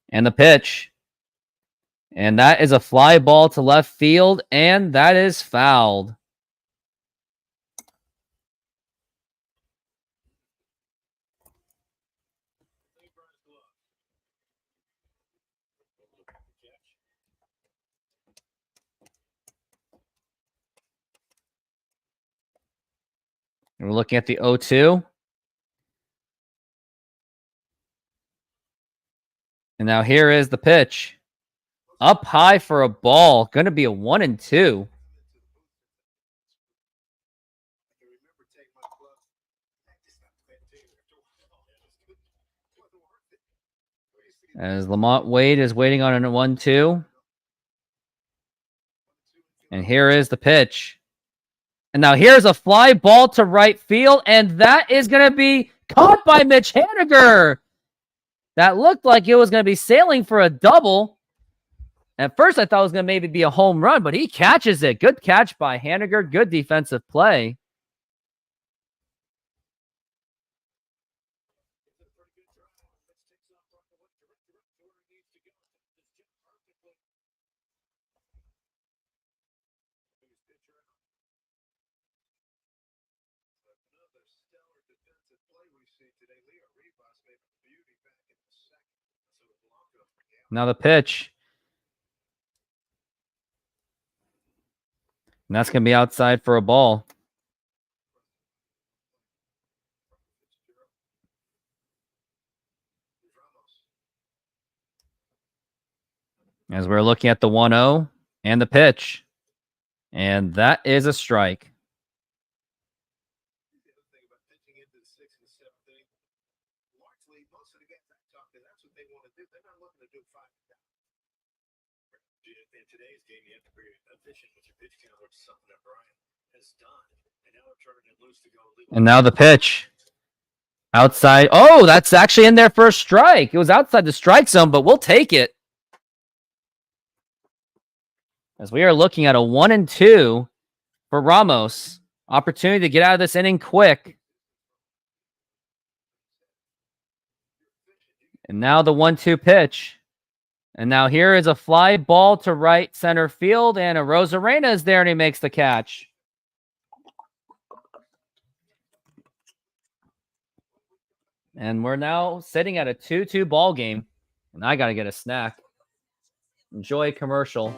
and the pitch. And that is a fly ball to left field, and that is fouled. We're looking at the 0-2. And now here is the pitch. Up high for a ball. Going to be a 1-2. As Lamont Wade is waiting on a 1-2. And here is the pitch. And now here's a fly ball to right field. And that is going to be caught by Mitch Haniger. That looked like it was going to be sailing for a double. At first, I thought it was going to maybe be a home run, but he catches it. Good catch by Haniger. Good defensive play. Now the pitch. And that's going to be outside for a ball. As we're looking at the 1-0 and the pitch. And that is a strike. In today's game, you have to be efficient with your pitch count, which is something that Brian has done. And now we're turning it loose to go. And now the pitch. Outside. Oh, that's actually in there for a strike. It was outside the strike zone, but we'll take it. As we are looking at a 1-2 for Ramos. Opportunity to get out of this inning quick. And now the 1-2 pitch. And now here is a fly ball to right center field, and a Rosarena is there, and he makes the catch. And we're now sitting at a 2-2 ball game, and I got to get a snack. Enjoy commercial.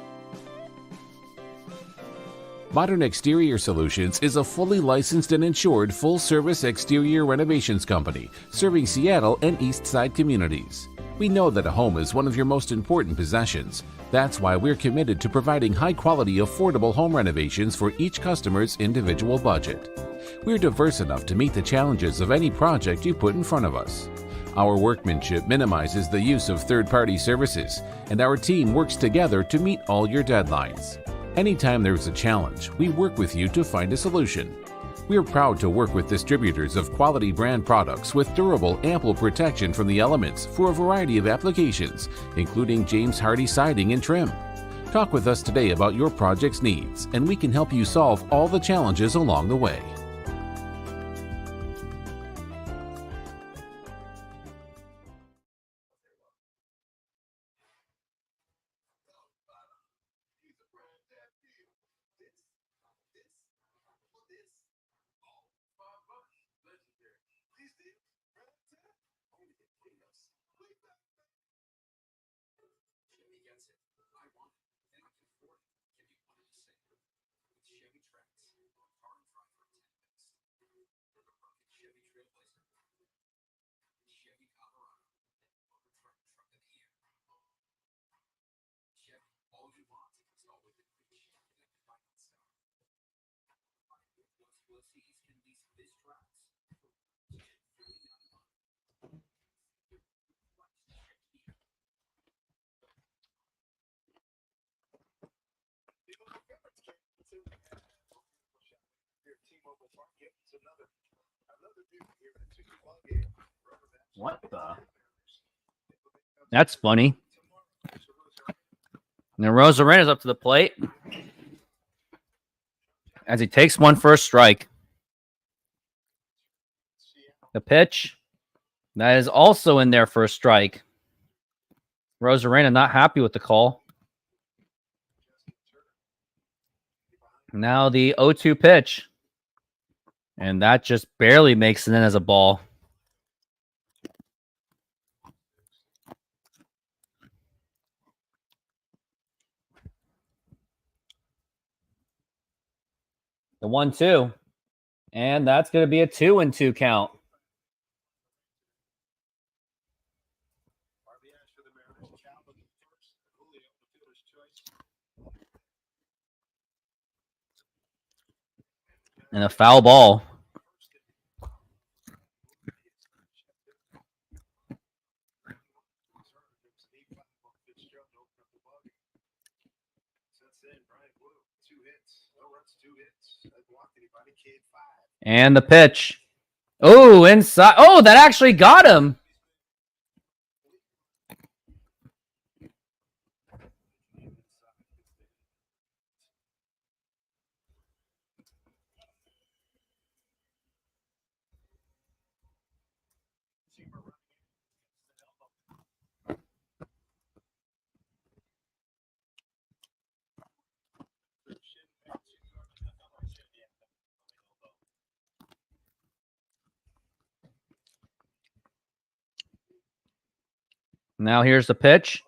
Modern Exterior Solutions is a fully licensed and insured full-service exterior renovations company serving Seattle and East Side communities. We know that a home is one of your most important possessions. That's why we're committed to providing high-quality, affordable home renovations for each customer's individual budget. We're diverse enough to meet the challenges of any project you put in front of us. Our workmanship minimizes the use of third-party services, and our team works together to meet all your deadlines. Anytime there's a challenge, we work with you to find a solution. We are proud to work with distributors of quality brand products with durable, ample protection from the elements for a variety of applications, including James Hardie siding and trim. Talk with us today about your project's needs, and we can help you solve all the challenges along the way. What the? That's funny. Now Rosarena's up to the plate as he takes one for a strike. The pitch, that is also in there for a strike. Rosarena not happy with the call. Now the 0-2 pitch. And that just barely makes it in as a ball. The 1-2. And that's going to be a 2-2 count. And a foul ball. And the pitch. Oh, inside. Oh, that actually got him. Now here's the pitch,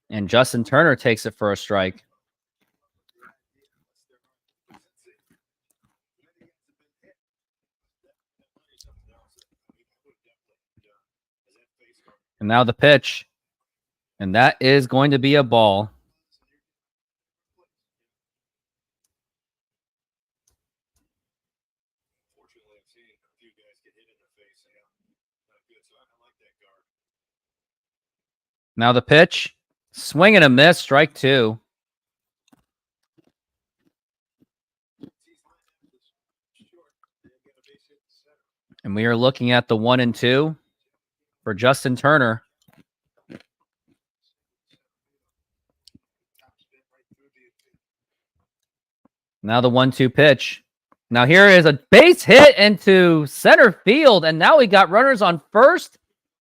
and Justin Turner takes it for a strike. And now the pitch, and that is going to be a ball. Now the pitch, swing and a miss, strike 2. And we are looking at the 1-2 for Justin Turner. Now the 1-2 pitch. Now here is a base hit into center field, and now we got runners on first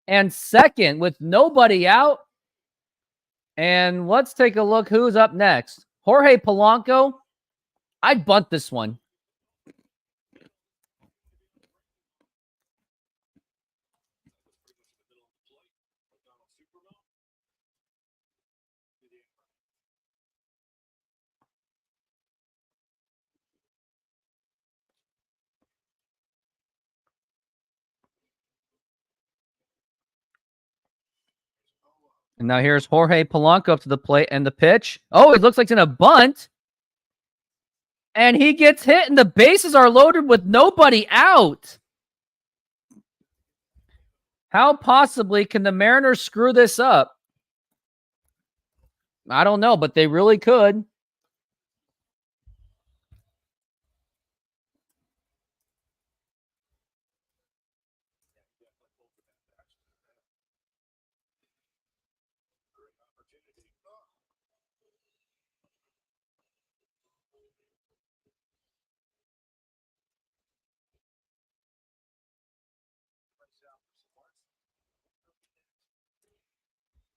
and second with nobody out. And let's take a look who's up next. Jorge Polanco. I'd bunt this one. And now here's Jorge Polanco up to the plate and the pitch. Oh, it looks like it's in a bunt. And he gets hit and the bases are loaded with nobody out. How possibly can the Mariners screw this up? I don't know, but they really could.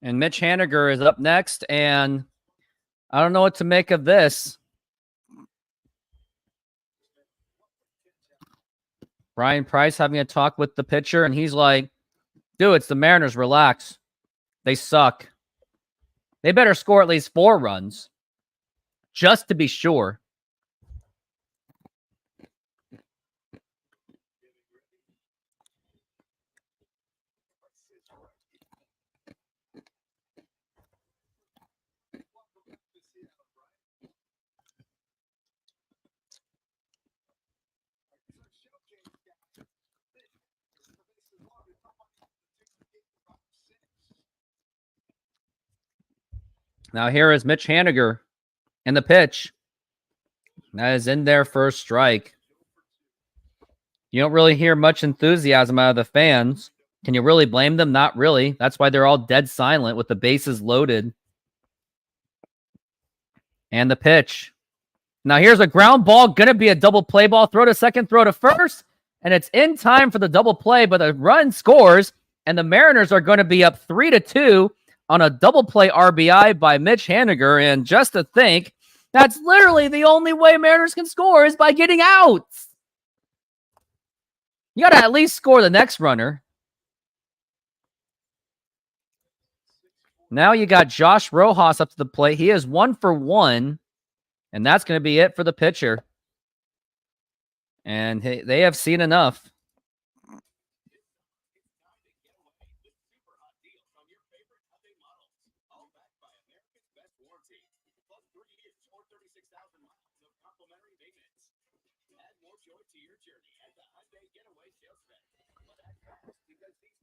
And Mitch Haniger is up next, and I don't know what to make of this. Brian Price having a talk with the pitcher, and he's like, dude, it's the Mariners. Relax. They suck. They better score at least 4 runs, just to be sure. Now here is Mitch Haniger and the pitch. That is in there for a strike. You don't really hear much enthusiasm out of the fans. Can you really blame them? Not really. That's why they're all dead silent with the bases loaded. And the pitch. Now here's a ground ball. Going to be a double play ball. Throw to second, throw to first. And it's in time for the double play, but the run scores. And the Mariners are going to be up 3-2 on a double play RBI by Mitch Haniger. And just to think, that's literally the only way Mariners can score is by getting out. You got to at least score the next runner. Now you got Josh Rojas up to the plate. He is 1 for 1, and that's going to be it for the pitcher. And they have seen enough.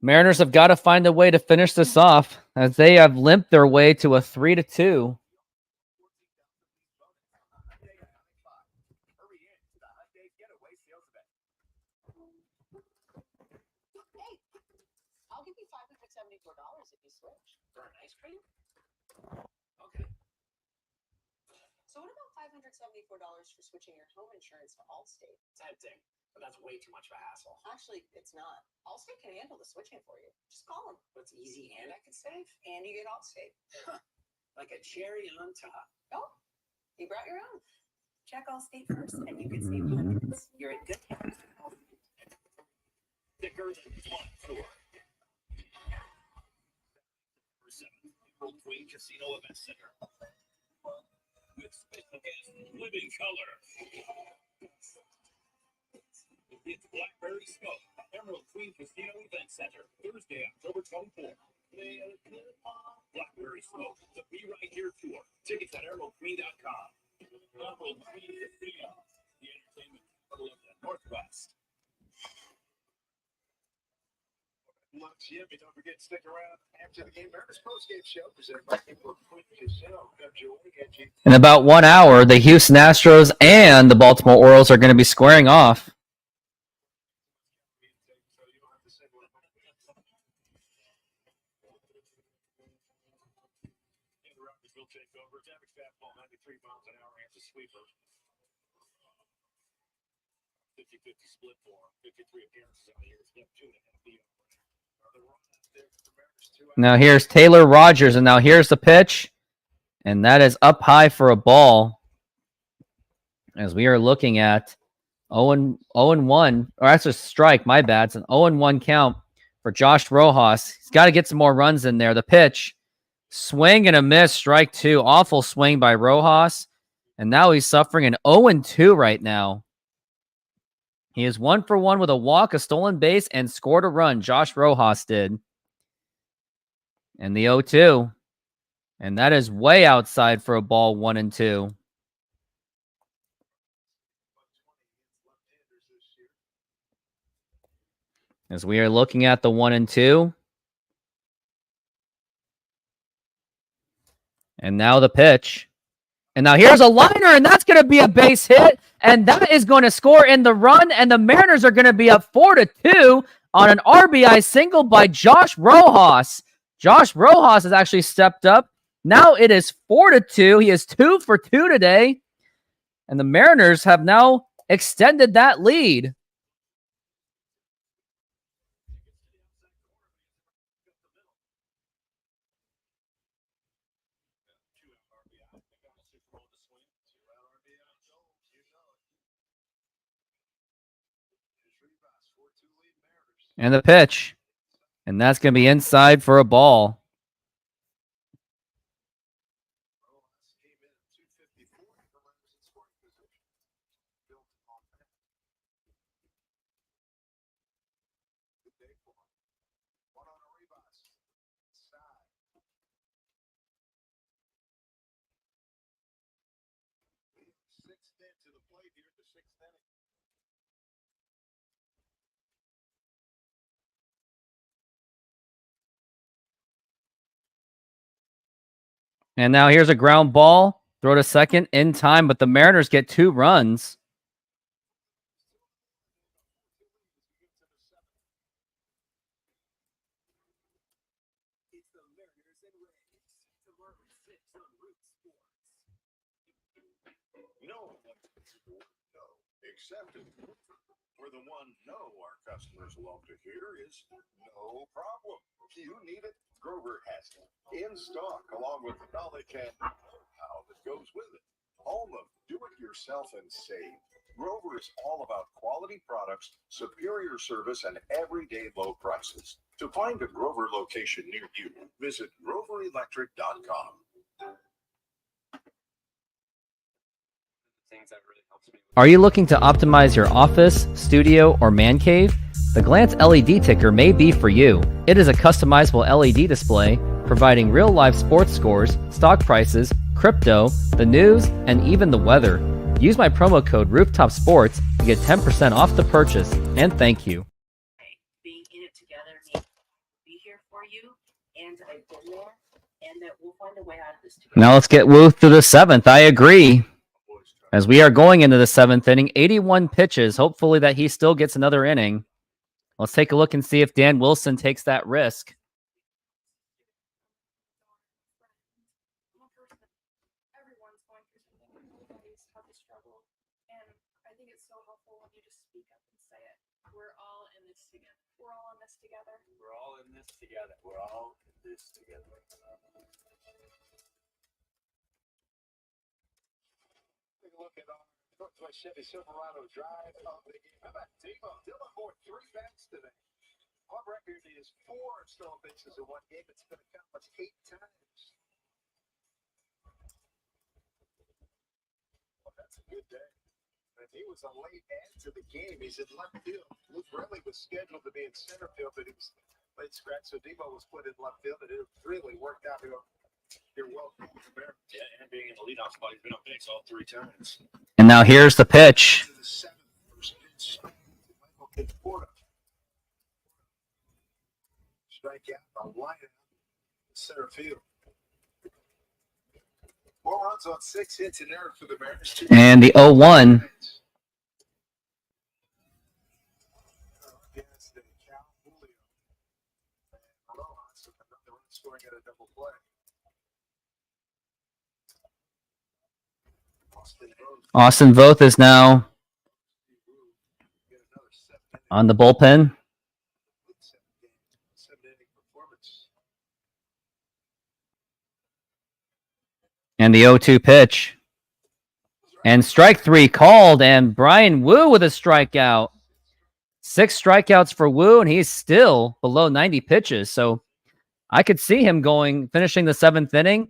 Mariners have got to find a way to finish this off as they have limped their way to a 3-2. I'll give you $574 if you switch for an ice cream. Okay. So what about $574 for switching your home insurance to Allstate? Tempting, but that's way too much of a hassle. Actually, it's not. Allstate can handle the switching for you. Just call them. It's easy and I can save. And you get Allstate. Like a cherry on top. Oh, you brought your own. Check Allstate first, and you can save hundreds. You're in good hands. Thicker than one tour. World Queen Casino Event Center. With special guest, Living Color. It's Blackberry Smoke, Emerald Queen Casino Event Center, Thursday, October 24th. Blackberry Smoke, the Be Right Here tour. Tickets at emeraldqueen.com. Emerald Queen Casino, the entertainment capital of the Northwest. Lunch, yeah, but don't forget to stick around after the game. Mariners post-game show presented by Emerald Queen Casino. In about 1 hour, the Houston Astros and the Baltimore Orioles are going to be squaring off. Split for 53 appearances on the year. It's 2.5 Now here's Taylor Rogers, and now here's the pitch. And that is up high for a ball. As we are looking at 0-1, or that's a strike, my bad. It's an 0-1 count for Josh Rojas. He's got to get some more runs in there. The pitch, swing and a miss, strike two. Awful swing by Rojas. And now he's suffering an 0-2 right now. He is 1 for 1 with a walk, a stolen base, and scored a run. Josh Rojas did. And the 0-2. And that is way outside for a ball 1-2. As we are looking at the 1-2. And now the pitch. And now here's a liner, and that's going to be a base hit. And that is going to score in the run. And the Mariners are going to be up 4-2 on an RBI single by Josh Rojas. Josh Rojas has actually stepped up. Now it is 4-2. He is 2 for 2 today. And the Mariners have now extended that lead. And the pitch. And that's going to be inside for a ball. And now here's a ground ball. Throw to second in time, but the Mariners get 2 runs. No, accepted. For the one no our customers love to hear is no problem. You need it, Grover has it. In stock, along with the knowledge and know-how that goes with it. Home of do-it-yourself and save. Grover is all about quality products, superior service, and everyday low prices. To find a Grover location near you, visit groverelectric.com. Are you looking to optimize your office, studio, or man cave? The Glance LED ticker may be for you. It is a customizable LED display providing real-life sports scores, stock prices, crypto, the news, and even the weather. Use my promo code Rooftop Sports to get 10% off the purchase, and thank you. Being in it together means be here for you, and I've been there, and that we'll find a way out of this together. Now let's get Wu through the seventh. I agree. As we are going into the seventh inning, 81 pitches. Hopefully that he still gets another inning. Let's take a look and see if Dan Wilson takes that risk. Everyone's going through something. Everybody's had to struggle. And I think it's so helpful when you just speak up and say it. We're all in this together. We're all in this together. We're all in this together. We're all in this together. Take a look at our Northwest Chevy Silverado drive of the game. How about Demo? Dillon Moore, 3 bats today. Our record is 4 stolen bases in one game. It's been accomplished 8 times. Well, that's a good day. And he was a late end to the game. He's in left field. Luke Riley was scheduled to be in center field, but he was late scratch. So Demo was put in left field, and it really worked out. You're welcome. Yeah, and being in the leadoff spot, he's been on base all 3 times. And now here's the pitch. To the 7th, first pitch. Michael Conforto. Strike out, a line out, center field. 4 runs on 6 hits in error for the Mariners. And the 0-1. Against the Cal Julio. And Rojas with another run scoring at a double play. Austin Voth is now on the bullpen. 7-inning performance. And the 0-2 pitch. And strike 3 called, and Brian Wu with a strikeout. 6 strikeouts for Wu, and he's still below 90 pitches. So I could see him finishing the 7th inning.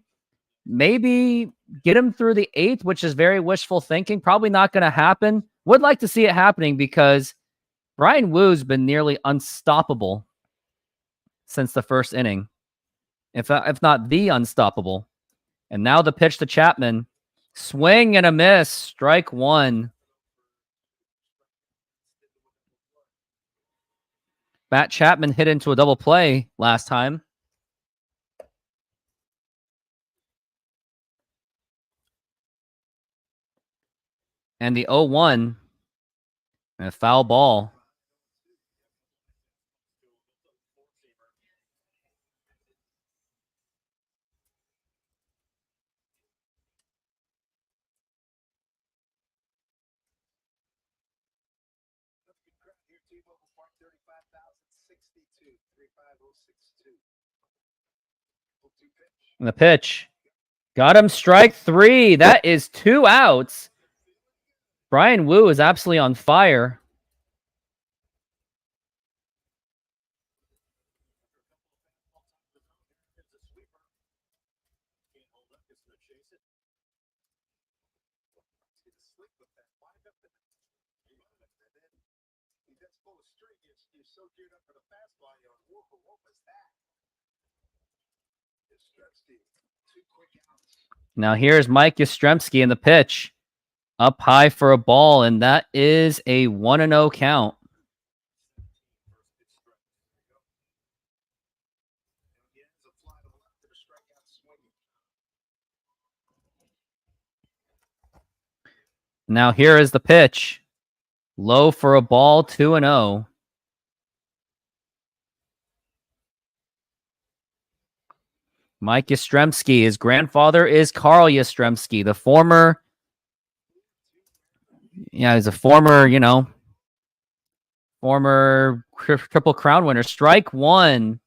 Maybe get him through the 8th, which is very wishful thinking. Probably not going to happen. Would like to see it happening because Brian Wu's been nearly unstoppable since the first inning, if not the unstoppable. And now the pitch to Chapman. Swing and a miss. Strike 1. Matt Chapman hit into a double play last time. And the 0-1. And a foul ball. And the pitch. Got him, strike 3. That is 2 outs. Brian Wu is absolutely on fire. Now here's Mike Yastrzemski in the pitch. Up high for a ball, and that is a 1-0 count. Now here is the pitch. Low for a ball, 2-0. Mike Yastrzemski, his grandfather is Carl Yastrzemski, the former, he's a former, former Triple Crown winner. Strike 1.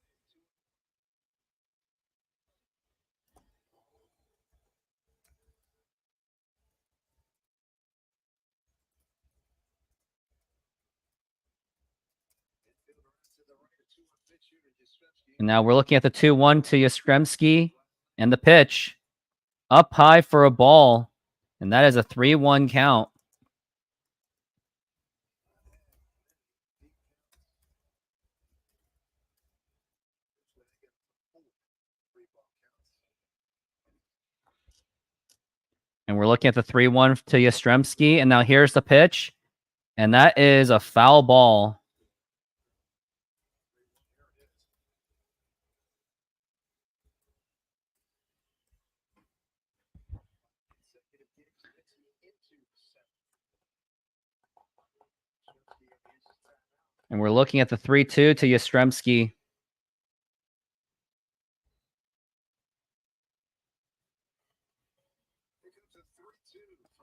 And now we're looking at the 2-1 to Yastrzemski and the pitch. Up high for a ball. And that is a 3-1 count. And we're looking at the 3-1 to Yastrzemski. And now here's the pitch. And that is a foul ball. And we're looking at the 3-2 to Yastrzemski.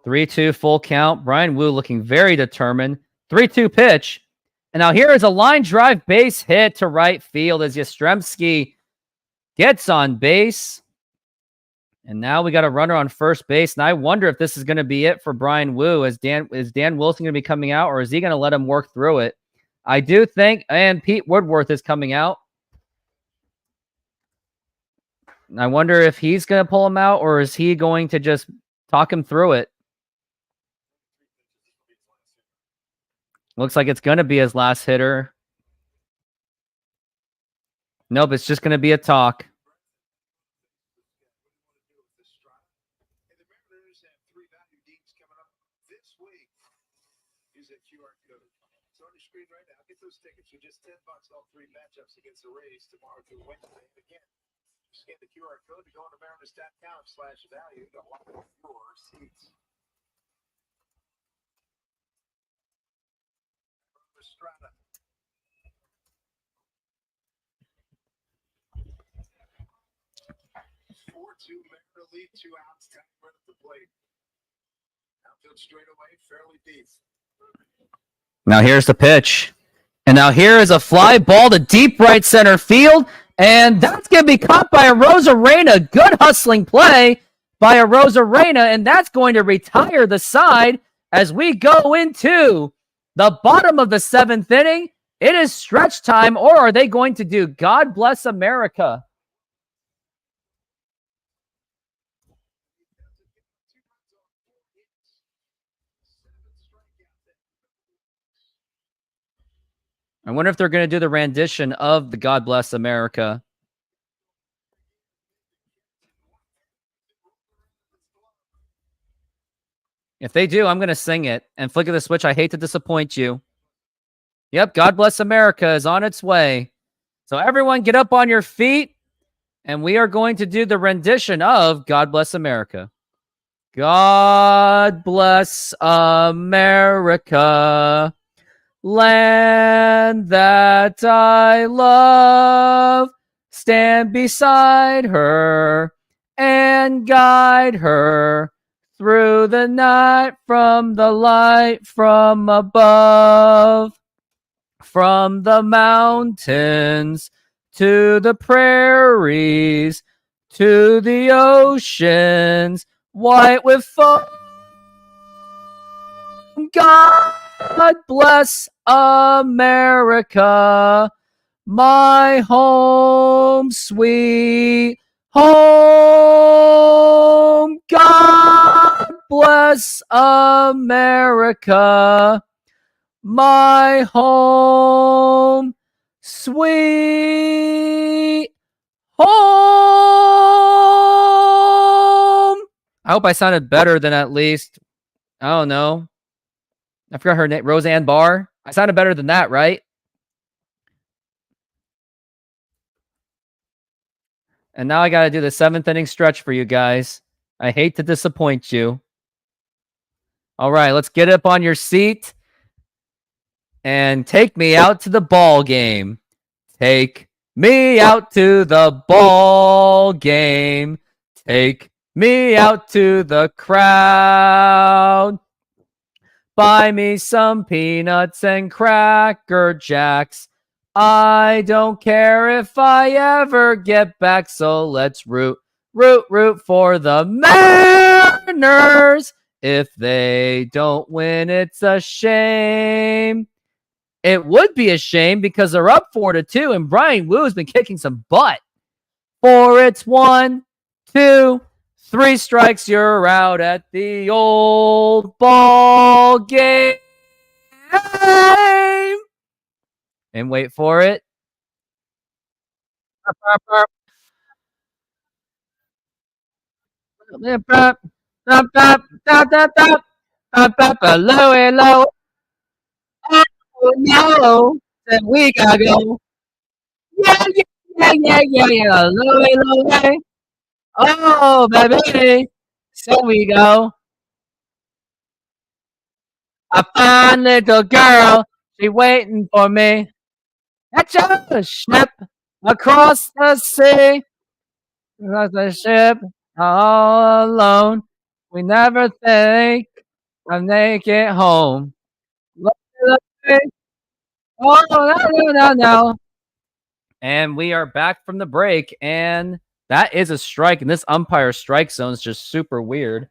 Three-two full count. Brian Wu looking very determined. 3-2 pitch. And now here is a line drive base hit to right field as Yastrzemski gets on base. And now we got a runner on first base. And I wonder if this is going to be it for Brian Wu. Is Dan Wilson going to be coming out, or is he going to let him work through it? I do think, and Pete Woodworth is coming out. I wonder if he's going to pull him out, or is he going to just talk him through it? Looks like it's going to be his last hitter. Nope, it's just going to be a talk. Tickets for just $10 all 3 matchups against the Rays tomorrow through Wednesday. Again, scan the QR code to go on to Mariners.com/value to lock up your seats. Estrada. 4-2 Mariner lead, 2 outs, time run at the plate. Outfield straight away, fairly deep. Now here's the pitch. And now here is a fly ball to deep right center field. And that's going to be caught by a Rosarena. Good hustling play by a Rosarena. And that's going to retire the side as we go into the bottom of the 7th inning. It is stretch time, or are they going to do God Bless America? I wonder if they're going to do the rendition of the God Bless America. If they do, I'm going to sing it and flick of the switch. I hate to disappoint you. Yep, God Bless America is on its way. So everyone get up on your feet, and we are going to do the rendition of God Bless America. God bless America, land that I love. Stand beside her and guide her through the night from the light from above. From the mountains to the prairies to the oceans white with foam. God bless America, my home, sweet home. God bless America, my home, sweet home. I hope I sounded better than at least, I don't know. I forgot her name, Roseanne Barr. I sounded better than that, right? And now I got to do the 7th inning stretch for you guys. I hate to disappoint you. All right, let's get up on your seat and take me out to the ball game. Take me out to the ball game. Take me out to the crowd. Buy me some peanuts and Cracker Jacks. I don't care if I ever get back, so let's root for the Mariners. If they don't win, it's a shame. It would be a shame because they're up 4-2, and Brian Wu has been kicking some butt. For it's 1, 2, 3 strikes, you're out at the old ball game. And wait for it. Low, low. Oh no, then we gotta go. Yeah, yeah. Low. Oh, baby. So we go. A fine little girl, she waiting for me. That's a ship across the sea. Across the ship, all alone. We never think I'll make it home. Look, oh, no. And we are back from the break, and that is a strike, and this umpire strike zone is just super weird.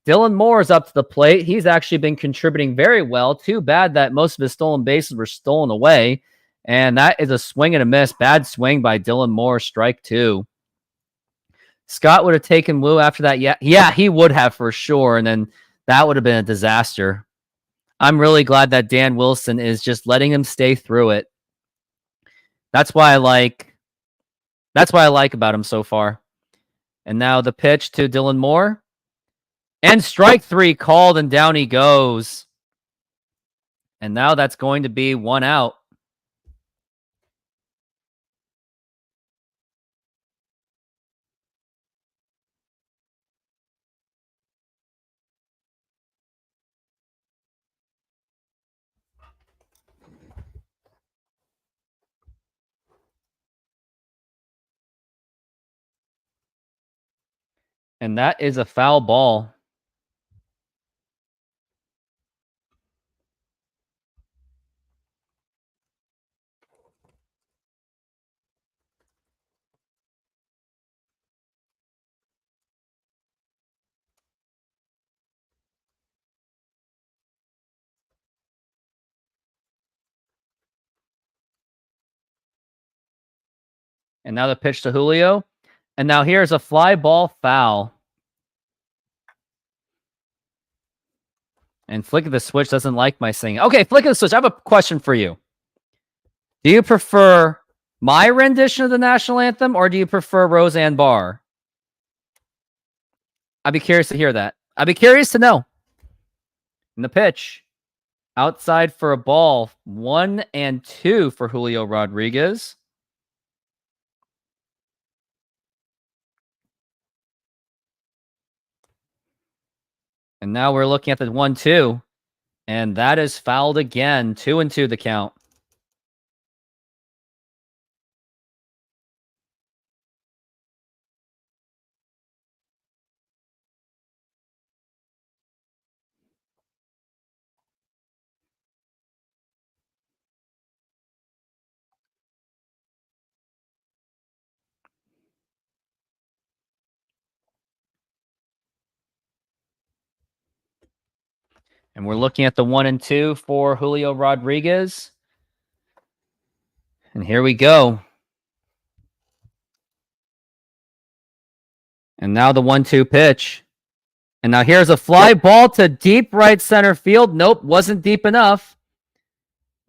Dylan Moore is up to the plate. He's actually been contributing very well. Too bad that most of his stolen bases were stolen away, and that is a swing and a miss. Bad swing by Dylan Moore, strike 2. Scott would have taken Wu after that. Yeah, he would have for sure, and then that would have been a disaster. I'm really glad that Dan Wilson is just letting him stay through it. That's why I like about him so far. And now the pitch to Dylan Moore. And strike 3 called, and down he goes. And now that's going to be 1 out. And that is a foul ball. And now the pitch to Julio. And now here's a fly ball foul. And Flick of the Switch doesn't like my singing. Okay, Flick of the Switch, I have a question for you. Do you prefer my rendition of the national anthem, or do you prefer Roseanne Barr? I'd be curious to hear that. I'd be curious to know. In the pitch. Outside for a ball. 1-2 for Julio Rodriguez. And now we're looking at the 1-2. And that is fouled again. 2-2 the count. And we're looking at the 1-2 for Julio Rodriguez. And here we go. And now the 1-2 pitch. And now here's a fly ball to deep right center field. Nope, wasn't deep enough.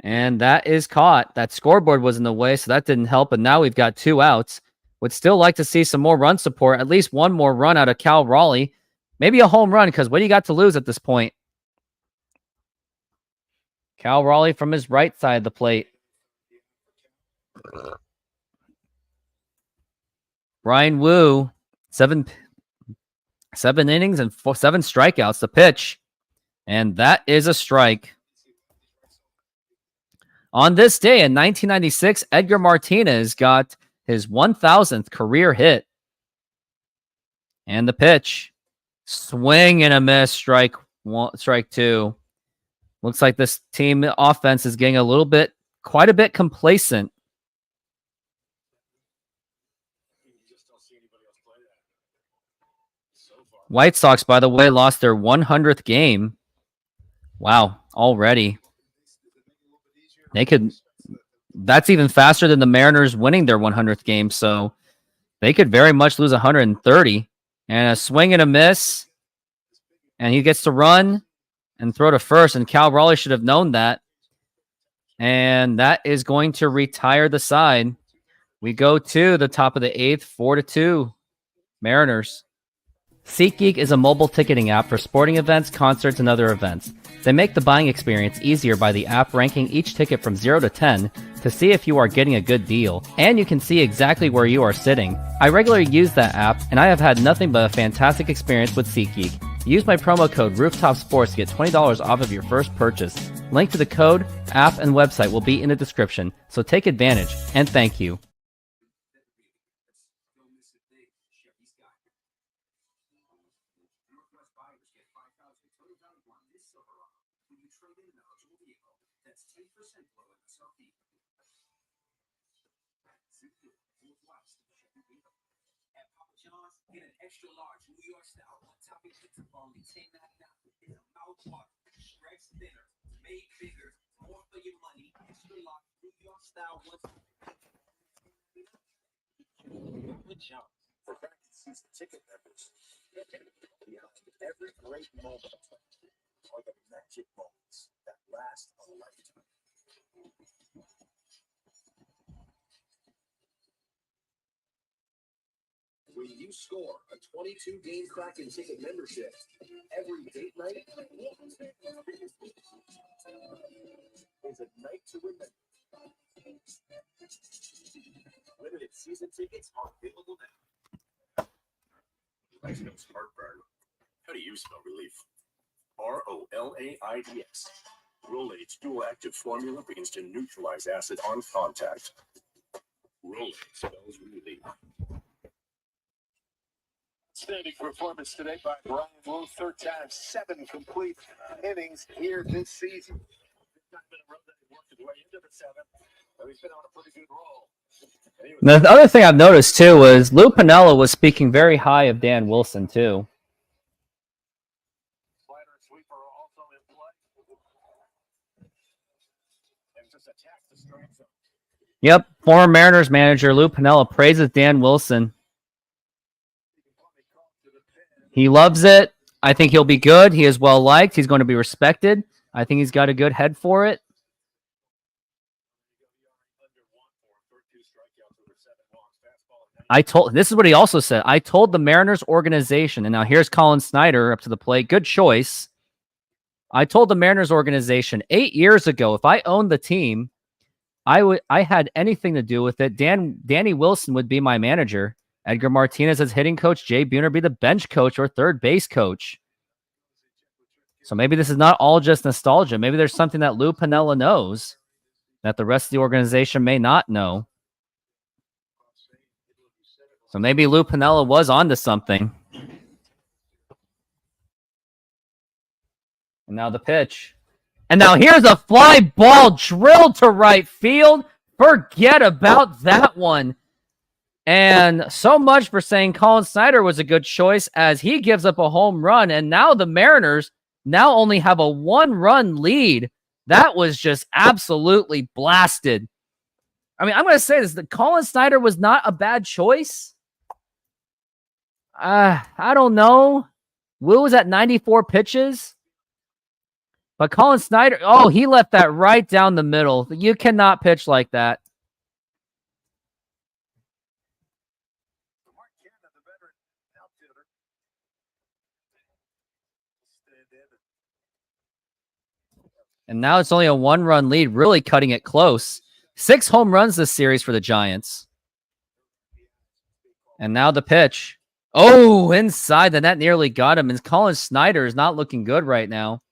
And that is caught. That scoreboard was in the way, so that didn't help. And now we've got 2 outs. Would still like to see some more run support. At least one more run out of Cal Raleigh. Maybe a home run, because what do you got to lose at this point? Cal Raleigh from his right side of the plate. Brian Wu, 7 innings and 7 strikeouts. The pitch. And that is a strike. On this day in 1996, Edgar Martinez got his 1,000th career hit. And the pitch. Swing and a miss. Strike 2. Looks like this team offense is getting quite a bit complacent. White Sox, by the way, lost their 100th game. Wow, already. That's even faster than the Mariners winning their 100th game, so they could very much lose 130 And a swing and a miss. And he gets to run and throw to first. And Cal Raleigh should have known that. And that is going to retire the side. We go to the top of the 8th, 4-2, Mariners. SeatGeek is a mobile ticketing app for sporting events, concerts, and other events. They make the buying experience easier by the app ranking each ticket from 0 to 10 to see if you are getting a good deal, and you can see exactly where you are sitting. I regularly use that app, and I have had nothing but a fantastic experience with SeatGeek. Use my promo code ROOFTOPSPORTS to get $20 off of your first purchase. Link to the code, app, and website will be in the description, so take advantage, and thank you. Get an extra large New York style on topping pizza for only $10.99. It's a mouthwater, stretch thinner, made bigger, more for your money. Extra large New York style ones. For fact, season ticket members, behind every great moment are the magic moments that last a lifetime. When you score a 22-game Kraken ticket membership, every date night is a night to remember. Limited season tickets are available now. Life's heartburn. How do you spell relief? ROLAIDS. Rolaids dual active formula begins to neutralize acid on contact. Rolaids spells relief. Outstanding performance today by Brian Wu. Third time, 7 complete innings here this season. Not been a road that he worked his way into the 7th, but he's been on a pretty good roll. Now, the other thing I've noticed too was Lou Piniella was speaking very high of Dan Wilson too. Slider and sweeper are also in play. And just attacks the strike zone. Yep, former Mariners manager Lou Piniella praises Dan Wilson. He loves it. I think he'll be good. He is well liked. He's going to be respected. I think he's got a good head for it. This is what he also said. I told the Mariners organization, and now here's Colin Snyder up to the plate. Good choice. I told the Mariners organization 8 years ago, if I owned the team, I had anything to do with it. Danny Wilson would be my manager. Edgar Martinez as hitting coach. Jay Buhner be the bench coach or third base coach. So maybe this is not all just nostalgia. Maybe there's something that Lou Piniella knows that the rest of the organization may not know. So maybe Lou Piniella was onto something. And now the pitch. And now here's a fly ball drilled to right field. Forget about that one. And so much for saying Colin Snyder was a good choice as he gives up a home run. And now the Mariners now only have a 1-run lead. That was just absolutely blasted. I mean, I'm going to say this. That Colin Snyder was not a bad choice. I don't know. Will was at 94 pitches. But Colin Snyder, he left that right down the middle. You cannot pitch like that. And now it's only a 1-run lead, really cutting it close. 6 home runs this series for the Giants. And now the pitch. Oh, inside. The net nearly got him. And Colin Snyder is not looking good right now.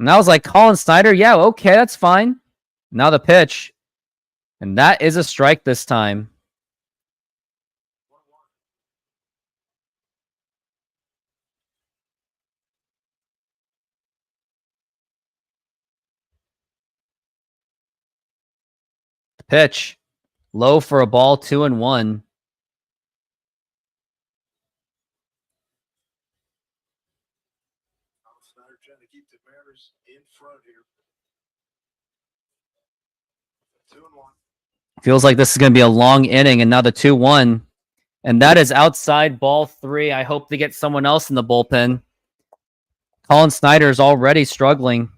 And I was like, Colin Snyder? Yeah, okay, that's fine. Now the pitch. And that is a strike this time. Pitch. Low for a ball, 2-1. Snyder trying to keep the Mariners in front here. Feels like this is going to be a long inning, and now the 2-1. And that is outside ball 3. I hope to get someone else in the bullpen. Colin Snyder is already struggling.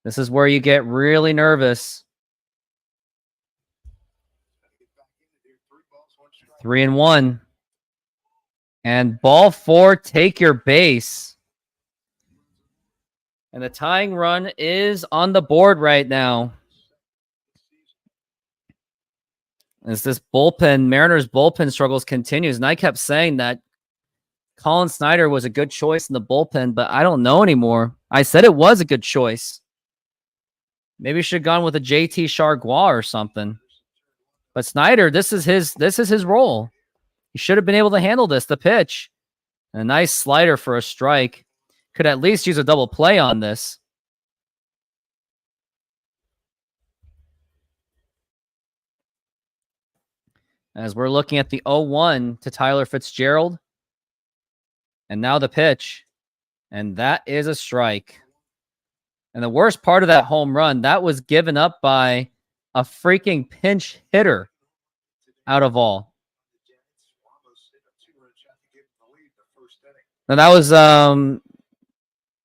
This is where you get really nervous. 3-1. And ball 4, take your base. And the tying run is on the board right now. As this bullpen, Mariners bullpen struggles continues. And I kept saying that Colin Snyder was a good choice in the bullpen, but I don't know anymore. I said it was a good choice. Maybe should have gone with a JT Chargois or something. But Snyder, this is his role. He should have been able to handle this. The pitch. A nice slider for a strike. Could at least use a double play on this. As we're looking at the 0-1 to Tyler Fitzgerald. And now the pitch. And that is a strike. And the worst part of that home run, that was given up by a freaking pinch hitter out of all. Now that was, I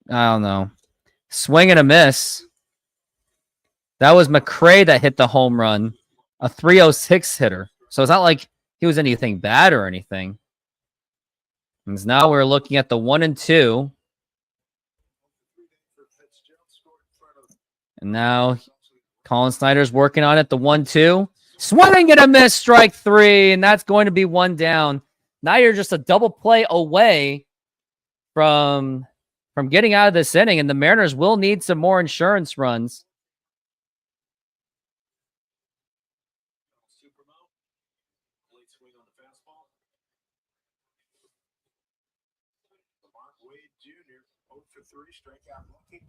don't know, swing and a miss. That was McRae that hit the home run, a 306 hitter. So it's not like he was anything bad or anything. And now we're looking at the 1-2. And now Colin Snyder's working on it, the 1-2. Swing and a miss, strike 3, and that's going to be 1 down. Now you're just a double play away from getting out of this inning, and the Mariners will need some more insurance runs.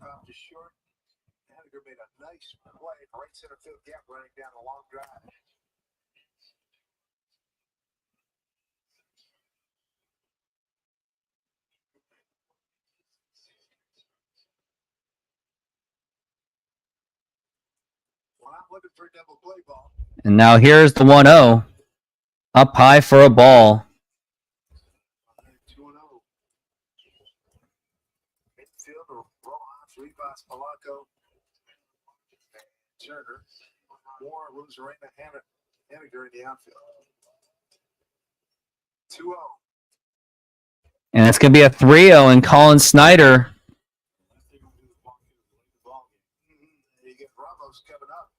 Popped to short. Haniger made a nice play, right center field gap, running down a long drive. Well, I'm looking for a double play ball. And now here's the 1-0. Up high for a ball. 2-0. Midfielder Rojas, Rivas, Polanco, Turner. Moore, Luzarena, Haniger in the outfield. 2-0. And it's going to be a 3-0, and Colin Snyder. You get Ramos coming up.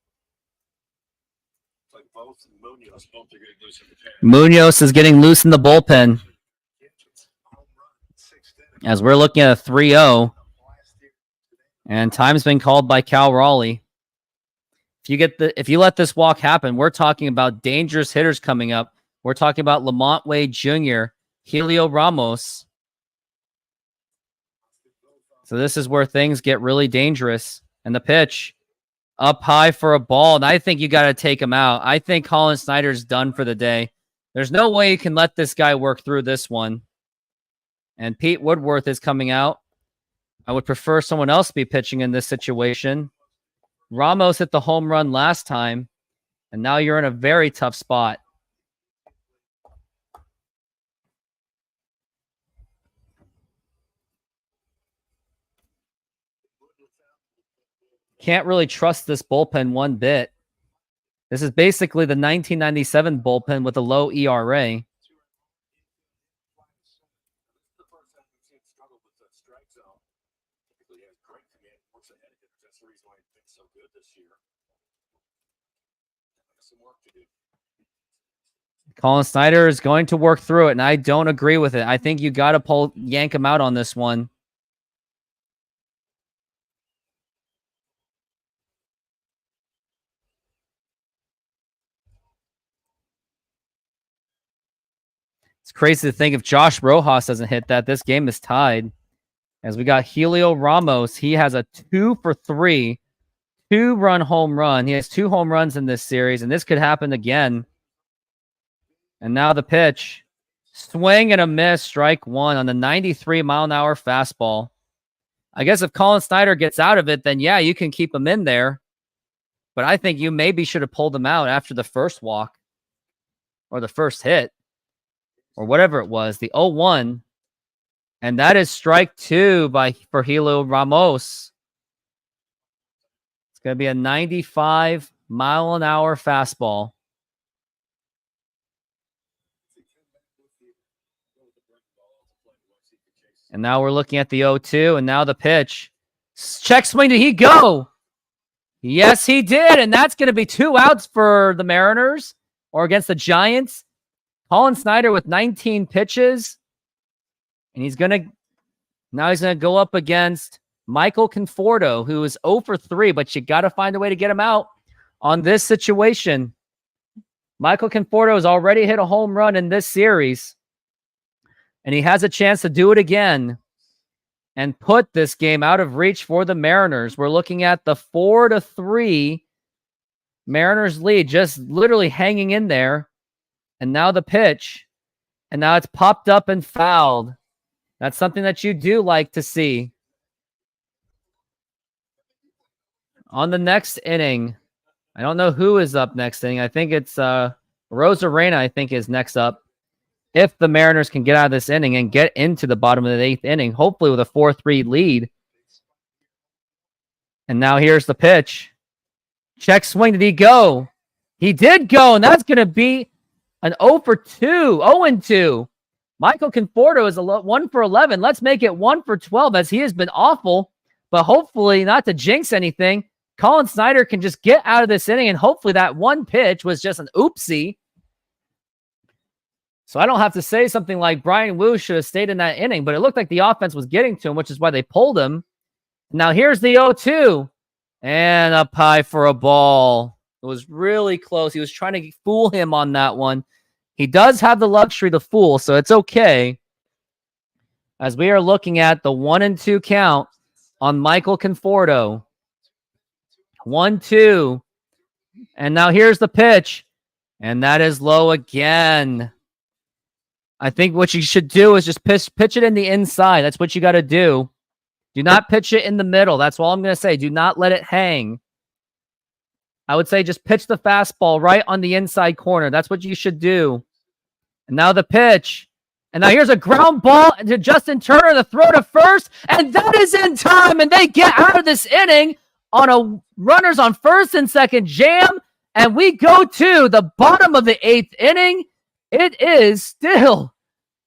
It's like both Munoz, both are getting loose in the pen. Munoz is getting loose in the bullpen. As we're looking at a 3-0. And time's been called by Cal Raleigh. If you let this walk happen, we're talking about dangerous hitters coming up. We're talking about Lamont Wade Jr., Helio Ramos. So this is where things get really dangerous. And the pitch up high for a ball. And I think you got to take him out. I think Colin Snyder's done for the day. There's no way you can let this guy work through this one. And Pete Woodworth is coming out. I would prefer someone else be pitching in this situation. Ramos hit the home run last time, and now you're in a very tough spot. Can't really trust this bullpen one bit. This is basically the 1997 bullpen with a low ERA. Colin Snyder is going to work through it, and I don't agree with it. I think you got to yank him out on this one. It's crazy to think if Josh Rojas doesn't hit that, this game is tied. As we got Helio Ramos, he has a 2-for-3, 2-run home run. He has 2 home runs in this series, and this could happen again. And now the pitch. Swing and a miss, strike 1 on the 93-mile-an-hour fastball. I guess if Colin Snyder gets out of it, then yeah, you can keep him in there. But I think you maybe should have pulled him out after the first walk or the first hit or whatever it was, the 0-1. And that is strike 2 for Hilo Ramos. It's going to be a 95-mile-an-hour fastball. And now we're looking at the 0-2, and now the pitch. Check swing, did he go? Yes, he did, and that's going to be 2 outs for the Mariners or against the Giants. Colin Snyder with 19 pitches, and he's going to go up against Michael Conforto, who is 0 for 3, but you got to find a way to get him out on this situation. Michael Conforto has already hit a home run in this series, and he has a chance to do it again and put this game out of reach for the Mariners. We're looking at the 4-3 Mariners lead, just literally hanging in there. And now the pitch, and now it's popped up and fouled. That's something that you do like to see. On the next inning, I don't know who is up next inning. I think it's Rosarena, I think, is next up. If the Mariners can get out of this inning and get into the bottom of the 8th inning, hopefully with a 4-3 lead. And now here's the pitch. Check swing. Did he go? He did go, and that's going to be an 0 for 2. 0-2. Michael Conforto is 1 for 11. Let's make it 1 for 12, as he has been awful. But hopefully, not to jinx anything, Colin Snyder can just get out of this inning, and hopefully that one pitch was just an oopsie. So I don't have to say something like Brian Wu should have stayed in that inning, but it looked like the offense was getting to him, which is why they pulled him. Now here's the 0-2. And up high for a ball. It was really close. He was trying to fool him on that one. He does have the luxury to fool, so it's okay. As we are looking at the 1-2 count on Michael Conforto. 1-2. And now here's the pitch. And that is low again. I think what you should do is just pitch it in the inside. That's what you got to do. Do not pitch it in the middle. That's all I'm going to say. Do not let it hang. I would say just pitch the fastball right on the inside corner. That's what you should do. And now the pitch. And now here's a ground ball to Justin Turner, the throw to first. And that is in time. And they get out of this inning on a runners on first and second jam. And we go to the bottom of the 8th inning. It is still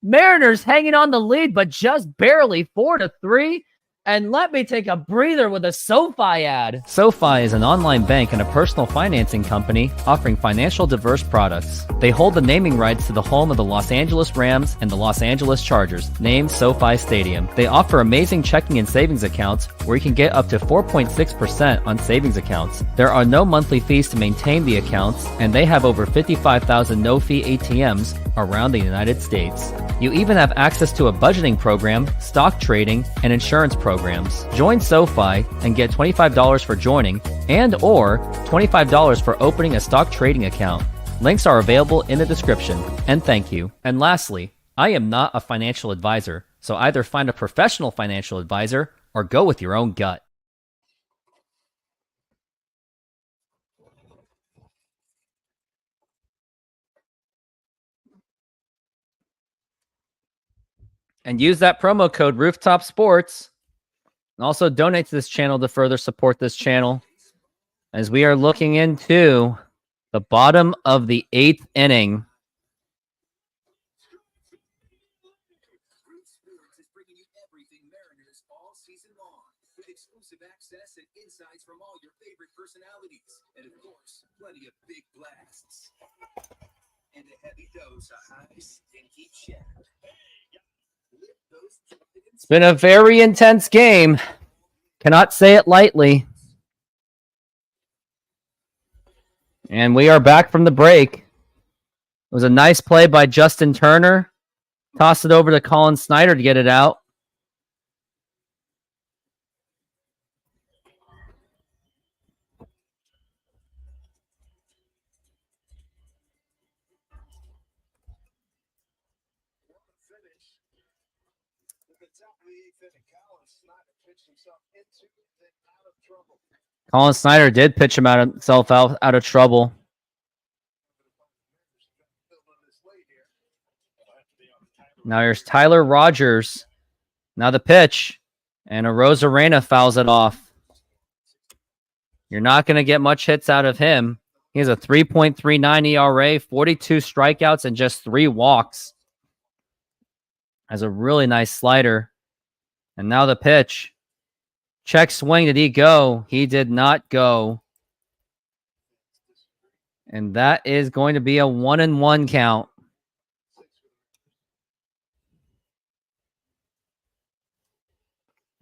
Mariners hanging on the lead, but just barely 4-3. And let me take a breather with a SoFi ad. SoFi is an online bank and a personal financing company offering financial diverse products. They hold the naming rights to the home of the Los Angeles Rams and the Los Angeles Chargers, named SoFi Stadium. They offer amazing checking and savings accounts where you can get up to 4.6% on savings accounts. There are no monthly fees to maintain the accounts, and they have over 55,000 no-fee ATMs around the United States. You even have access to a budgeting program, stock trading, and insurance programs. Join SoFi and get $25 for joining and or $25 for opening a stock trading account. Links are available in the description. And thank you. And lastly, I am not a financial advisor, so either find a professional financial advisor or go with your own gut. And use that promo code Rooftop Sports. And also donate to this channel to further support this channel. As we are looking into the bottom of the 8th inning. Sports is bringing you everything Mariners all season long, with exclusive access and insights from all your favorite personalities, and of course, plenty of big blasts and a heavy dose of high stinky chat. It's been a very intense game. Cannot say it lightly. And we are back from the break. It was a nice play by Justin Turner. Toss it over to Colin Snyder to get it out. Colin Snyder did pitch himself out of trouble. Now here's Tyler Rogers. Now the pitch. And a Rosarena fouls it off. You're not going to get much hits out of him. He has a 3.39 ERA, 42 strikeouts, and just 3 walks. Has a really nice slider. And now the pitch. Check swing. Did he go? He did not go. And that is going to be a 1-1 count.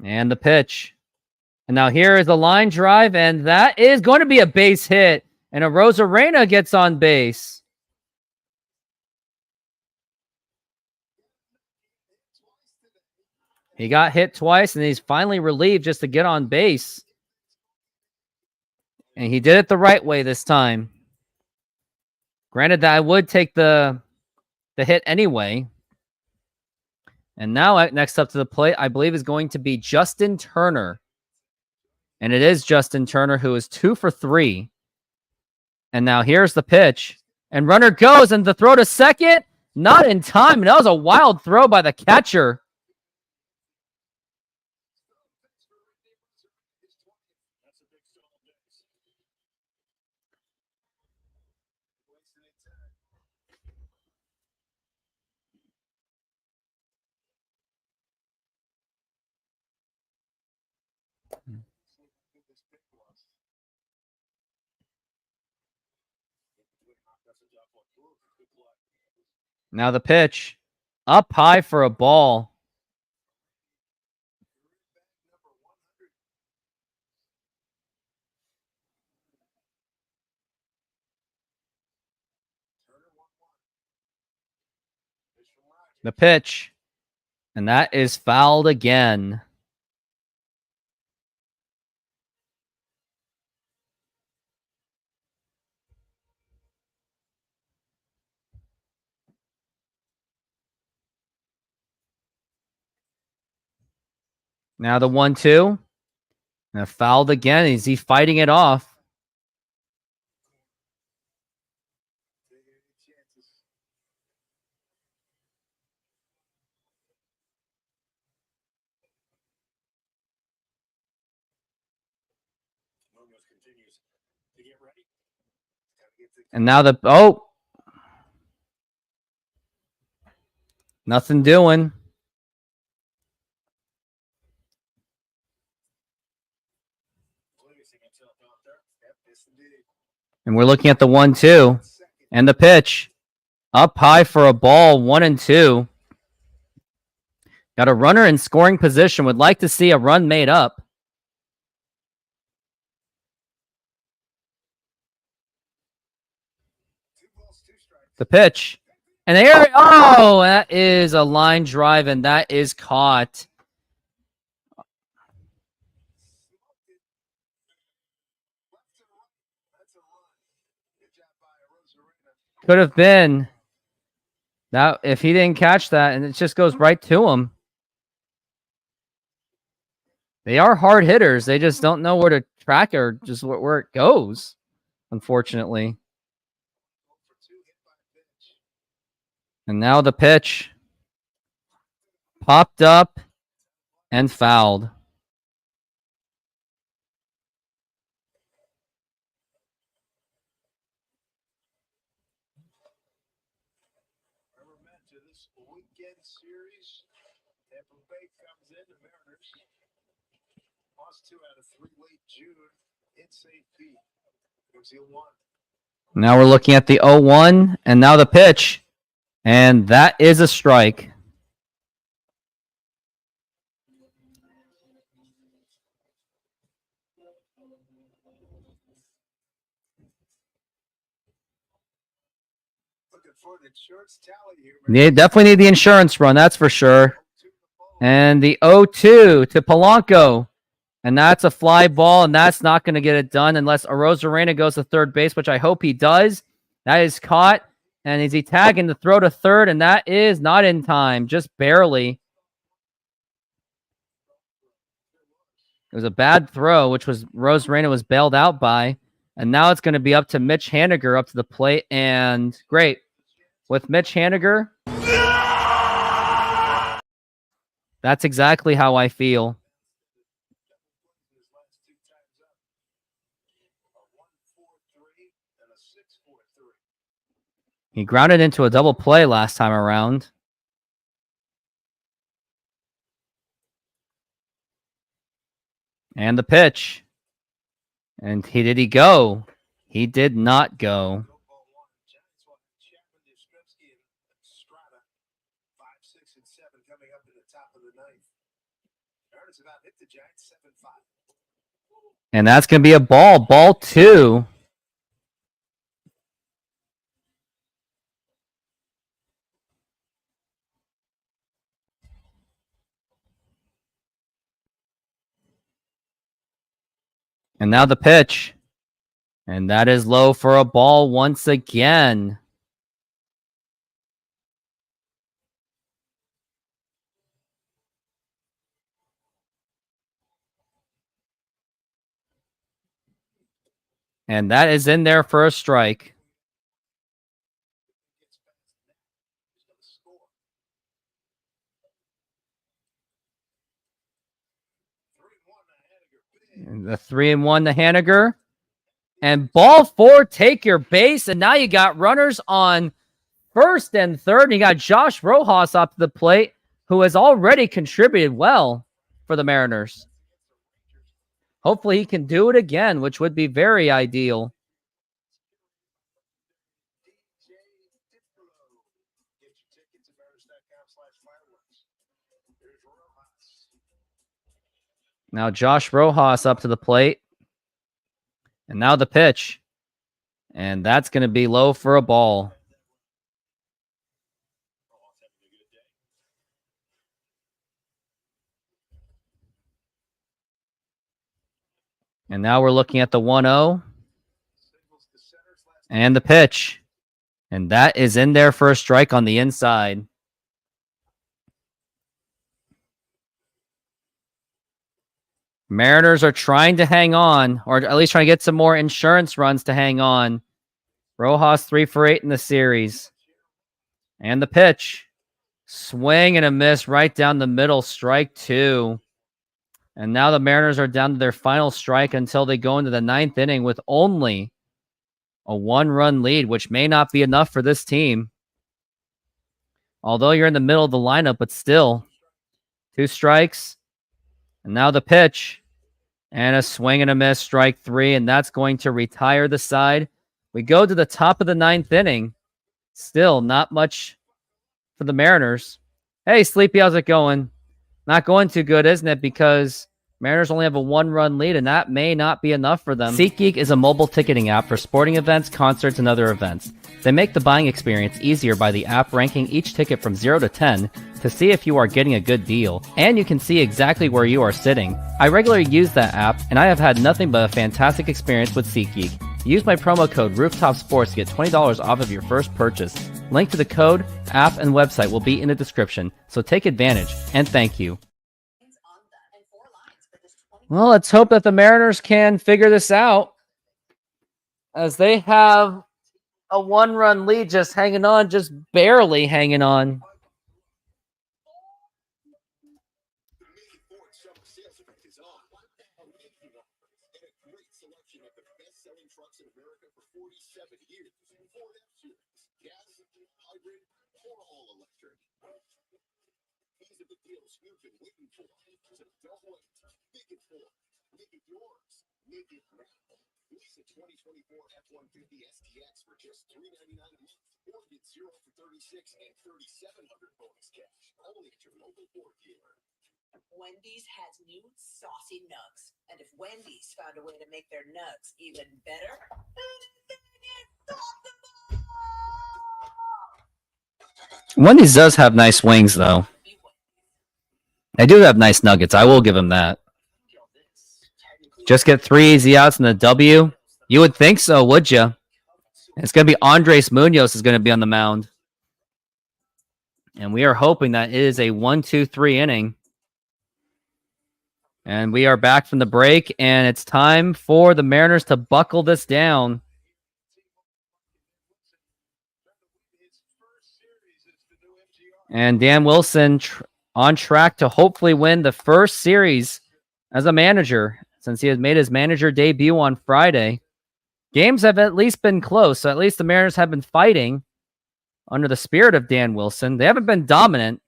And the pitch. And now here is the line drive, and that is going to be a base hit. And a Rosarena gets on base. He got hit twice, and he's finally relieved just to get on base. And he did it the right way this time. Granted that I would take the hit anyway. And now next up to the plate, I believe, is going to be Justin Turner. And it is Justin Turner, who is 2 for 3. And now here's the pitch. And runner goes, and the throw to second, not in time. And that was a wild throw by the catcher. Now the pitch. Up high for a ball. The pitch. And that is fouled again. Now the 1-2. And fouled again. Is he fighting it off? And now the nothing doing. And we're looking at the 1-2 and the pitch up high for a ball, 1-2. Got a runner in scoring position. Would like to see a run made up. The pitch. And there, oh, that is a line drive, and that is caught. Could have been. Now, if he didn't catch that, and it just goes right to him. They are hard hitters. They just don't know where to track it or just where it goes, unfortunately. And now the pitch. Popped up and fouled. Series, Tampa Bay comes in, the Mariners lost 2 out of 3 late June in St. Pete. Here's the 0-1. Now we're looking at the 0-1, and now the pitch, and that is a strike. They definitely need the insurance run, that's for sure. And the 0-2 to Polanco. And that's a fly ball, and that's not going to get it done unless Arozarena goes to third base, which I hope he does. That is caught. And is he tagging the throw to third? And that is not in time, just barely. It was a bad throw, which was Rosarena was bailed out by. And now it's going to be up to Mitch Haniger up to the plate. And great. With Mitch Haniger, that's exactly how I feel. He grounded into a double play last time around. And the pitch. And did he go? He did not go. And that's going to be a ball. Ball 2. And now the pitch. And that is low for a ball once again. And that is in there for a strike. And the 3-1 to Haniger. And ball 4, take your base. And now you got runners on first and third. And you got Josh Rojas up to the plate, who has already contributed well for the Mariners. Hopefully he can do it again, which would be very ideal. Now Josh Rojas up to the plate. And now the pitch. And that's going to be low for a ball. And now we're looking at the 1-0. And the pitch. And that is in there for a strike on the inside. Mariners are trying to hang on, or at least trying to get some more insurance runs to hang on. Rojas 3 for 8 in the series. And the pitch. Swing and a miss right down the middle. Strike 2. And now the Mariners are down to their final strike until they go into the 9th inning with only a 1-run lead, which may not be enough for this team. Although you're in the middle of the lineup, but still. 2 strikes. And now the pitch. And a swing and a miss, strike 3. And that's going to retire the side. We go to the top of the 9th inning. Still not much for the Mariners. Hey, Sleepy, how's it going? Not going too good, isn't it? Because Mariners only have a 1-run lead, and that may not be enough for them. SeatGeek is a mobile ticketing app for sporting events, concerts, and other events. They make the buying experience easier by the app ranking each ticket from 0 to 10 to see if you are getting a good deal, and you can see exactly where you are sitting. I regularly use that app, and I have had nothing but a fantastic experience with SeatGeek. Use my promo code ROOFTOPSPORTS to get $20 off of your first purchase. Link to the code, app, and website will be in the description, so take advantage, and thank you. Well, let's hope that the Mariners can figure this out, as they have a 1-run lead just hanging on, just barely hanging on. Make it yours. Make it now. Lease a 2024 F-150 STX for just $399 a month, or get 0 for 36 and $3,700 bonus cash. Only at your local Ford dealer. Wendy's has new saucy nugs. And if Wendy's found a way to make their nugs even better, Wendy's does have nice wings, though. They do have nice nuggets. I will give them that. Just get 3 easy outs and a W? You would think so, would you? It's going to be Andres Munoz is going to be on the mound. And we are hoping that it is a 1-2-3 inning. And we are back from the break, and it's time for the Mariners to buckle this down. And Dan Wilson on track to hopefully win the first series as a manager since he has made his manager debut on Friday. Games have at least been close, so at least the Mariners have been fighting under the spirit of Dan Wilson. They haven't been dominant.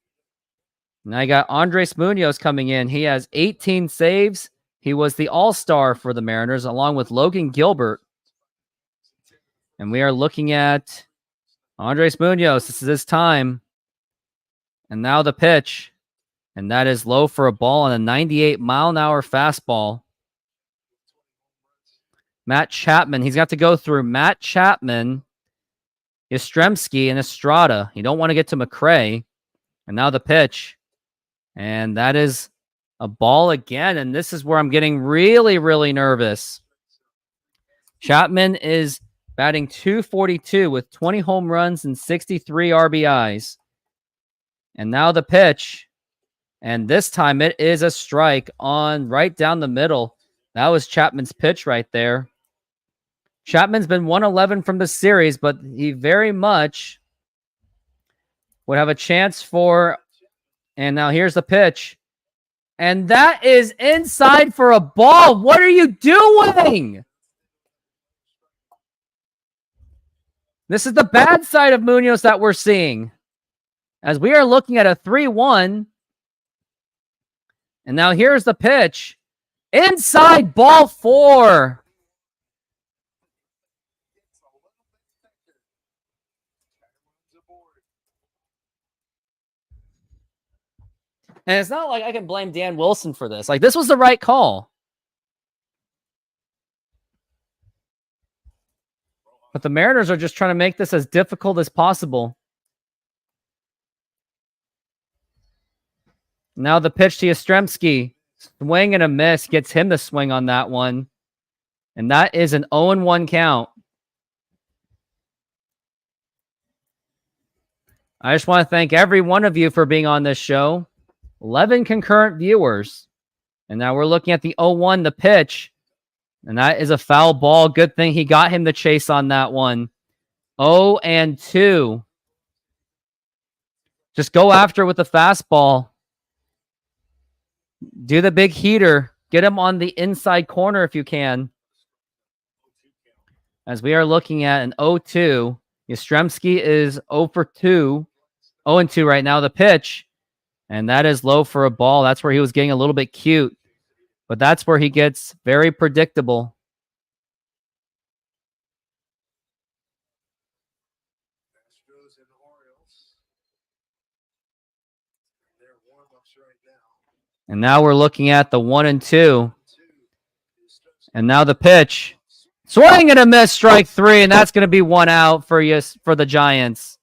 Now you got Andres Munoz coming in. He has 18 saves. He was the all-star for the Mariners along with Logan Gilbert. And we are looking at Andres Munoz. This is his time. And now the pitch. And that is low for a ball on a 98-mile-an-hour fastball. Matt Chapman. He's got to go through Matt Chapman, Yastrzemski, and Estrada. You don't want to get to McRae. And now the pitch. And that is a ball again. And this is where I'm getting really, really nervous. Chapman is batting .242 with 20 home runs and 63 RBIs. And now the pitch. And this time it is a strike on right down the middle. That was Chapman's pitch right there. Chapman's been 111 from the series, but he very much would have a chance for... And now here's the pitch. And that is inside for a ball. What are you doing? This is the bad side of Munoz that we're seeing. As we are looking at a 3-1. And now here's the pitch. Inside ball 4. And it's not like I can blame Dan Wilson for this. Like, this was the right call. But the Mariners are just trying to make this as difficult as possible. Now the pitch to Yastrzemski. Swing and a miss. Gets him the swing on that one. And that is an 0-1 count. I just want to thank every one of you for being on this show. 11 concurrent viewers. And now we're looking at the 0-1, the pitch. And that is a foul ball. Good thing he got him the chase on that one. 0-2. Just go after with the fastball. Do the big heater. Get him on the inside corner if you can. As we are looking at an 0-2. Yastrzemski is 0-2 right now. The pitch. And that is low for a ball. That's where he was getting a little bit cute. But that's where he gets very predictable. Astros and Orioles. Their warm-ups right now. And now we're looking at the 1-2. And now the pitch. Swing and a miss, strike 3. And that's going to be 1 out for the Giants.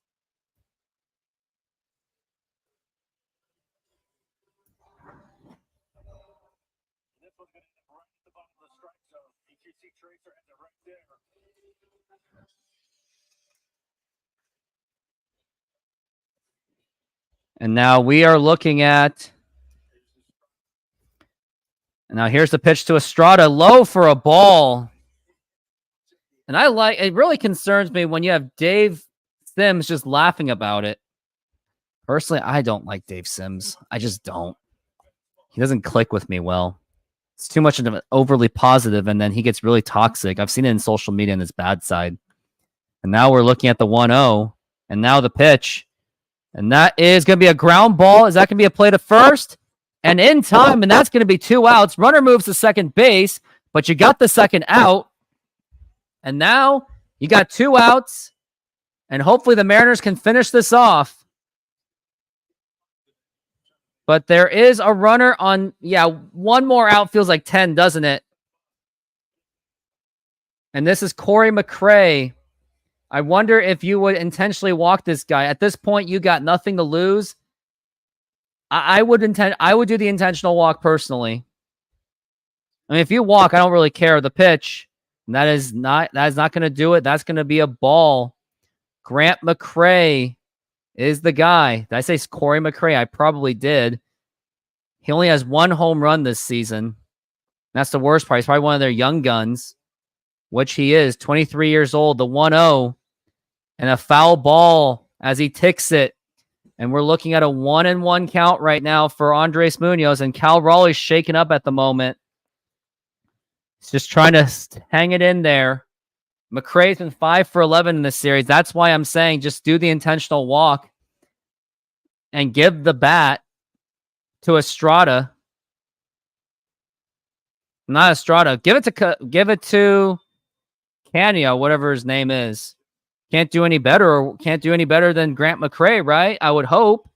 And now we are looking at... And now here's the pitch to Estrada. Low for a ball. And it really concerns me when you have Dave Sims just laughing about it. Personally, I don't like Dave Sims. I just don't. He doesn't click with me well. It's too much of an overly positive, and then he gets really toxic. I've seen it in social media on his bad side. And now we're looking at the 1-0. And now the pitch. And that is going to be a ground ball. Is that going to be a play to first? And in time, and that's going to be 2 outs. Runner moves to second base, but you got the second out. And now you got 2 outs. And hopefully the Mariners can finish this off. But there is a runner on, 1 more out feels like 10, doesn't it? And this is Corey McRae. I wonder if you would intentionally walk this guy. At this point, you got nothing to lose. I would do the intentional walk personally. I mean, if you walk, I don't really care. The pitch, that is not going to do it. That's going to be a ball. Grant McRae is the guy. Did I say Corey McRae? I probably did. He only has 1 home run this season. That's the worst part. He's probably one of their young guns, which he is, 23 years old, the 1-0, and a foul ball as he ticks it. And we're looking at a 1-1 count right now for Andres Munoz, and Cal Raleigh's shaken up at the moment. He's just trying to hang it in there. McRae's been 5 for 11 in this series. That's why I'm saying just do the intentional walk and give the bat to Estrada. Not Estrada. Give it to Canio, whatever his name is. Can't do any better than Grant McRae, right? I would hope.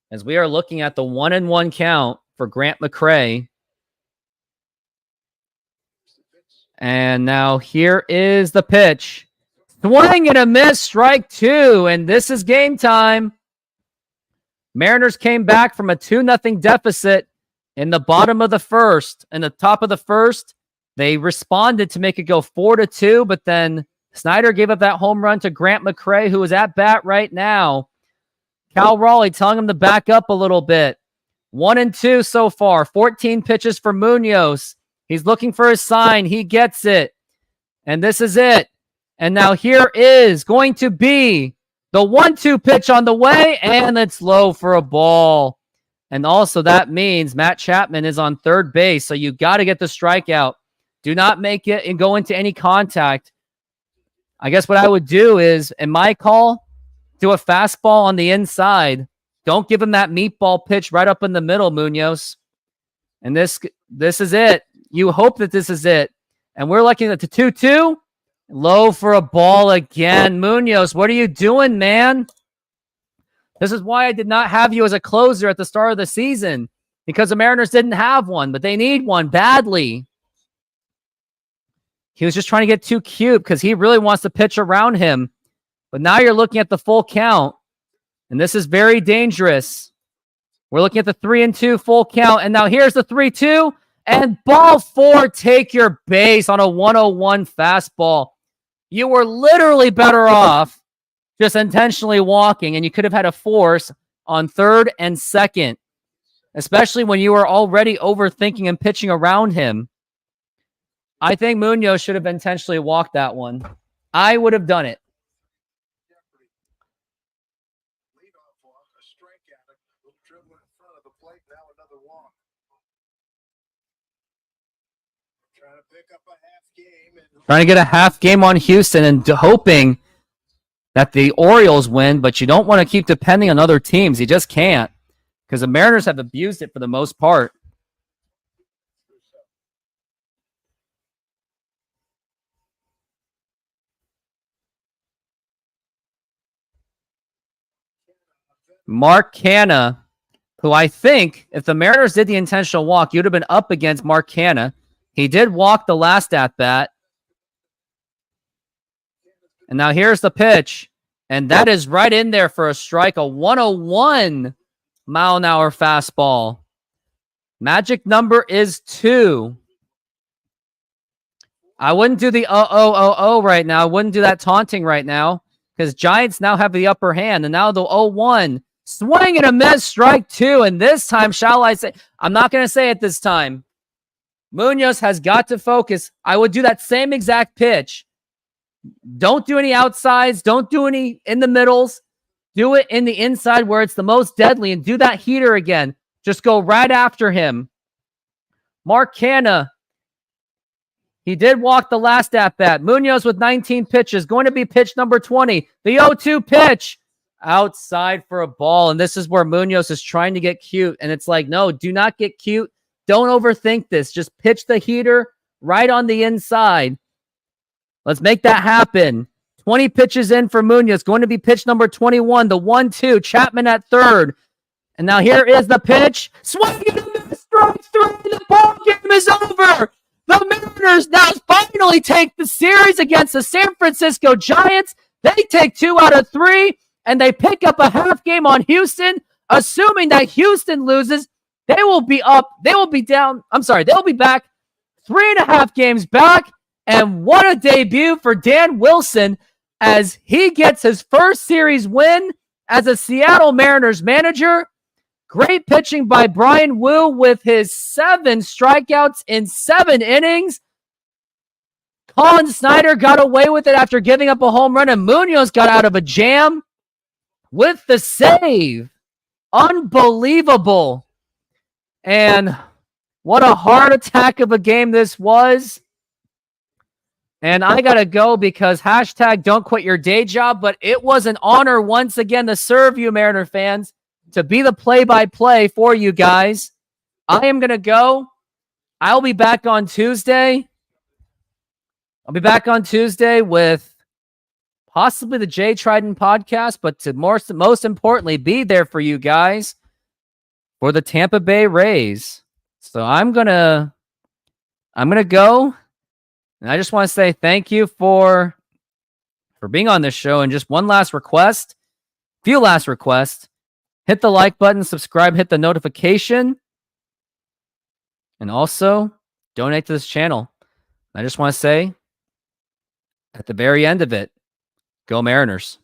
As we are looking at the 1-1 count for Grant McRae. And now here is the pitch. Swing and a miss, strike 2, and this is game time. Mariners came back from a 2-0 deficit in the bottom of the first. In the top of the first, they responded to make it go 4-2, but then Snyder gave up that home run to Grant McRae, who is at bat right now. Cal Raleigh telling him to back up a little bit. 1-2 so far. 14 pitches for Munoz. He's looking for his sign. He gets it. And this is it. And now here is going to be the 1-2 pitch on the way, and it's low for a ball. And also that means Matt Chapman is on third base, so you got to get the strikeout. Do not make it and go into any contact. I guess what I would do is, in my call, do a fastball on the inside. Don't give him that meatball pitch right up in the middle, Munoz. And this is it. You hope that this is it. And we're looking at the 2-2. Low for a ball again. Munoz, what are you doing, man? This is why I did not have you as a closer at the start of the season. Because the Mariners didn't have one, but they need one badly. He was just trying to get too cute because he really wants to pitch around him. But now you're looking at the full count. And this is very dangerous. We're looking at the 3-2 full count. And now here's the 3-2. And ball 4, take your base on a 101 fastball. You were literally better off just intentionally walking, and you could have had a force on third and second, especially when you were already overthinking and pitching around him. I think Munoz should have intentionally walked that one. I would have done it. Trying to get a half game on Houston and hoping that the Orioles win, but you don't want to keep depending on other teams. You just can't, because the Mariners have abused it for the most part. Mark Canha, who I think, if the Mariners did the intentional walk, you'd have been up against Mark Canha. He did walk the last at-bat. And now here's the pitch. And that is right in there for a strike, a 101 mile-an-hour fastball. Magic number is 2. I wouldn't do the right now. I wouldn't do that taunting right now because Giants now have the upper hand. And now the 0-1. Swing and a miss, strike 2. And this time, shall I say, I'm not going to say it this time. Munoz has got to focus. I would do that same exact pitch. Don't do any outsides. Don't do any in the middles. Do it in the inside where it's the most deadly and do that heater again. Just go right after him. Mark Canha. He did walk the last at-bat. Munoz with 19 pitches. Going to be pitch number 20. The 0-2 pitch. Outside for a ball. And this is where Munoz is trying to get cute. And it's like, no, do not get cute. Don't overthink this. Just pitch the heater right on the inside. Let's make that happen. 20 pitches in for Munoz. Going to be pitch number 21. The 1-2. Chapman at third. And now here is the pitch. Swing and a miss, strike 3. The ball game is over. The Mariners now finally take the series against the San Francisco Giants. They take 2 out of 3, and they pick up a half game on Houston. Assuming that Houston loses, they will be up. They will be down. They'll be back 3.5 games back. And what a debut for Dan Wilson as he gets his first series win as a Seattle Mariners manager. Great pitching by Brian Wu with his 7 strikeouts in 7 innings. Colin Snyder got away with it after giving up a home run, and Munoz got out of a jam with the save. Unbelievable. And what a heart attack of a game this was. And I got to go because hashtag don't quit your day job, but it was an honor once again to serve you, Mariner fans, to be the play-by-play for you guys. I am going to go. I'll be back on Tuesday. I'll be back on Tuesday with possibly the Jay Trident podcast, but to most importantly, be there for you guys for the Tampa Bay Rays. So I'm gonna go, and I just want to say thank you for being on this show. And just one last request, few last requests: hit the like button, subscribe, hit the notification, and also donate to this channel. I just want to say, at the very end of it, go Mariners.